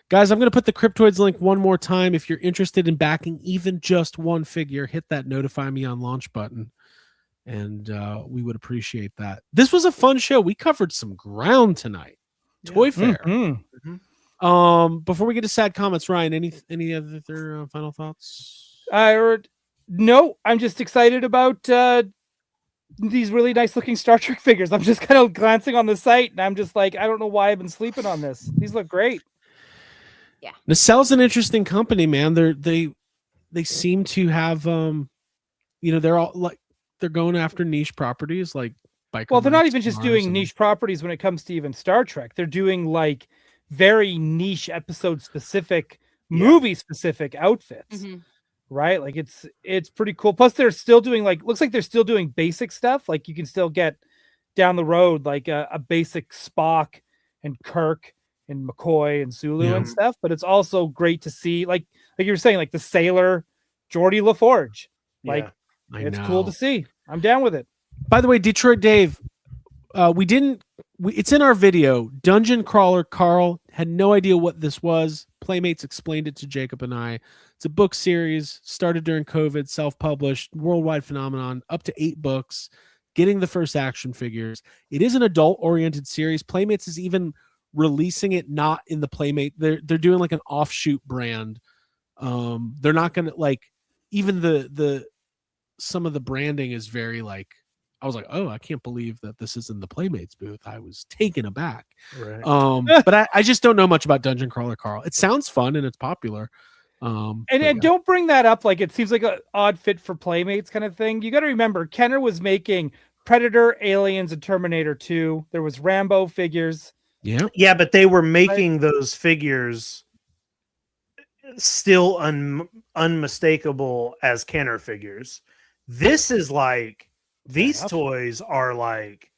[SPEAKER 3] Guys, I'm going to put the Cryptoids link one more time. If you're interested in backing even just one figure, hit that notify me on launch button, and we would appreciate that. This was a fun show. We covered some ground tonight. Toy Fair.
[SPEAKER 4] Mm-hmm.
[SPEAKER 3] Before we get to sad comments, Ryan, any other final thoughts?
[SPEAKER 4] No, I'm just excited about these really nice looking Star Trek figures. I'm just kind of glancing on the site, and I'm just like, I don't know why I've been sleeping on this. These look great.
[SPEAKER 5] Yeah,
[SPEAKER 3] Nacelle's an interesting company, man. They seem to have they're all like they're going after niche properties like Biker.
[SPEAKER 4] Well, they're not
[SPEAKER 3] Mice,
[SPEAKER 4] even just
[SPEAKER 3] Mars,
[SPEAKER 4] doing
[SPEAKER 3] and-
[SPEAKER 4] niche properties when it comes to even Star Trek. They're doing like very niche episode specific, movie specific outfits.
[SPEAKER 5] Mm-hmm.
[SPEAKER 4] Right? Like it's pretty cool. Plus they're still doing looks like they're still doing basic stuff. Like you can still get down the road like a basic Spock and Kirk and McCoy and Sulu
[SPEAKER 3] Yeah.
[SPEAKER 4] and stuff, but it's also great to see, like you were saying, like the sailor Geordie LaForge. Like,
[SPEAKER 6] Yeah.
[SPEAKER 3] I
[SPEAKER 4] it's
[SPEAKER 3] know.
[SPEAKER 4] cool to see. I'm down with it.
[SPEAKER 3] By the way, Detroit Dave, it's in our video. Dungeon Crawler Carl had no idea what this was. Playmates explained it to Jacob and I. It's a book series, started during COVID, self-published, worldwide phenomenon, up to 8 books, getting the first action figures. It is an adult-oriented series. Playmates is even releasing it not in the Playmate. They're doing like an offshoot brand. They're not gonna like, even the some of the branding is very like, I was like, oh, I can't believe that this is in the Playmates booth. I was taken aback.
[SPEAKER 6] Right.
[SPEAKER 3] But I just don't know much about Dungeon Crawler Carl. It sounds fun and it's popular.
[SPEAKER 4] And don't bring that up like it seems like an odd fit for Playmates kind of thing. You got to remember, Kenner was making Predator, Aliens, and Terminator 2. There was Rambo figures.
[SPEAKER 6] Yeah, but they were making those figures still unmistakable as Kenner figures. This is like, these toys are like,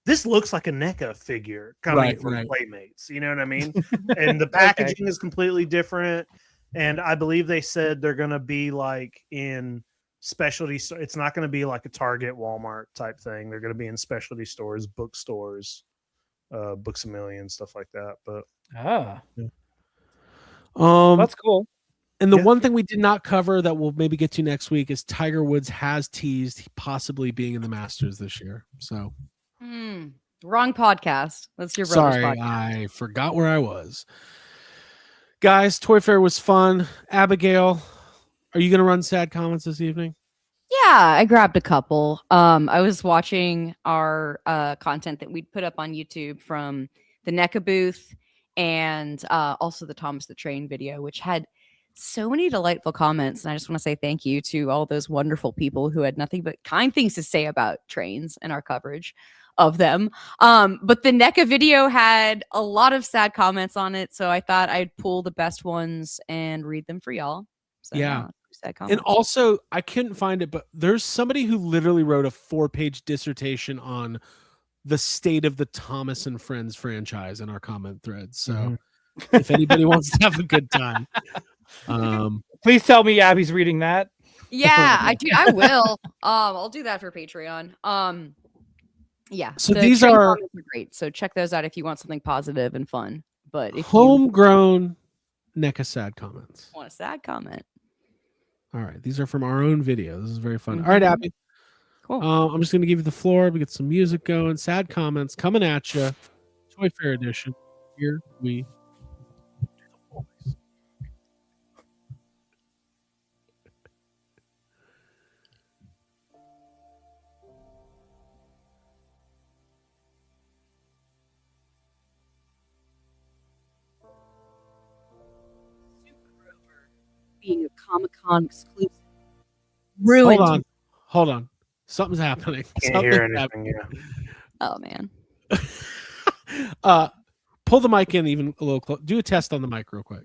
[SPEAKER 6] this looks like a NECA figure coming from Playmates. You know what I mean? And the packaging is completely different. And I believe they said they're going to be like in specialty. It's not going to be like a Target, Walmart type thing. They're going to be in specialty stores, bookstores, Books A Million, stuff like that. But
[SPEAKER 4] that's cool.
[SPEAKER 3] And the one thing we did not cover that we'll maybe get to next week is Tiger Woods has teased possibly being in the Masters this year. So
[SPEAKER 5] wrong podcast. That's your brother's
[SPEAKER 3] sorry,
[SPEAKER 5] podcast.
[SPEAKER 3] I forgot where I was. Guys, Toy Fair was fun. Abigail, are you going to run sad comments this evening?
[SPEAKER 5] Yeah, I grabbed a couple. I was watching our content that we'd put up on YouTube from the NECA booth and also the Thomas the Train video, which had so many delightful comments. And I just want to say thank you to all those wonderful people who had nothing but kind things to say about trains and our coverage of them. But the NECA video had a lot of sad comments on it. So I thought I'd pull the best ones and read them for y'all. So,
[SPEAKER 3] yeah.
[SPEAKER 5] Sad comments.
[SPEAKER 3] And also, I couldn't find it, but there's somebody who literally wrote a 4-page dissertation on the state of the Thomas and Friends franchise in our comment thread. So if anybody wants to have a good time,
[SPEAKER 4] please tell me Abby's reading that.
[SPEAKER 5] Yeah, I will. I'll do that for Patreon. Yeah.
[SPEAKER 3] So
[SPEAKER 5] the
[SPEAKER 3] these
[SPEAKER 5] train
[SPEAKER 3] are
[SPEAKER 5] comments great. So check those out if you want something positive and fun. But if
[SPEAKER 3] homegrown NECA sad comments.
[SPEAKER 5] Want a sad comment?
[SPEAKER 3] All right, these are from our own video. This is very fun. All right, Abby.
[SPEAKER 5] Cool.
[SPEAKER 3] I'm just going to give you the floor. We get some music going. Sad comments coming at you. Toy Fair edition. Here we go.
[SPEAKER 5] Being a Comic-Con exclusive. Ruined.
[SPEAKER 3] Hold on. Something's happening.
[SPEAKER 6] Can't hear anything. Yeah.
[SPEAKER 5] Oh man.
[SPEAKER 3] Pull the mic in even a little close. Do a test on the mic real quick.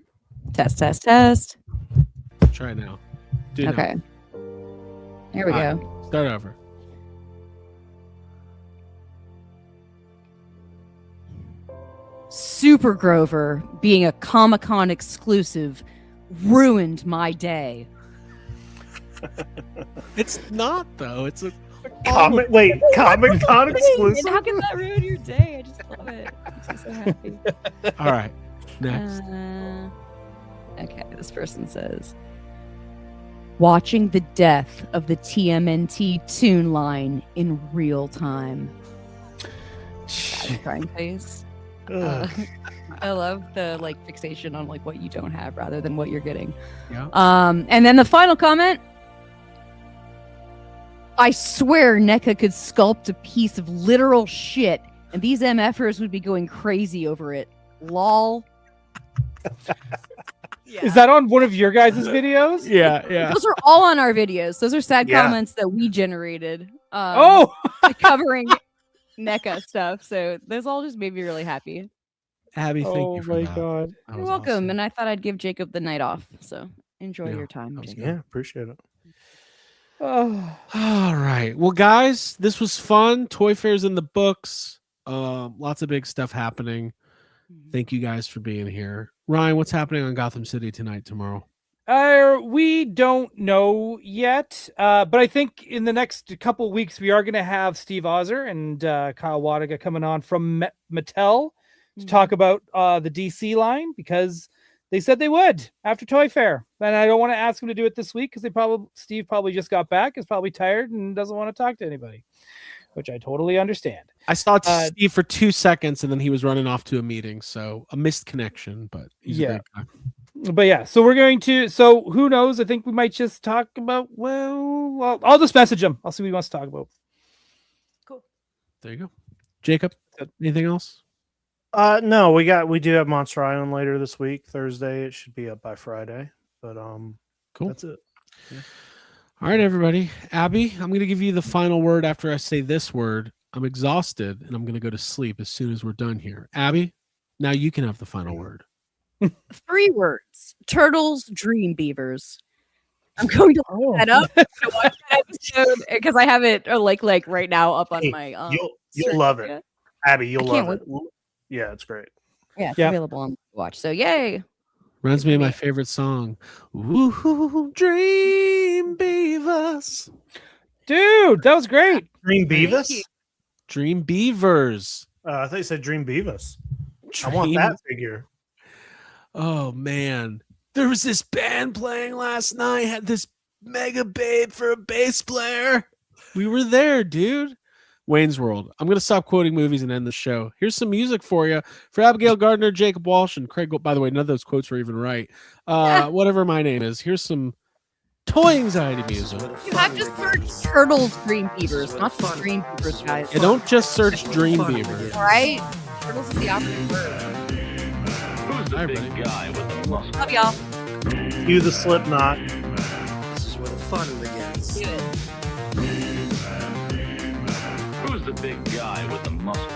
[SPEAKER 5] Test.
[SPEAKER 3] Try it now. Do it
[SPEAKER 5] Okay.
[SPEAKER 3] now.
[SPEAKER 5] Here we
[SPEAKER 3] All
[SPEAKER 5] go.
[SPEAKER 3] right, start over.
[SPEAKER 5] Super Grover being a Comic-Con exclusive ruined my day.
[SPEAKER 3] It's not though. It's a
[SPEAKER 6] Comic Con exclusive.
[SPEAKER 5] How can that ruin your day? I just love it. I'm so happy.
[SPEAKER 3] all right. Next.
[SPEAKER 5] Okay, this person says, watching the death of the TMNT tune line in real time. Crying face. I love the fixation on what you don't have rather than what you're getting.
[SPEAKER 3] Yeah.
[SPEAKER 5] And then the final comment. I swear NECA could sculpt a piece of literal shit and these MFers would be going crazy over it. Lol. Yeah.
[SPEAKER 4] Is that on one of your guys' videos?
[SPEAKER 3] Yeah.
[SPEAKER 5] Those are all on our videos. Those are sad comments that we generated.
[SPEAKER 4] Oh,
[SPEAKER 5] covering NECA stuff. So those all just made me really happy.
[SPEAKER 3] Abby, thank you for that.
[SPEAKER 4] God.
[SPEAKER 3] That
[SPEAKER 5] You're
[SPEAKER 3] was
[SPEAKER 5] welcome.
[SPEAKER 3] awesome.
[SPEAKER 5] And I thought I'd give Jacob the night off. So enjoy your time.
[SPEAKER 3] was
[SPEAKER 5] Jacob.
[SPEAKER 6] Yeah, appreciate it.
[SPEAKER 4] Oh.
[SPEAKER 3] All right. Well, guys, this was fun. Toy Fair's in the books. Lots of big stuff happening. Thank you guys for being here. Ryan, what's happening on Gotham City tonight, tomorrow?
[SPEAKER 4] We don't know yet, but I think in the next couple weeks we are going to have Steve Ozer and Kyle Wadiga coming on from Mattel to talk about the DC line, because they said they would after Toy Fair, and I don't want to ask them to do it this week because Steve probably just got back, is probably tired, and doesn't want to talk to anybody, which I totally understand.
[SPEAKER 3] I saw Steve for 2 seconds, and then he was running off to a meeting, so a missed connection. But he's a great guy.
[SPEAKER 4] But yeah, so we're going to. So who knows? I think we might just talk about. Well, I'll just message him. I'll see what he wants to talk about.
[SPEAKER 5] Cool.
[SPEAKER 3] There you go, Jacob. Anything else?
[SPEAKER 6] No, we do have Monster Island later this week, Thursday. It should be up by Friday. But
[SPEAKER 3] cool.
[SPEAKER 6] That's it. Yeah.
[SPEAKER 3] All right, everybody. Abby, I'm going to give you the final word after I say this word. I'm exhausted, and I'm going to go to sleep as soon as we're done here. Abby, now you can have the final word.
[SPEAKER 5] 3 words: turtles, dream beavers. I'm going to look that up to watch that episode because I have it like right now up on my.
[SPEAKER 6] You'll love it, Abby. You'll love it. Yeah, it's great.
[SPEAKER 5] Yeah, it's available on watch. So yay!
[SPEAKER 3] Reminds me of my favorite song. Woohoo, Dream Beavers.
[SPEAKER 4] Dude, that was great.
[SPEAKER 6] Dream Beavis?
[SPEAKER 3] Dream Beavers.
[SPEAKER 6] I thought you said Dream Beavis. I want that figure.
[SPEAKER 3] Oh, man. There was this band playing last night. Had this mega babe for a bass player. We were there, dude. Wayne's World. I'm going to stop quoting movies and end the show. Here's some music for you. For Abigail Gardner, Jacob Walsh, and Craig. By the way, none of those quotes were even right. Whatever my name is. Here's some toy anxiety music.
[SPEAKER 5] You have to search turtles, dream beavers, not just dream beavers, guys.
[SPEAKER 3] Yeah, don't just search dream beavers.
[SPEAKER 5] All right? Turtles is the operative word.
[SPEAKER 2] Who's the big guy with the muscle?
[SPEAKER 5] Love y'all.
[SPEAKER 6] Cue the Slipknot.
[SPEAKER 1] This is where the fun begins.
[SPEAKER 5] Do it.
[SPEAKER 2] Who's the big guy with the muscle?